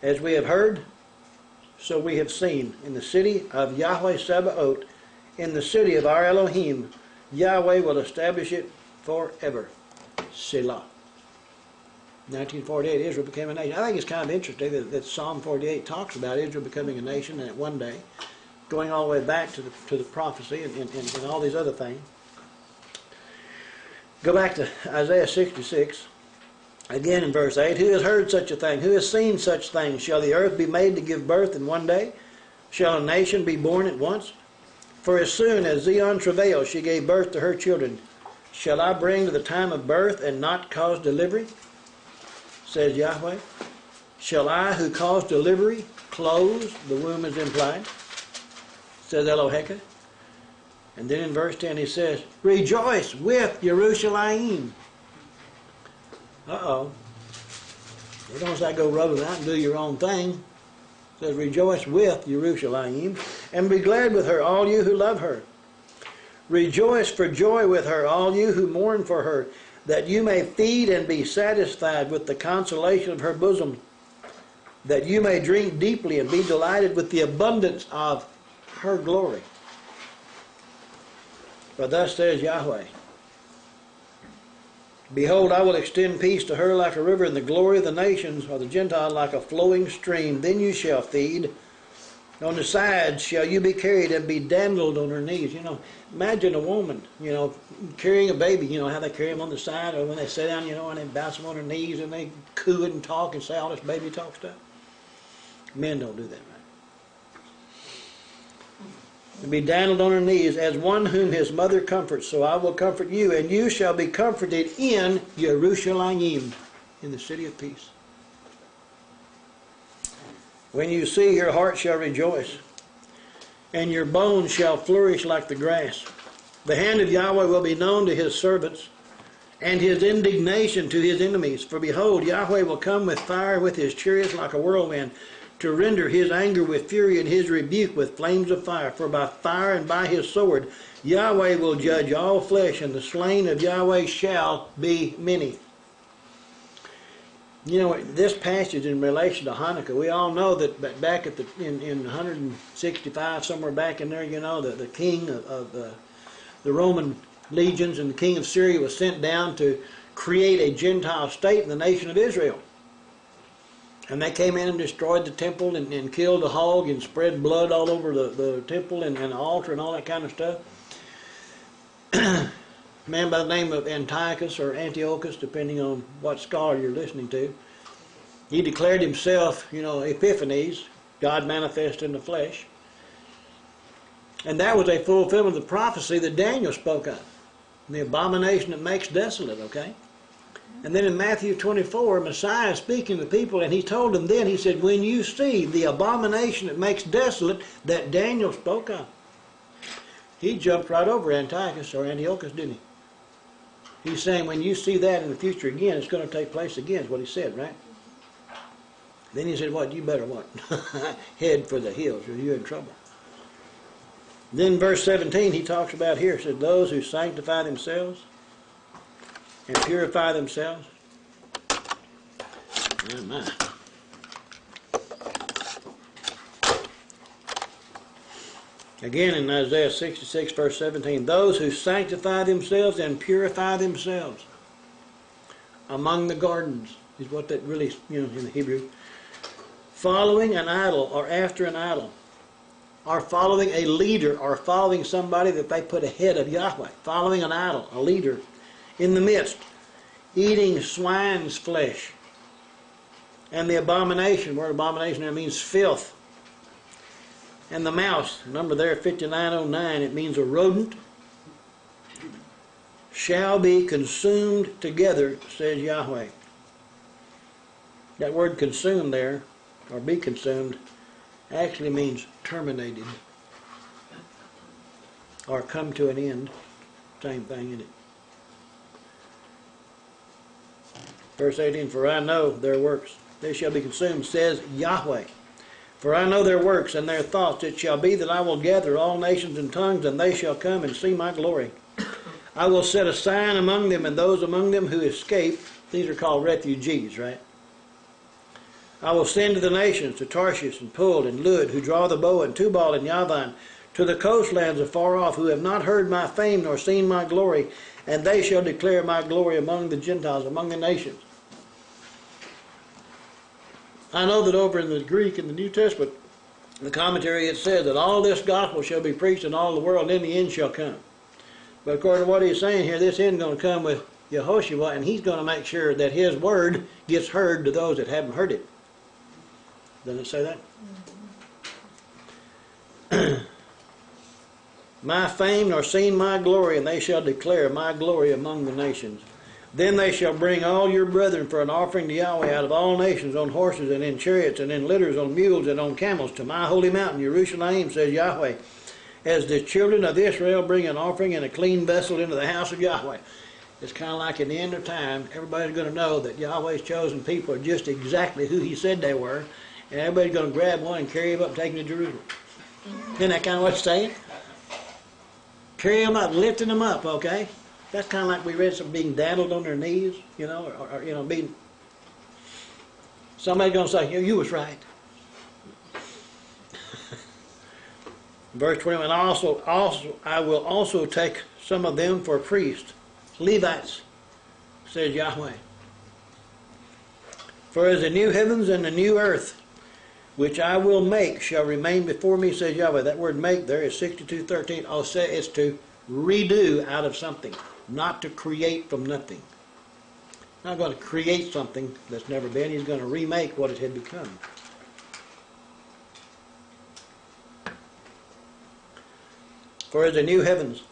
Speaker 2: as we have heard, so we have seen, in the city of Yahweh Sabaoth, in the city of our Elohim, Yahweh will establish it forever. Selah. 1948, Israel became a nation. I think it's kind of interesting that Psalm 48 talks about Israel becoming a nation and one day, going all the way back to the prophecy and all these other things. Go back to Isaiah 66. Again in verse 8, who has heard such a thing? Who has seen such things? Shall the earth be made to give birth in one day? Shall a nation be born at once? For as soon as Zion travailed, she gave birth to her children. Shall I bring to the time of birth and not cause delivery? Says Yahweh. Shall I who cause delivery close? The womb is implied. Says Eloheka. And then in verse 10 he says, rejoice with Yerushalayim. Uh-oh. You don't say go rubbing out and do your own thing. It says, rejoice with Yerushalayim, and be glad with her, all you who love her. Rejoice for joy with her, all you who mourn for her, that you may feed and be satisfied with the consolation of her bosom, that you may drink deeply and be delighted with the abundance of her glory. For thus says Yahweh, behold, I will extend peace to her like a river, and the glory of the nations, or the Gentile, like a flowing stream. Then you shall feed. On the sides shall you be carried and be dandled on her knees. You know, imagine a woman, carrying a baby. You know how they carry them on the side, or when they sit down, and they bounce them on their knees, and they coo and talk and say all this baby talk stuff. Men don't do that, right? And be dandled on her knees as one whom his mother comforts. So I will comfort you, and you shall be comforted in Yerushalayim, in the city of peace. When you see, your heart shall rejoice, and your bones shall flourish like the grass. The hand of Yahweh will be known to his servants, and his indignation to his enemies. For behold, Yahweh will come with fire, with his chariots like a whirlwind, to render his anger with fury and his rebuke with flames of fire. For by fire and by his sword Yahweh will judge all flesh, and the slain of Yahweh shall be many. You know, this passage in relation to Hanukkah, we all know that back at in 165, somewhere back in there, you know, the king of the Roman legions and the king of Syria was sent down to create a Gentile state in the nation of Israel. And they came in and destroyed the temple and killed a hog and spread blood all over the temple and the altar and all that kind of stuff. A man by the name of Antiochus or Antiochus, depending on what scholar you're listening to, he declared himself, you know, Epiphanes, God manifest in the flesh. And that was a fulfillment of the prophecy that Daniel spoke of. The abomination that makes desolate, okay? And then in Matthew 24, Messiah is speaking to the people, and he told them then, he said, when you see the abomination that makes desolate that Daniel spoke of. He jumped right over Antiochus or Antiochus, didn't he? He's saying when you see that in the future again, it's going to take place again, is what he said, right? Then he said, what, you better what? Head for the hills, or you're in trouble. Then verse 17, he talks about here, says, those who sanctify themselves and purify themselves. Oh my. Again in Isaiah 66 verse 17, those who sanctify themselves and purify themselves among the gardens, is what that really, you know, in the Hebrew. Following an idol or after an idol, or following a leader, or following somebody that they put ahead of Yahweh, following an idol, a leader, in the midst, eating swine's flesh, and the abomination, word abomination there means filth, and the mouse, number there 5909, it means a rodent, shall be consumed together, says Yahweh. That word consumed there, or be consumed, actually means terminated, or come to an end. Same thing, isn't it? Verse 18, for I know their works, they shall be consumed, says Yahweh. For I know their works and their thoughts. It shall be that I will gather all nations and tongues, and they shall come and see my glory. I will set a sign among them, and those among them who escape, these are called refugees, right? I will send to the nations, to Tarshish and Pul and Lud, who draw the bow, and Tubal and Yavan, to the coastlands afar off, who have not heard my fame nor seen my glory, and they shall declare my glory among the Gentiles, among the nations. I know that over in the Greek, in the New Testament, the commentary, it says that all this gospel shall be preached in all the world, and then the end shall come. But according to what he's saying here, this end is going to come with Yehoshua, and he's going to make sure that his word gets heard to those that haven't heard it. Doesn't it say that? Mm-hmm. My fame nor seen my glory, and they shall declare my glory among the nations. Then they shall bring all your brethren for an offering to Yahweh out of all nations, on horses and in chariots and in litters, on mules and on camels, to my holy mountain Jerusalem, says Yahweh, as the children of Israel bring an offering in a clean vessel into the house of Yahweh. It's kind of like in the end of time, everybody's going to know that Yahweh's chosen people are just exactly who he said they were, and everybody's going to grab one and carry him up and take him to Jerusalem. Isn't that kind of what it's saying? Carry them up, lifting them up, okay? That's kind of like we read some being daddled on their knees, you know, or you know, being. Somebody's going to say, you was right. Verse 21, also, I will also take some of them for priests, Levites, says Yahweh. For as the new heavens and the new earth, which I will make, shall remain before me, says Yahweh. That word make there is 62:13. I'll say it's to redo out of something, not to create from nothing. Not going to create something that's never been. He's going to remake what it had become. For as the new heavens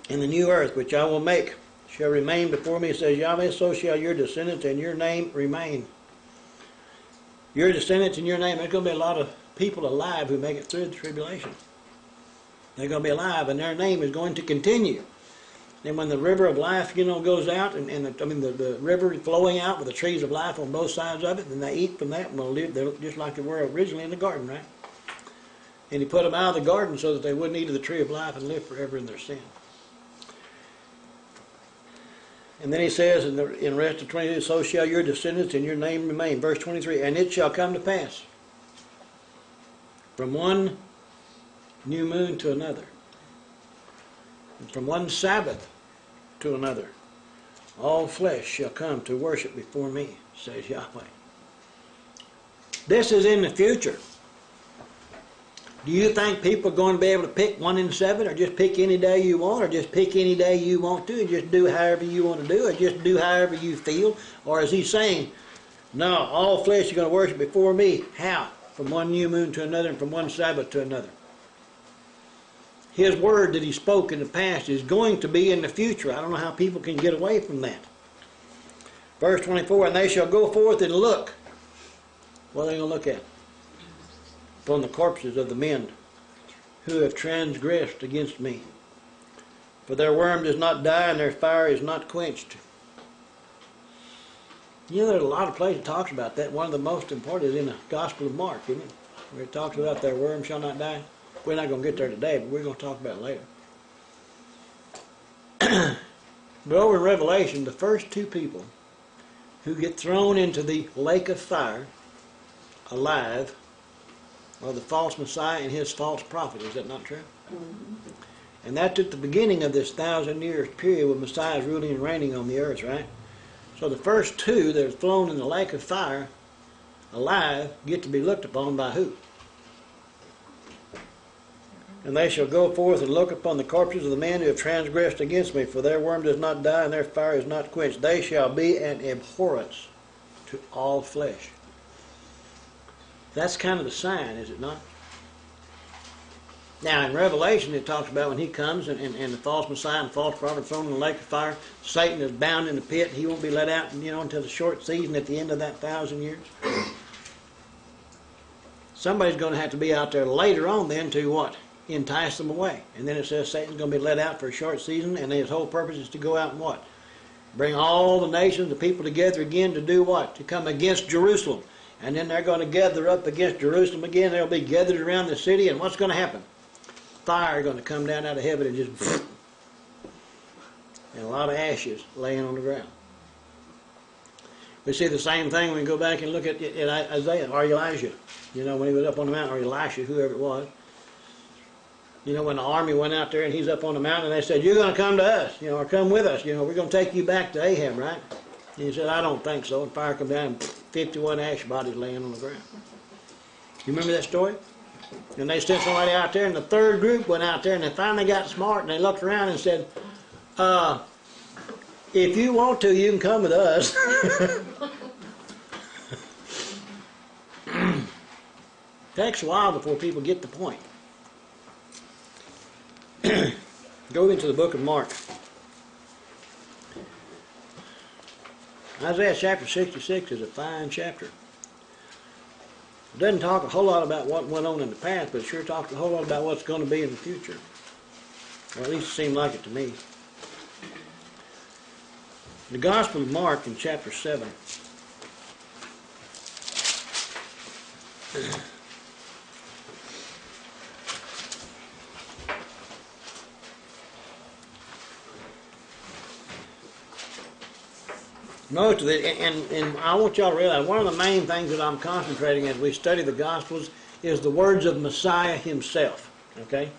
Speaker 2: and the new earth, which I will make, shall remain before me, says Yahweh, so shall your descendants and your name remain. Your descendants and your name, there's going to be a lot of people alive who make it through the tribulation. They're going to be alive, and their name is going to continue. And when the river of life, goes out, and the river flowing out with the trees of life on both sides of it, then they eat from that and will live there just like they were originally in the garden, right? And he put them out of the garden so that they wouldn't eat of the tree of life and live forever in their sin. And then he says in the rest of 22, so shall your descendants and your name remain. Verse 23, and it shall come to pass from one new moon to another, and from one Sabbath to another, all flesh shall come to worship before me, says Yahweh. This is in the future. Do you think people are going to be able to pick 1 in 7, or just pick any day you want, or just pick any day you want to, and just do however you want to do, or just do however you feel? Or is he saying, no, all flesh is going to worship before me? How? From one new moon to another, and from one Sabbath to another. His word that he spoke in the past is going to be in the future. I don't know how people can get away from that. Verse 24, and they shall go forth and look. What are they going to look at? Upon the corpses of the men who have transgressed against me. For their worm does not die, and their fire is not quenched. There's a lot of places that talks about that. One of the most important is in the Gospel of Mark, isn't it? Where it talks about their worm shall not die. We're not going to get there today, but we're going to talk about it later. But over in Revelation, the first 2 people who get thrown into the lake of fire alive are the false Messiah and his false prophet. Is that not true? Mm-hmm. And that's at the beginning of this 1,000-year period when Messiah is ruling and reigning on the earth, right? So the first 2 that are thrown in the lake of fire alive get to be looked upon by who? And they shall go forth and look upon the corpses of the men who have transgressed against me, for their worm does not die and their fire is not quenched. They shall be an abhorrence to all flesh. That's kind of the sign, is it not? Now in Revelation it talks about when he comes and the false Messiah and false prophet thrown in the lake of fire. Satan is bound in the pit. He won't be let out until the short season at the end of that 1,000 years. Somebody's going to have to be out there later on then to what? Entice them away. And then it says Satan's going to be let out for a short season, and his whole purpose is to go out and what? Bring all the nations, the people together again to do what? To come against Jerusalem. And then they're going to gather up against Jerusalem again. They'll be gathered around the city, and what's going to happen? Fire is going to come down out of heaven and just and a lot of ashes laying on the ground. We see the same thing when we go back and look at Isaiah or Elijah. When he was up on the mountain, or Elisha, whoever it was. When the army went out there and he's up on the mountain and they said, you're going to come to us, or come with us, we're going to take you back to Ahab, right? And he said, I don't think so. And fire come down and 51 ash bodies laying on the ground. You remember that story? And they sent somebody out there, and the 3rd group went out there, and they finally got smart, and they looked around and said, if you want to, you can come with us. Takes a while before people get the point. Go into the book of Mark. Isaiah chapter 66 is a fine chapter. It doesn't talk a whole lot about what went on in the past, but it sure talks a whole lot about what's going to be in the future. Or at least it seemed like it to me. The Gospel of Mark in chapter 7. Most of it, and I want y'all to realize, one of the main things that I'm concentrating as we study the Gospels is the words of Messiah himself. Okay?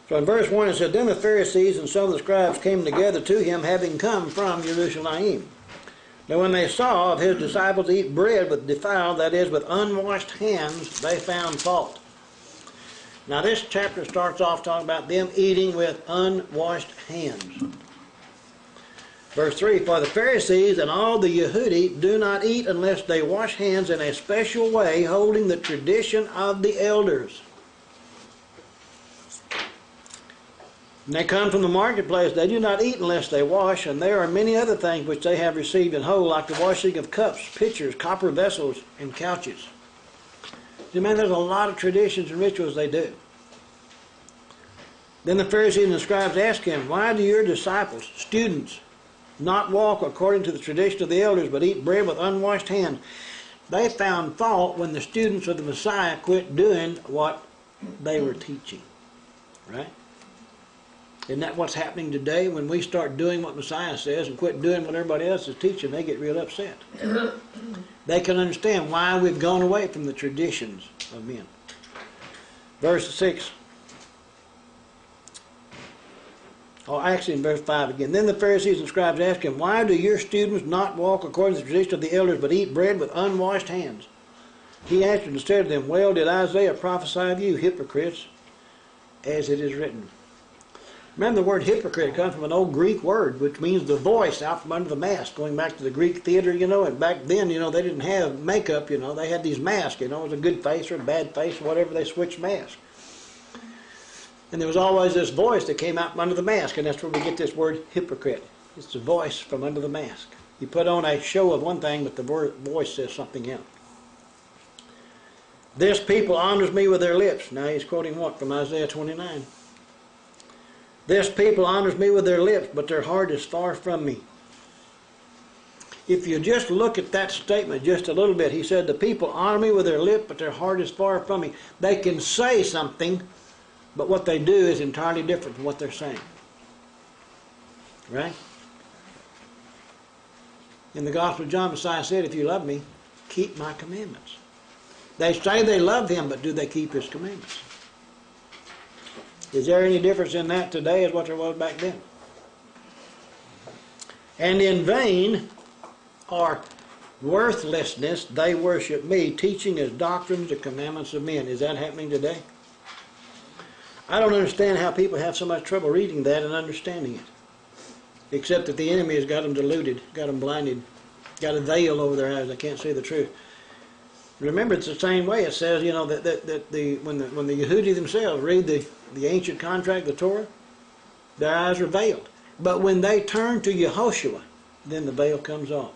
Speaker 2: So in verse 1 it said, then the Pharisees and some of the scribes came together to him, having come from Jerusalem. Now when they saw of his disciples eat bread with defiled, that is, with unwashed hands, they found fault. Now this chapter starts off talking about them eating with unwashed hands. Verse 3, for the Pharisees and all the Yehudi do not eat unless they wash hands in a special way, holding the tradition of the elders. And they come from the marketplace, they do not eat unless they wash, and there are many other things which they have received in whole, like the washing of cups, pitchers, copper vessels, and couches. See, man, there's a lot of traditions and rituals they do. Then the Pharisees and the scribes asked him, why do your disciples, students, not walk according to the tradition of the elders, but eat bread with unwashed hands? They found fault when the students of the Messiah quit doing what they were teaching. Right? Isn't that what's happening today? When we start doing what Messiah says and quit doing what everybody else is teaching, they get real upset. They can understand why we've gone away from the traditions of men. Verse 6. Oh, actually in verse 5 again. Then the Pharisees and scribes asked him, why do your students not walk according to the tradition of the elders, but eat bread with unwashed hands? He answered and said to them, well, did Isaiah prophesy of you, hypocrites, as it is written? Remember, the word hypocrite comes from an old Greek word, which means the voice out from under the mask, going back to the Greek theater, and back then, they didn't have makeup, they had these masks, it was a good face or a bad face, or whatever, they switched masks. And there was always this voice that came out from under the mask, and that's where we get this word hypocrite. It's the voice from under the mask. You put on a show of one thing, but the voice says something else. This people honors me with their lips. Now he's quoting what from Isaiah 29. This people honors me with their lips, but their heart is far from me. If you just look at that statement just a little bit, he said, the people honor me with their lips, but their heart is far from me. They can say something, but what they do is entirely different from what they're saying. Right? In the Gospel of John, Messiah said, if you love me, keep my commandments. They say they love him, but do they keep his commandments? Is there any difference in that today as what there was back then? And in vain or worthlessness they worship me, teaching as doctrines the commandments of men. Is that happening today? I don't understand how people have so much trouble reading that and understanding it. Except that the enemy has got them deluded, got them blinded, got a veil over their eyes. They can't see the truth. Remember, it's the same way. It says, when the Yehudi themselves read the ancient contract, the Torah, their eyes are veiled. But when they turn to Yehoshua, then the veil comes off.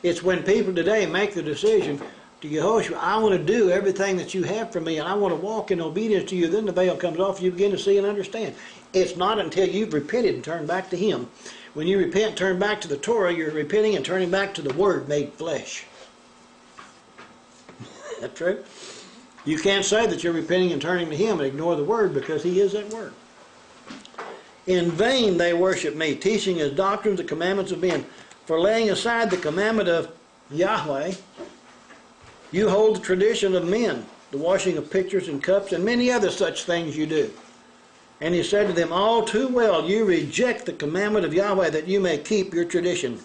Speaker 2: It's when people today make the decision to Yehoshua, I want to do everything that you have for me, and I want to walk in obedience to you, then the veil comes off, you begin to see and understand. It's not until you've repented and turned back to him. When you repent and turn back to the Torah, you're repenting and turning back to the Word made flesh. That true? You can't say that you're repenting and turning to him and ignore the Word, because he is that Word. In vain they worship me, teaching as doctrines the commandments of men. For laying aside the commandment of Yahweh, you hold the tradition of men, the washing of pitchers and cups, and many other such things you do. And he said to them, all too well you reject the commandment of Yahweh, that you may keep your tradition.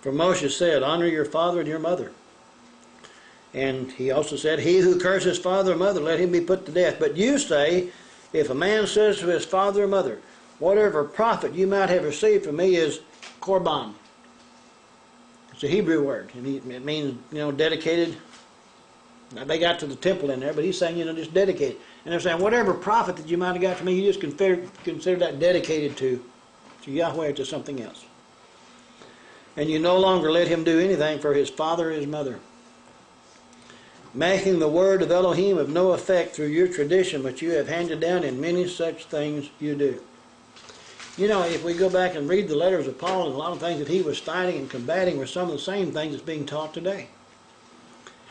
Speaker 2: For Moses said, honor your father and your mother. And he also said, he who curses father or mother, let him be put to death. But you say, if a man says to his father or mother, whatever profit you might have received from me is korban. It's a Hebrew word, and it means, dedicated. Now, they got to the temple in there, but he's saying, just dedicated. And they're saying, whatever profit that you might have got from me, you just consider that dedicated to Yahweh or to something else. And you no longer let him do anything for his father or his mother, making the word of Elohim of no effect through your tradition, which you have handed down, in many such things you do. If we go back and read the letters of Paul, and a lot of things that he was fighting and combating were some of the same things that's being taught today.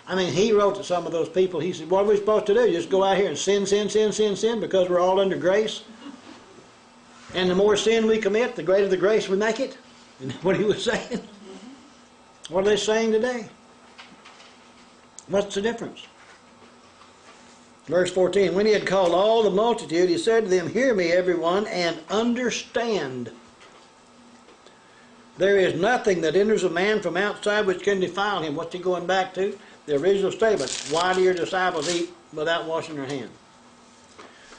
Speaker 2: He wrote to some of those people, he said, what are we supposed to do? Just go out here and sin because we're all under grace? And the more sin we commit, the greater the grace we make it? Isn't that what he was saying? What are they saying today? What's the difference? Verse 14, when he had called all the multitude, he said to them, hear me, everyone, and understand. There is nothing that enters a man from outside which can defile him. What's he going back to? The original statement, why do your disciples eat without washing their hands?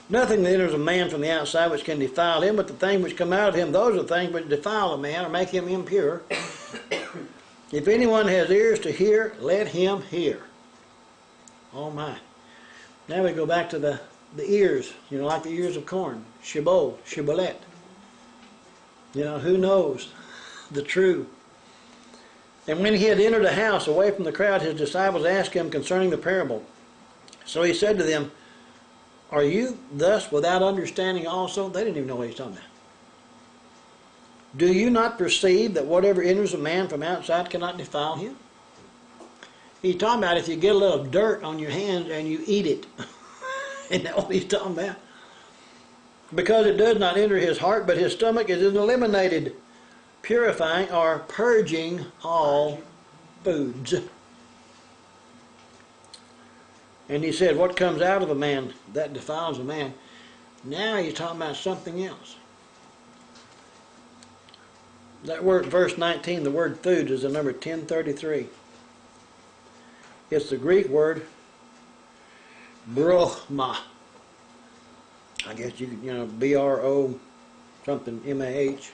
Speaker 2: Nothing that enters a man from the outside which can defile him, but the things which come out of him, those are things which defile a man or make him impure. If anyone has ears to hear, let him hear. Oh my. Now we go back to the ears, like the ears of corn. Shibboleth, shibboleth. Who knows the true. And when he had entered a house away from the crowd, his disciples asked him concerning the parable. So he said to them, are you thus without understanding also? They didn't even know what he's talking about. Do you not perceive that whatever enters a man from outside cannot defile him? He's talking about if you get a little dirt on your hands and you eat it. Isn't that what he's talking about? Because it does not enter his heart, but his stomach is eliminated, purifying or purging all foods. And he said, what comes out of a man, that defiles a man. Now he's talking about something else. That word, verse 19, the word food is the number 1033. It's the Greek word broma. I guess you could, B-R-O something, M-A-H.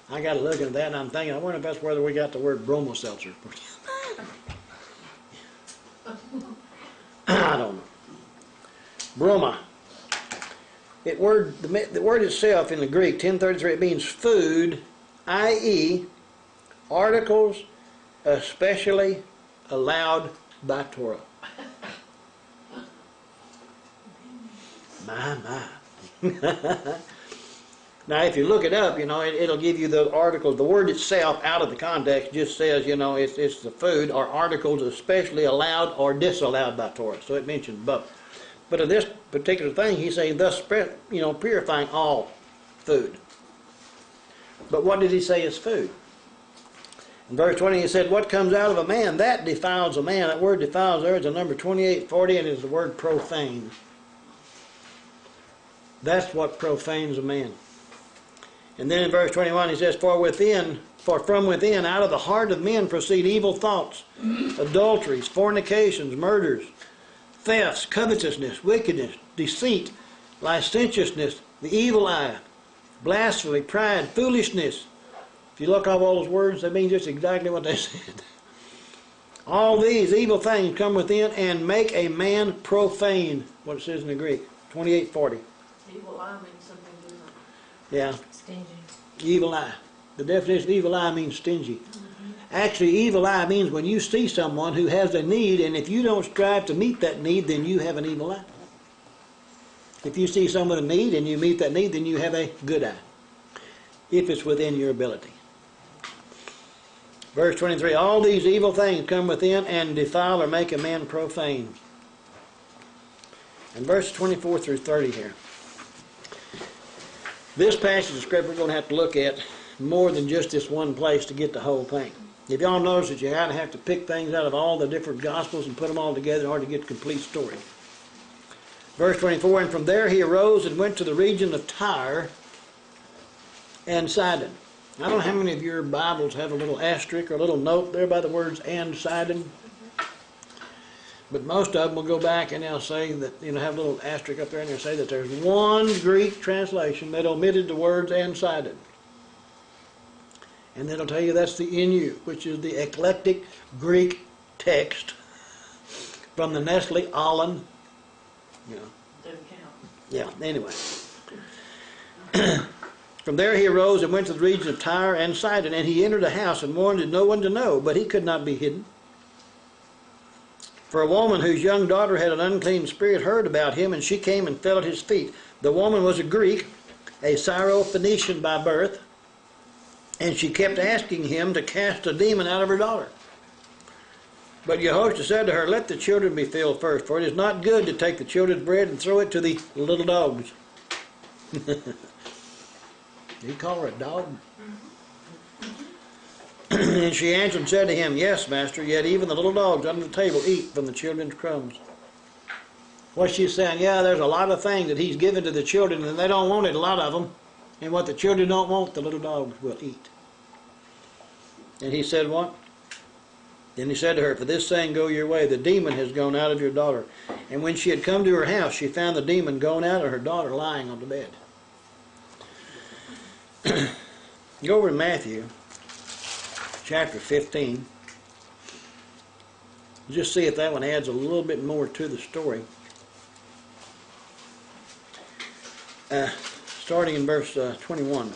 Speaker 2: I got to look at that and I'm thinking, I wonder if that's where we got the word bromo seltzer. I don't know. Broma. The word itself in the Greek, 1033, it means food, i.e., articles especially allowed by Torah. My. Now, if you look it up, it'll give you the article. The word itself, out of the context, just says, it's the food or articles especially allowed or disallowed by Torah. So it mentions both. But of this particular thing, he's saying, thus, purifying all food. But what did he say is food? In verse 20, he said, what comes out of a man, that defiles a man. That word defiles there is the number 2840, and is the word profane. That's what profanes a man. And then in verse 21 he says, For from within, out of the heart of men proceed evil thoughts, adulteries, fornications, murders, thefts, covetousness, wickedness, deceit, licentiousness, the evil eye, blasphemy, pride, foolishness. If you look up all those words, they mean just exactly what they said. All these evil things come within and make a man profane, what it says in the Greek, 2840.
Speaker 4: Evil eye means something different.
Speaker 2: Yeah.
Speaker 4: Stingy.
Speaker 2: Evil eye. The definition of evil eye means stingy. Actually, evil eye means when you see someone who has a need, and if you don't strive to meet that need, then you have an evil eye. If you see someone in need and you meet that need, then you have a good eye, if it's within your ability. Verse 23, all these evil things come within and defile or make a man profane. And verse 24 through 30 here. This passage of Scripture we're going to have to look at more than just this one place to get the whole thing. If y'all notice that you have to pick things out of all the different Gospels and put them all together in order to get the complete story. Verse 24, and from there he arose and went to the region of Tyre and Sidon. I don't know how many of your Bibles have a little asterisk or a little note there by the words and Sidon. But most of them will go back and they'll say that, have a little asterisk up there and they'll say that there's one Greek translation that omitted the words and Sidon. And then it'll tell you that's the NU, which is the eclectic Greek text from the Nestle Aland.
Speaker 4: Doesn't count.
Speaker 2: Yeah, anyway. From there he arose and went to the region of Tyre and Sidon, and he entered a house and wanted no one to know, but he could not be hidden. For a woman whose young daughter had an unclean spirit heard about him, and she came and fell at his feet. The woman was a Greek, a Syro-Phoenician by birth, and she kept asking him to cast a demon out of her daughter. But Yehoshua said to her, let the children be filled first, for it is not good to take the children's bread and throw it to the little dogs. Did he call her a dog? And she answered and said to him, yes, master, yet even the little dogs under the table eat from the children's crumbs. What she's saying, yeah, there's a lot of things that he's given to the children, and they don't want it, a lot of them. And what the children don't want, the little dogs will eat. And he said, what? Then he said to her, for this saying, go your way, the demon has gone out of your daughter. And when she had come to her house, she found the demon gone out and her daughter lying on the bed. Go over to Matthew chapter 15. Just see if that one adds a little bit more to the story. Starting in verse 21.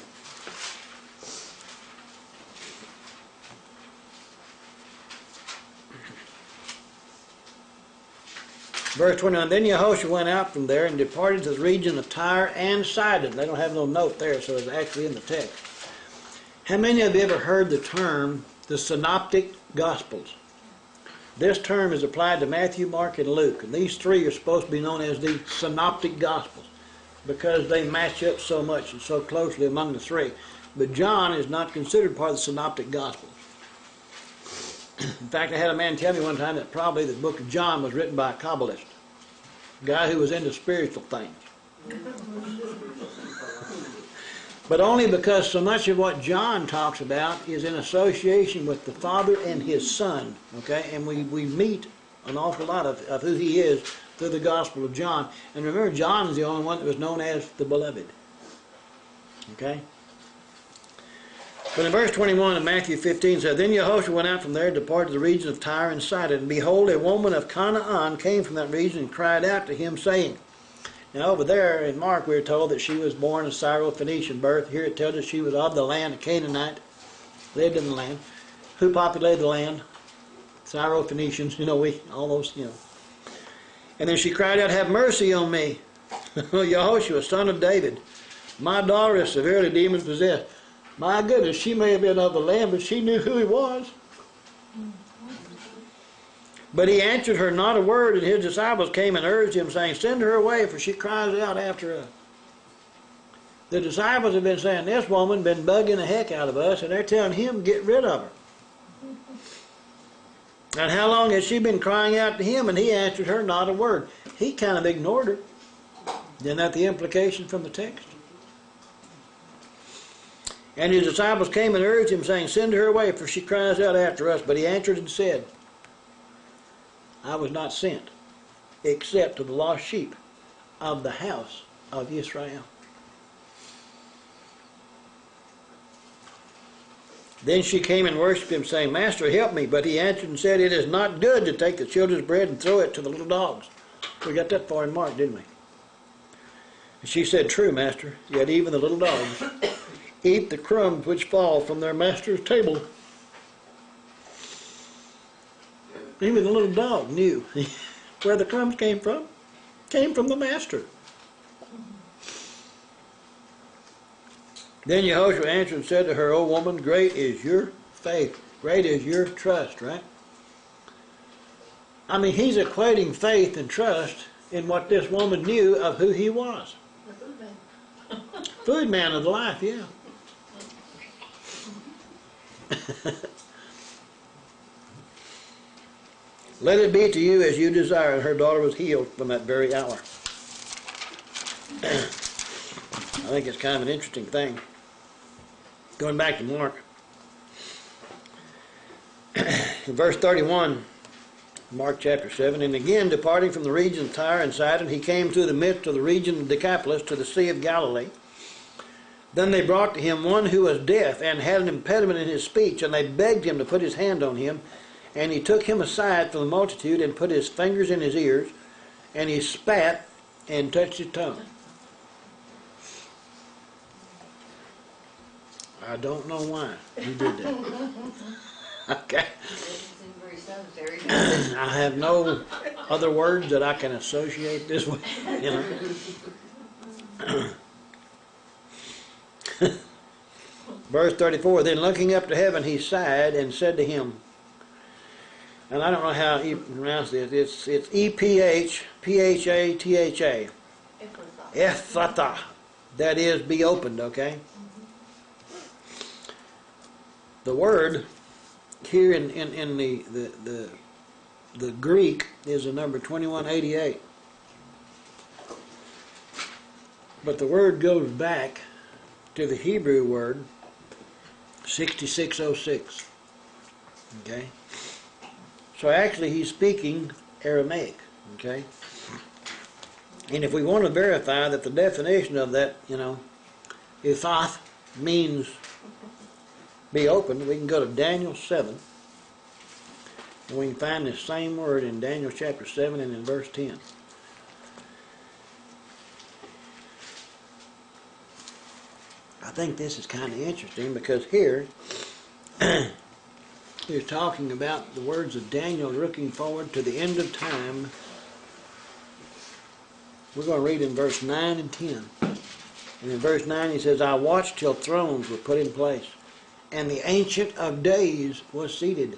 Speaker 2: Verse 29, then Yehoshua went out from there and departed to the region of Tyre and Sidon. They don't have no note there, so it's actually in the text. How many of you ever heard the term the Synoptic Gospels? This term is applied to Matthew, Mark, and Luke. And these three are supposed to be known as the Synoptic Gospels because they match up so much and so closely among the three. But John is not considered part of the Synoptic Gospels. In fact, I had a man tell me one time that probably the book of John was written by a Kabbalist, a guy who was into spiritual things. But only because so much of what John talks about is in association with the Father and His Son. Okay? And we meet an awful lot of who He is through the Gospel of John. And remember, John is the only one that was known as the Beloved. Okay? But in verse 21 of Matthew 15 says, then Yehoshua went out from there, departed to the region of Tyre and Sidon. And behold, a woman of Canaan came from that region and cried out to him, saying, now over there in Mark we are told that she was born of Syro-Phoenician birth. Here it tells us she was of the land of Canaanite, lived in the land. Who populated the land? Syro-Phoenicians, all those, And then she cried out, have mercy on me, Yehoshua, son of David. My daughter is severely demon-possessed. My goodness, she may have been of the land, but she knew who He was. But He answered her not a word, and His disciples came and urged Him, saying, send her away, for she cries out after us. The disciples have been saying, this woman been bugging the heck out of us, and they're telling Him, get rid of her. And how long has she been crying out to Him? And He answered her not a word. He kind of ignored her. Isn't that the implication from the text? And His disciples came and urged Him, saying, send her away, for she cries out after us. But He answered and said, I was not sent, except to the lost sheep of the house of Israel. Then she came and worshipped Him, saying, Master, help me. But He answered and said, it is not good to take the children's bread and throw it to the little dogs. We got that far in Mark, didn't we? And she said, true, Master, yet even the little dogs eat the crumbs which fall from their master's table. Even the little dog knew where the crumbs came from. Came from the master. Then Yehoshua answered and said to her, O woman, great is your faith. Great is your trust, right? I mean, He's equating faith and trust in what this woman knew of who He was.
Speaker 4: The food man.
Speaker 2: Food man of the life, yeah. Let it be to you as you desire. And her daughter was healed from that very hour. I think it's kind of an interesting thing. Going back to Mark. In verse 31, Mark chapter 7, and again departing from the region of Tyre and Sidon, He came to the midst of the region of Decapolis to the Sea of Galilee. Then they brought to Him one who was deaf and had an impediment in his speech, and they begged Him to put His hand on him. And He took him aside from the multitude and put His fingers in his ears, and He spat and touched his tongue. I don't know why He did that. Okay. I have no other words that I can associate this with, Verse 34, then looking up to heaven, He sighed and said to him, and I don't know how you pronounce this, it's E-P-H-P-H-A-T-H-A. Ephphatha. That is, be opened, okay? The word here in the Greek is the number 2188. But the word goes back to the Hebrew word 6606. Okay? So actually He's speaking Aramaic. Okay? And if we want to verify that the definition of that, Iphath means be opened, we can go to Daniel 7. And we can find this same word in Daniel chapter 7 and in verse 10. I think this is kind of interesting because here he's talking about the words of Daniel looking forward to the end of time We're going to read in verse 9 and 10. And in verse 9 he says, I watched till thrones were put in place, and the Ancient of Days was seated.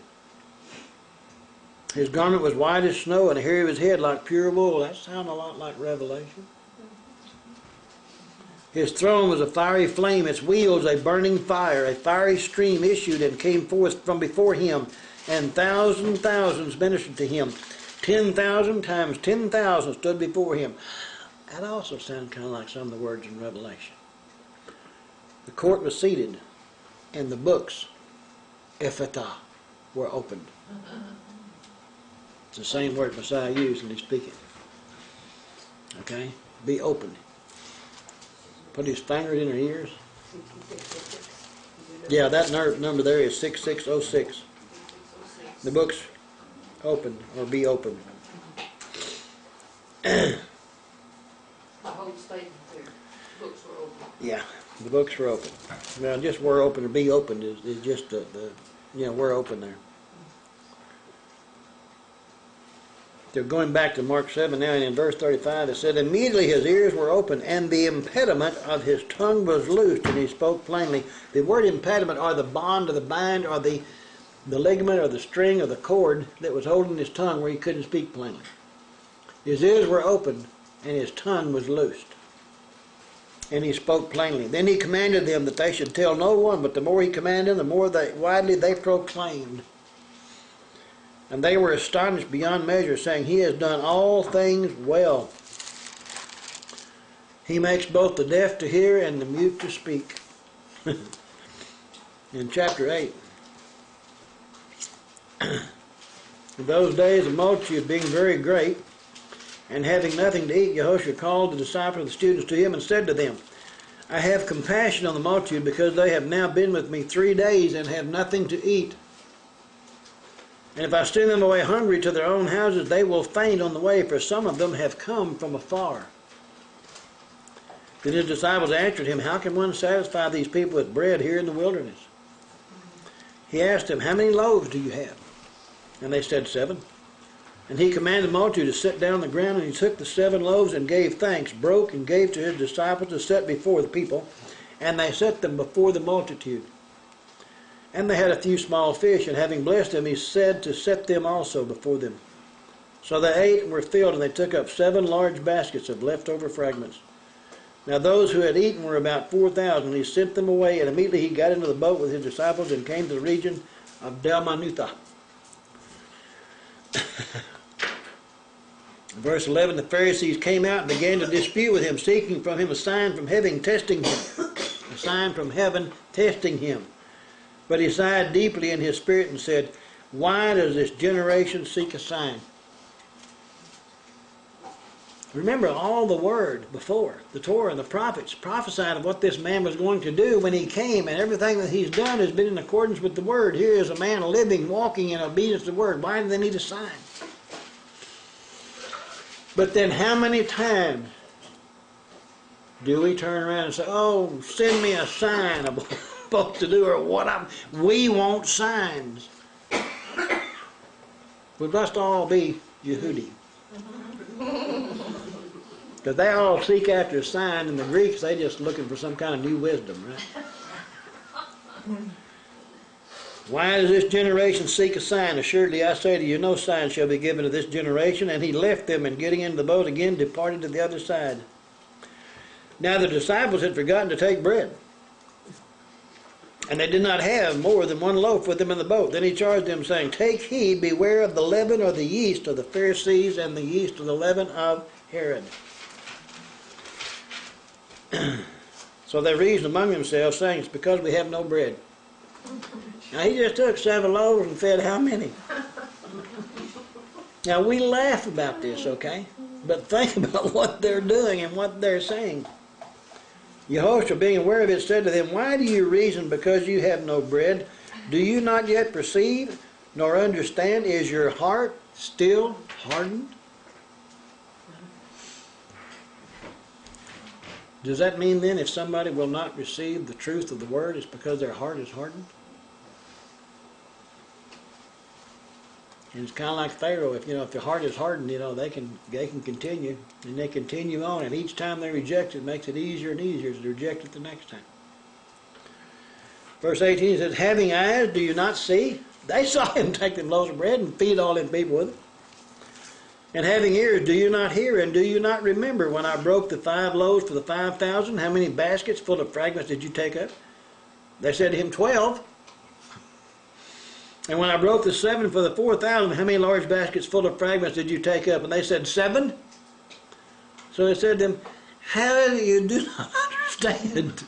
Speaker 2: His garment was white as snow, and the hair of his head like pure wool. That sounds a lot like Revelation. His throne was a fiery flame, its wheels a burning fire. A fiery stream issued and came forth from before him, and thousands ministered to him. 10,000 times 10,000 stood before him. That also sounds kind of like some of the words in Revelation. The court was seated, and the books, Ephata, were opened. It's the same word Messiah used when he's speaking. Okay? Be open. Put his finger in her ears. Yeah, that number there is 6606. The books open or be open.
Speaker 4: The whole statement there, books were open.
Speaker 2: Yeah, the books were open. Now, just were open or be opened is just the we're open there. So going back to Mark 7 now, and in verse 35 it said, immediately his ears were open, and the impediment of his tongue was loosed, and he spoke plainly. The word impediment, or the bond or the bind or the ligament or the string or the cord that was holding his tongue where he couldn't speak plainly. His ears were open, and his tongue was loosed, and he spoke plainly. Then he commanded them that they should tell no one, but the more he commanded them, the more widely they proclaimed. And they were astonished beyond measure, saying, he has done all things well. He makes both the deaf to hear and the mute to speak. In chapter 8. In those days the multitude being very great, and having nothing to eat, Yehoshua called the disciples and the students to him and said to them, I have compassion on the multitude, because they have now been with me 3 days and have nothing to eat. And if I send them away hungry to their own houses, they will faint on the way, for some of them have come from afar. Then his disciples answered him, how can one satisfy these people with bread here in the wilderness? He asked them, how many loaves do you have? And they said, 7. And he commanded the multitude to sit down on the ground, and he took the 7 loaves and gave thanks, broke and gave to his disciples to set before the people, and they set them before the multitude. And they had a few small fish, and having blessed them, he said to set them also before them. So they ate and were filled, and they took up 7 large baskets of leftover fragments. Now those who had eaten were about 4,000. He sent them away, and immediately he got into the boat with his disciples and came to the region of Dalmanutha. Verse 11, the Pharisees came out and began to dispute with him, seeking from him a sign from heaven, testing him. A sign from heaven, testing him. But he sighed deeply in his spirit and said, why does this generation seek a sign? Remember, all the word before, the Torah and the prophets prophesied of what this man was going to do when he came, and everything that he's done has been in accordance with the word. Here is a man living, walking in obedience to the word. Why do they need a sign? But then how many times do we turn around and say, oh, send me a sign of what I'm supposed to do, or what we want signs. We must all be Yehudi. Because they all seek after a sign, and the Greeks, they just looking for some kind of new wisdom, right? Why does this generation seek a sign? Assuredly I say to you, no sign shall be given to this generation. And he left them, and getting into the boat again, departed to the other side. Now the disciples had forgotten to take bread, and they did not have more than 1 loaf with them in the boat. Then he charged them, saying, take heed, beware of the leaven or the yeast of the Pharisees, and the yeast of the leaven of Herod. So they reasoned among themselves, saying, it's because we have no bread. Now he just took 7 loaves and fed how many? Now we laugh about this, okay? But think about what they're doing and what they're saying. Yehoshua, being aware of it, said to them, why do you reason because you have no bread? Do you not yet perceive, nor understand? Is your heart still hardened? Does that mean then if somebody will not receive the truth of the word, it's because their heart is hardened? And it's kind of like Pharaoh. If the heart is hardened, they can continue, and they continue on. And each time they reject it, makes it easier and easier to reject it the next time. Verse 18 says, "Having eyes, do you not see?" They saw him take them loaves of bread and feed all them people with it. "And having ears, do you not hear? And do you not remember when I broke the 5 loaves for the 5,000? How many baskets full of fragments did you take up?" They said to him, 12. "And when I broke the 7 for the 4,000, how many large baskets full of fragments did you take up?" And they said, 7. So they said to them, "How you do not understand?"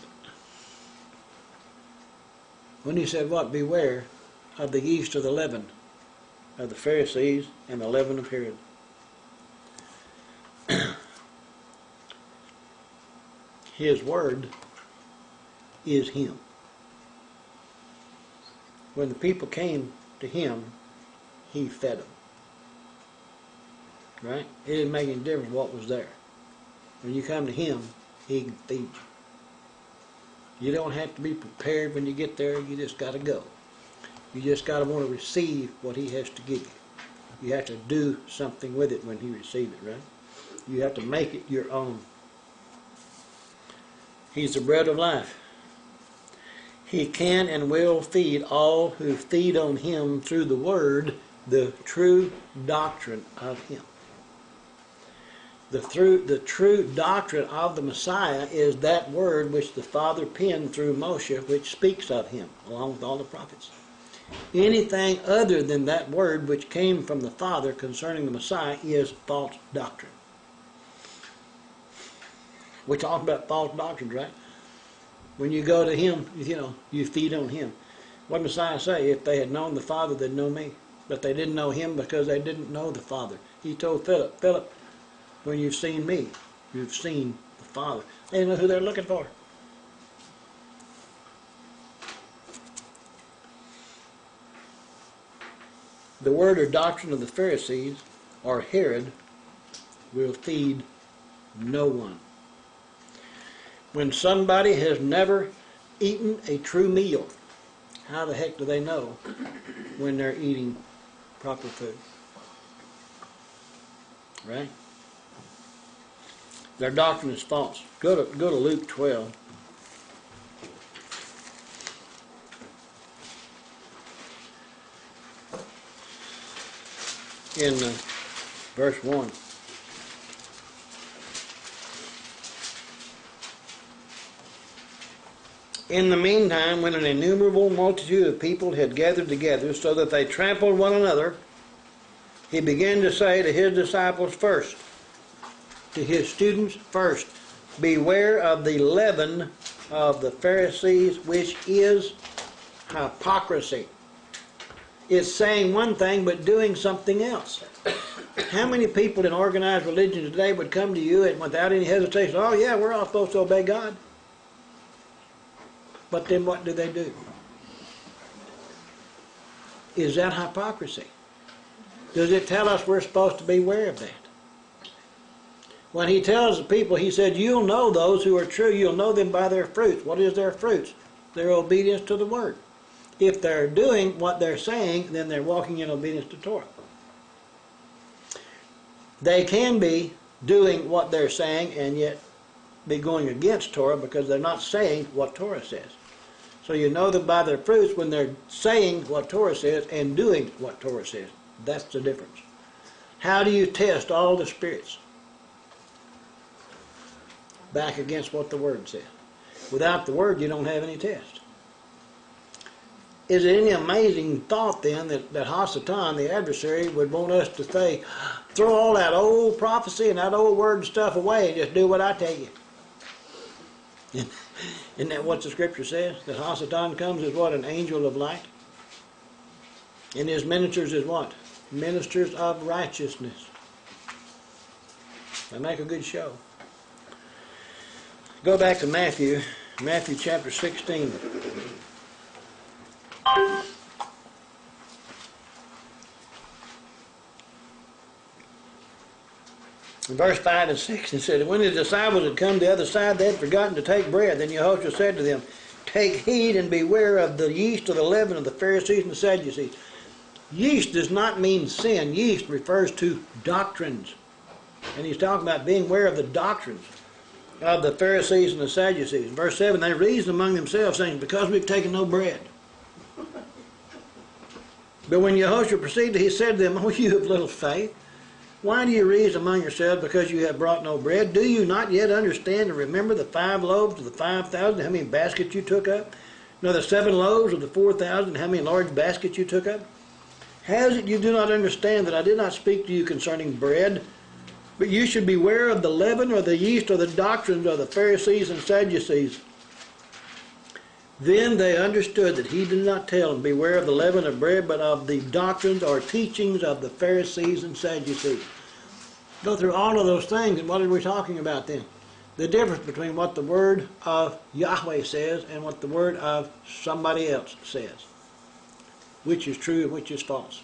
Speaker 2: When he said what? "Beware of the yeast of the leaven of the Pharisees and the leaven of Herod." His word is him. When the people came to him, he fed them. Right? It didn't make any difference what was there. When you come to him, he can feed you. You don't have to be prepared when you get there. You just got to go. You just got to want to receive what he has to give you. You have to do something with it when he receives it, right? You have to make it your own. He's the bread of life. He can and will feed all who feed on him through the word, the true doctrine of him. The true doctrine of the Messiah is that word which the Father penned through Moshe, which speaks of him, along with all the prophets. Anything other than that word which came from the Father concerning the Messiah is false doctrine. We talk about false doctrines, right? When you go to him, you feed on him. What did Messiah say? If they had known the Father, they'd know me. But they didn't know him because they didn't know the Father. He told Philip, when you've seen me, you've seen the Father. They didn't know who they're looking for. The word or doctrine of the Pharisees, or Herod, will feed no one. When somebody has never eaten a true meal, how the heck do they know when they're eating proper food? Right? Their doctrine is false. Go to Luke 12. In verse 1. In the meantime, when an innumerable multitude of people had gathered together so that they trampled one another, he began to say to his disciples first, to his students first, "Beware of the leaven of the Pharisees, which is hypocrisy." It's saying one thing but doing something else. How many people in organized religion today would come to you and without any hesitation, "Oh yeah, we're all supposed to obey God." But then what do they do? Is that hypocrisy? Does it tell us we're supposed to beware of that? When he tells the people, he said, "You'll know those who are true. You'll know them by their fruits." What is their fruits? Their obedience to the word. If they're doing what they're saying, then they're walking in obedience to Torah. They can be doing what they're saying and yet be going against Torah because they're not saying what Torah says. So you know them by their fruits when they're saying what Torah says and doing what Torah says. That's the difference. How do you test all the spirits? Back against what the Word says. Without the Word, you don't have any test. Is it any amazing thought then that Hasatan, the adversary, would want us to say, throw all that old prophecy and that old word and stuff away and just do what I tell you? Isn't that what the scripture says? That Hasatan comes as what? An angel of light. And his ministers is what? Ministers of righteousness. They make a good show. Go back to Matthew chapter 16. In verse 5 and 6, it said, "When his disciples had come to the other side, they had forgotten to take bread. Then Yahushua said to them, Take heed and beware of the yeast or the leaven of the Pharisees and the Sadducees." Yeast does not mean sin. Yeast refers to doctrines. And he's talking about being aware of the doctrines of the Pharisees and the Sadducees. Verse 7, they reasoned among themselves, saying, because we've taken no bread. But when Yehoshua proceeded, he said to them, O you of little faith, why do you reason among yourselves because you have brought no bread? Do you not yet understand and remember the 5 loaves of the 5,000, how many baskets you took up? No, the 7 loaves of the 4,000, how many large baskets you took up? How is it you do not understand that I did not speak to you concerning bread? But you should beware of the leaven or the yeast or the doctrines of the Pharisees and Sadducees. Then they understood that he did not tell them, beware of the leaven of bread, but of the doctrines or teachings of the Pharisees and Sadducees. Go through all of those things, and what are we talking about then? The difference between what the word of Yahweh says and what the word of somebody else says. Which is true and which is false.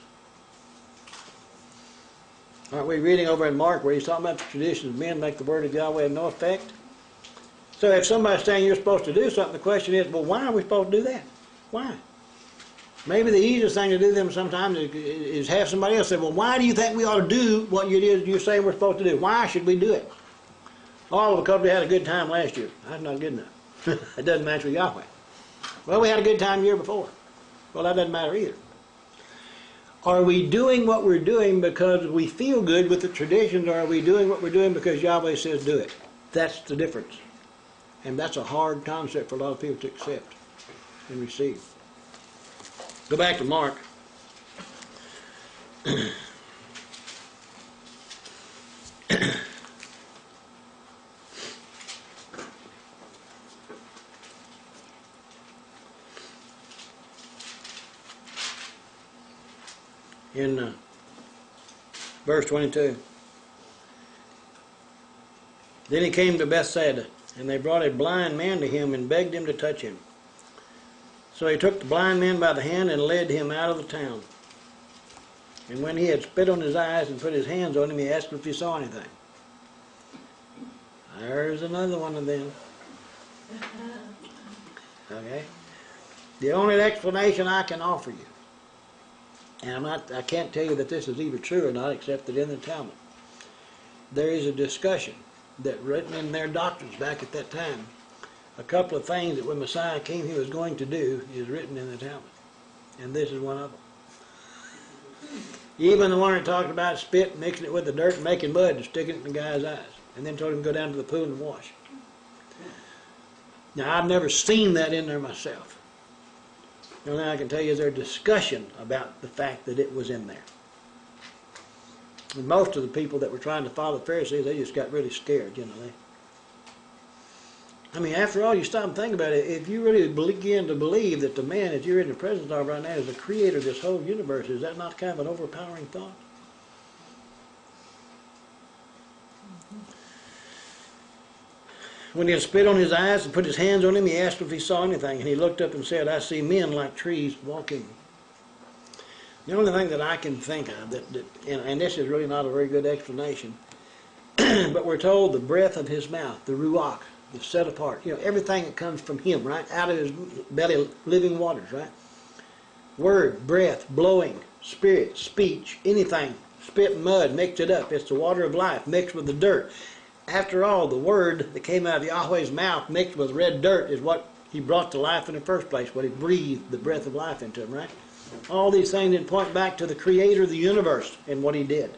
Speaker 2: Aren't we reading over in Mark where he's talking about the traditions of men make the word of Yahweh have no effect? So if somebody's saying you're supposed to do something, the question is, well, why are we supposed to do that? Why? Maybe the easiest thing to do them sometimes is have somebody else say, well, why do you think we ought to do what you're saying we're supposed to do? Why should we do it? Oh, because we had a good time last year. That's not good enough. It doesn't match with Yahweh. Well, we had a good time the year before. Well, that doesn't matter either. Are we doing what we're doing because we feel good with the traditions, or are we doing what we're doing because Yahweh says do it? That's the difference. And that's a hard concept for a lot of people to accept and receive. Go back to Mark. In verse 22. Then he came to Bethsaida, and they brought a blind man to him and begged him to touch him. So he took the blind man by the hand and led him out of the town. And when he had spit on his eyes and put his hands on him, he asked him if he saw anything. There's another one of them. Okay? The only explanation I can offer you, and I can't tell you that this is either true or not, except that in the Talmud, there is a discussion that written in their doctrines back at that time, a couple of things that when Messiah came he was going to do is written in the Talmud. And this is one of them. Even the one that talked about spit, mixing it with the dirt and making mud and sticking it in the guy's eyes. And then told him to go down to the pool and wash. Now I've never seen that in there myself. The only thing I can tell you is there's discussion about the fact that it was in there. And most of the people that were trying to follow the Pharisees, they just got really scared, you know. I mean, after all, you stop and think about it. If you really begin to believe that the man that you're in the presence of right now is the creator of this whole universe, is that not kind of an overpowering thought? When he had spit on his eyes and put his hands on him, he asked if he saw anything. And he looked up and said, I see men like trees walking. The only thing that I can think of, and this is really not a very good explanation, but we're told the breath of his mouth, the ruach, the set apart, you know, everything that comes from him, right? Out of his belly, living waters, right? Word, breath, blowing, spirit, speech, anything, spit and mud, mix it up. It's the water of life mixed with the dirt. After all, the word that came out of Yahweh's mouth mixed with red dirt is what he brought to life in the first place, what he breathed the breath of life into him, right? All these things then point back to the creator of the universe and what he did.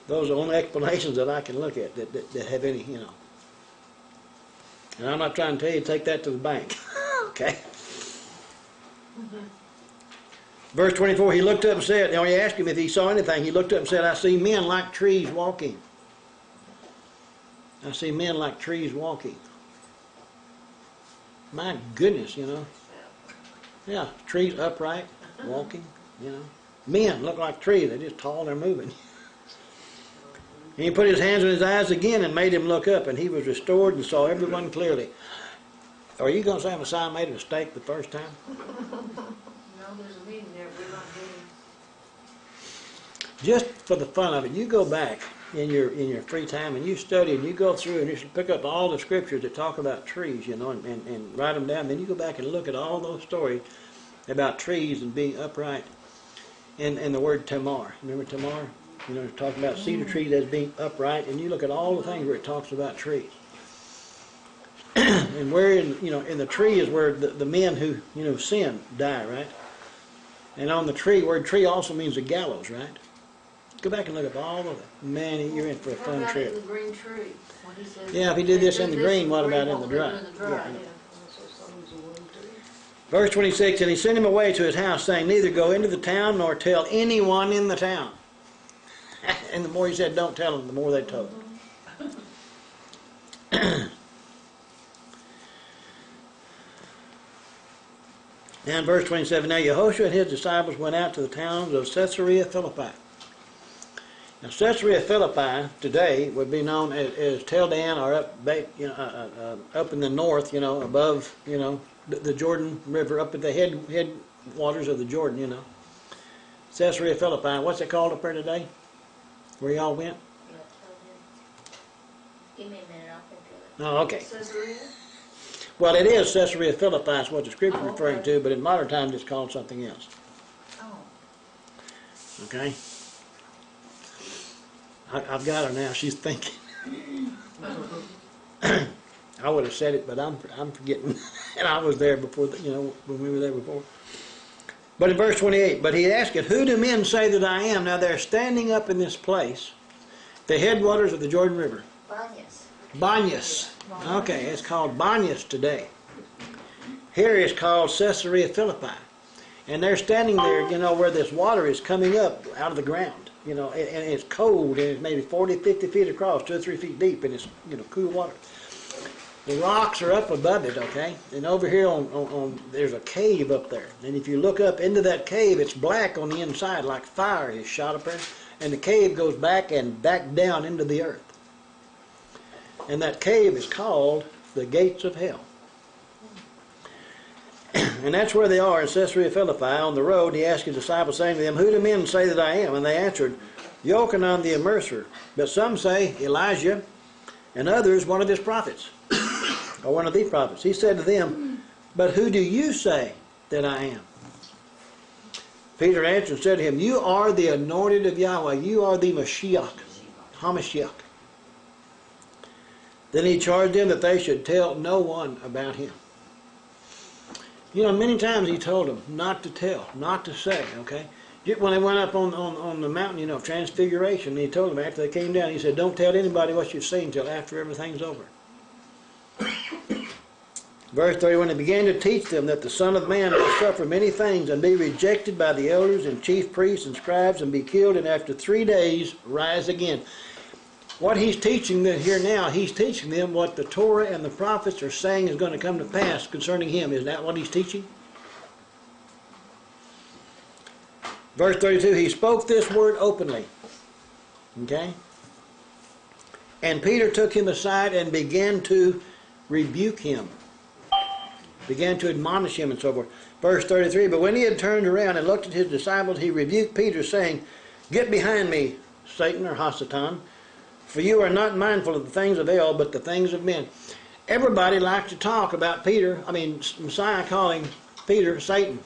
Speaker 2: Those are the only explanations that I can look at that have any, you know. And I'm not trying to tell you to take that to the bank. Okay? Verse 24, he looked up and said, now he asked him if he saw anything. He looked up and said, I see men like trees walking. I see men like trees walking. My goodness, you know. Yeah, trees upright, walking, you know. Men look like trees. They're just tall, they're moving. And he put his hands on his eyes again and made him look up, and he was restored and saw everyone clearly. Are you going to say Messiah made a mistake the first time?
Speaker 4: No, there's a meaning there. We're not doing.
Speaker 2: Just for the fun of it, you go back in your free time and you study and you go through and you pick up all the scriptures that talk about trees, you know, and write them down. Then you go back and look at all those stories about trees and being upright. in the word tamar. Remember tamar? You know, it's talking about cedar trees as being upright, and you look at all the things where it talks about trees. And where in the tree is where the men who sin die, right? And on the tree, word tree also means the gallows, right? Go back and look up all of it. Man, you're in for a
Speaker 4: What
Speaker 2: fun
Speaker 4: about
Speaker 2: trip.
Speaker 4: in the green tree? When he says,
Speaker 2: Yeah, if he did this in the green, what about in the
Speaker 4: won't do it
Speaker 2: dry?
Speaker 4: in the dry,
Speaker 2: Yeah.
Speaker 4: yeah.
Speaker 2: Verse 26, and he sent him away to his house, saying, neither go into the town nor tell anyone in the town. And the more he said, don't tell them, the more they told him. Now in verse 27, now Yehoshua and his disciples went out to the towns of Caesarea Philippi. Now Caesarea Philippi today would be known as Tel Dan, or up in the north, above, the Jordan River, up at the headwaters of the Jordan, Caesarea Philippi. What's it called up there today? Where y'all went?
Speaker 6: Give me a minute, I'll think of it.
Speaker 2: Oh, okay.
Speaker 4: Caesarea?
Speaker 2: Well, it is Caesarea Philippi, is what the scripture is referring to, but in modern times it's called something else.
Speaker 6: Oh.
Speaker 2: Okay? I've got her now. She's thinking. I would have said it, but I'm forgetting. And I was there before, when we were there before. But in verse 28, but he asked it, who do men say that I am? Now they're standing up in this place, the headwaters of the Jordan River.
Speaker 6: Banyas.
Speaker 2: Banyas. Okay, it's called Banyas today. Here it's called Caesarea Philippi. And they're standing there, where this water is coming up out of the ground. And it's cold, and it's maybe 40, 50 feet across, 2 or 3 feet deep, and it's, cool water. The rocks are up above it, okay? And over here on there's a cave up there. And if you look up into that cave, it's black on the inside, like fire is shot up there. And the cave goes back down into the earth. And that cave is called the Gates of Hell. And that's where they are in Caesarea Philippi. On the road, he asked his disciples, saying to them, who do men say that I am? And they answered, Yochanan the Immerser. But some say Elijah, and others one of his prophets, or one of the prophets. He said to them, but who do you say that I am? Peter answered and said to him, you are the anointed of Yahweh. You are the Mashiach, HaMashiach. Then he charged them that they should tell no one about him. Many times he told them not to tell, not to say, okay? When they went up on the mountain, of Transfiguration, he told them after they came down, he said, don't tell anybody what you've seen until after everything's over. Verse 31, he began to teach them that the Son of Man will suffer many things and be rejected by the elders and chief priests and scribes and be killed, and after 3 days rise again. What he's teaching them here now, he's teaching them what the Torah and the prophets are saying is going to come to pass concerning him. Is that what he's teaching? Verse 32, he spoke this word openly. Okay? And Peter took him aside and began to rebuke him. Began to admonish him and so forth. Verse 33, but when he had turned around and looked at his disciples, he rebuked Peter, saying, get behind me, Satan, or Hasatan, for you are not mindful of the things of El, but the things of men. Everybody likes to talk about Messiah calling Peter Satan.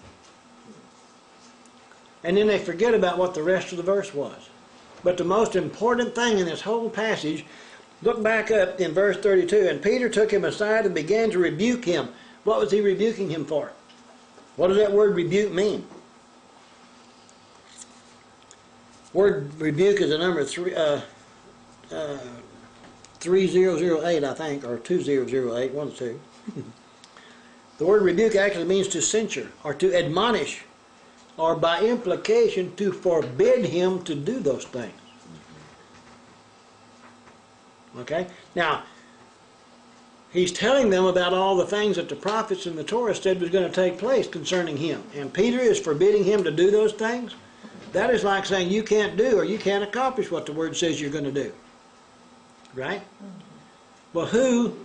Speaker 2: And then they forget about what the rest of the verse was. But the most important thing in this whole passage, look back up in verse 32, and Peter took him aside and began to rebuke him. What was he rebuking him for? What does that word rebuke mean? Word rebuke is a number 3008, I think, or 2008, one of two. The word rebuke actually means to censure or to admonish, or by implication to forbid him to do those things. Okay? Now, he's telling them about all the things that the prophets and the Torah said was going to take place concerning him. And Peter is forbidding him to do those things. That is like saying you can't do or you can't accomplish what the Word says you're going to do. Right? Well, who,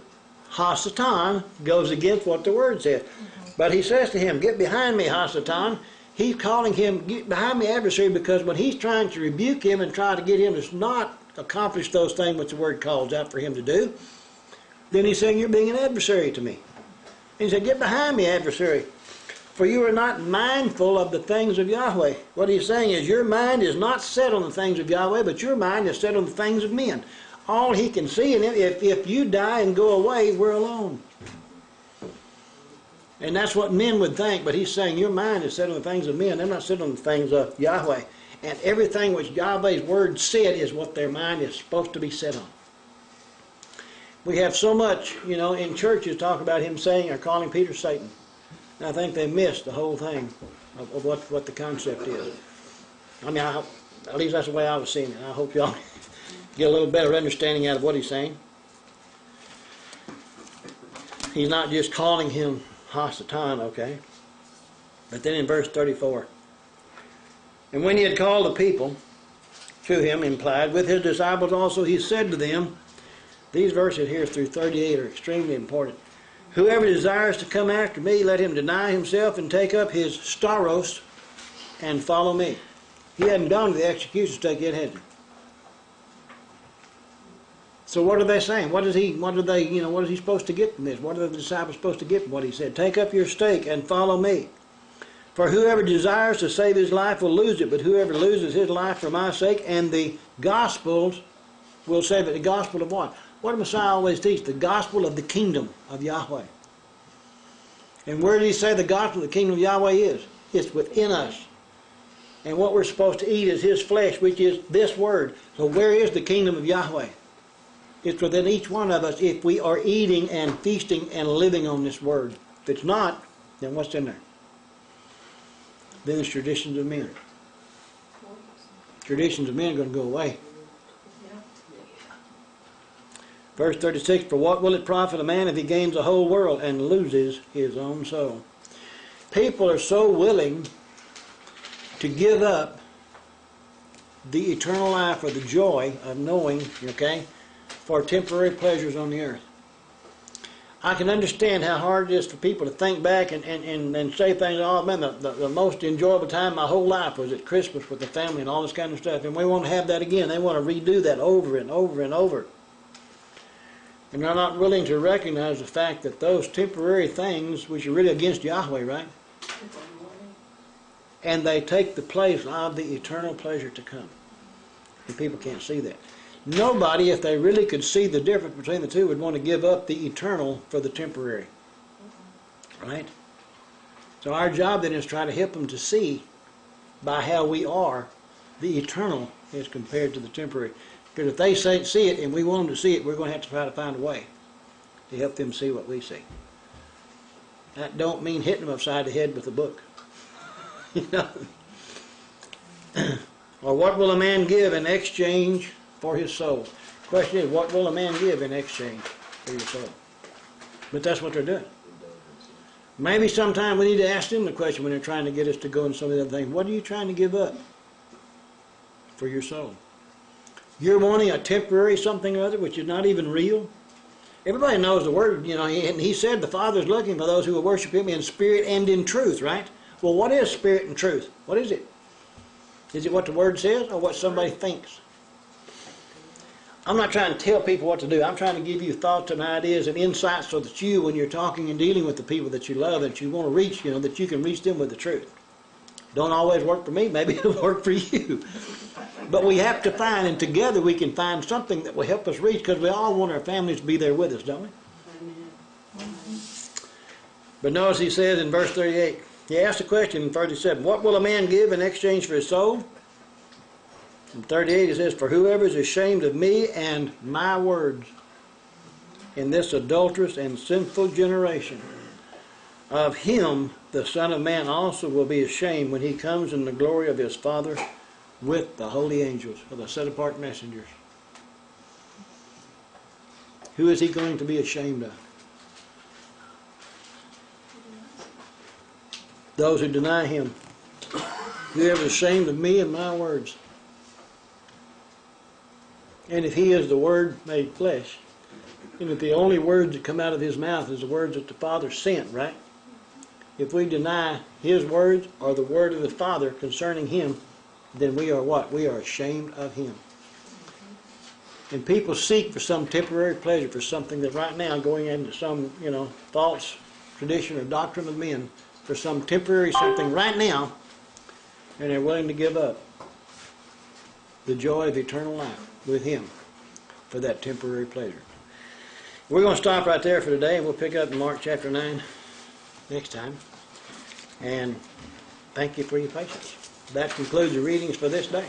Speaker 2: Hasatan, goes against what the Word says. But he says to him, get behind me, Hasatan. He's calling him, get behind me, adversary, because when he's trying to rebuke him and try to get him to not accomplish those things which the Word calls out for him to do, then he's saying, you're being an adversary to me. And he said, get behind me, adversary. For you are not mindful of the things of Yahweh. What he's saying is your mind is not set on the things of Yahweh, but your mind is set on the things of men. All he can see in him, if you die and go away, we're alone. And that's what men would think, but he's saying your mind is set on the things of men. They're not set on the things of Yahweh. And everything which Yahweh's word said is what their mind is supposed to be set on. We have so much, in churches talk about him saying or calling Peter Satan. And I think they missed the whole thing of what the concept is. I mean, at least that's the way I was seeing it. I hope y'all get a little better understanding out of what he's saying. He's not just calling him Hasatan, okay? But then in verse 34, and when he had called the people to him, implied, with his disciples also, he said to them, these verses here through 38 are extremely important. Whoever desires to come after me, let him deny himself and take up his staros and follow me. He hadn't gone to the execution stake yet, had he? So what are they saying? What is he supposed to get from this? What are the disciples supposed to get from what he said? Take up your stake and follow me. For whoever desires to save his life will lose it, but whoever loses his life for my sake and the gospels will save it. The gospel of what? What did Messiah always teach? The gospel of the kingdom of Yahweh. And where did he say the gospel of the kingdom of Yahweh is? It's within us. And what we're supposed to eat is his flesh, which is this word. So where is the kingdom of Yahweh? It's within each one of us if we are eating and feasting and living on this word. If it's not, then what's in there? Then it's traditions of men. Traditions of men are going to go away. Verse 36, for what will it profit a man if he gains the whole world and loses his own soul? People are so willing to give up the eternal life or the joy of knowing, for temporary pleasures on the earth. I can understand how hard it is for people to think back and say things, oh man, the most enjoyable time of my whole life was at Christmas with the family and all this kind of stuff. And we want to have that again. They want to redo that over and over and over. And they're not willing to recognize the fact that those temporary things, which are really against Yahweh, right? And they take the place of the eternal pleasure to come. And people can't see that. Nobody, if they really could see the difference between the two, would want to give up the eternal for the temporary. Right? So our job then is to try to help them to see by how we are the eternal as compared to the temporary. Because if they see it and we want them to see it, we're going to have to try to find a way to help them see what we see. That don't mean hitting them upside the head with a book. Or what will a man give in exchange for his soul? The question is, what will a man give in exchange for your soul? But that's what they're doing. Maybe sometime we need to ask them the question when they're trying to get us to go in some of the other things. What are you trying to give up for your soul? You're wanting a temporary something or other which is not even real. Everybody knows the word, and he said the Father's looking for those who will worship him in spirit and in truth, right? Well, what is spirit and truth? What is it? Is it what the word says or what somebody thinks? I'm not trying to tell people what to do. I'm trying to give you thoughts and ideas and insights so that you, when you're talking and dealing with the people that you love, that you want to reach, that you can reach them with the truth. Don't always work for me. Maybe it'll work for you. But we have to find, and together we can find something that will help us reach, because we all want our families to be there with us, don't we? But notice he says in verse 38, he asked a question in 37, what will a man give in exchange for his soul? In 38 he says, for whoever is ashamed of me and my words in this adulterous and sinful generation, of him the Son of Man also will be ashamed when he comes in the glory of his Father with the holy angels, or the set apart messengers. Who is he going to be ashamed of? Those who deny him. Whoever is ashamed of me and my words. And if he is the Word made flesh, and if the only words that come out of his mouth is the words that the Father sent, right? If we deny his words or the word of the Father concerning him, then we are what? We are ashamed of him. And people seek for some temporary pleasure, for something that right now, going into some, false tradition or doctrine of men, for some temporary something right now, and they're willing to give up the joy of eternal life with Him for that temporary pleasure. We're going to stop right there for today, and we'll pick up in Mark chapter 9 next time. And thank you for your patience. That concludes the readings for this day.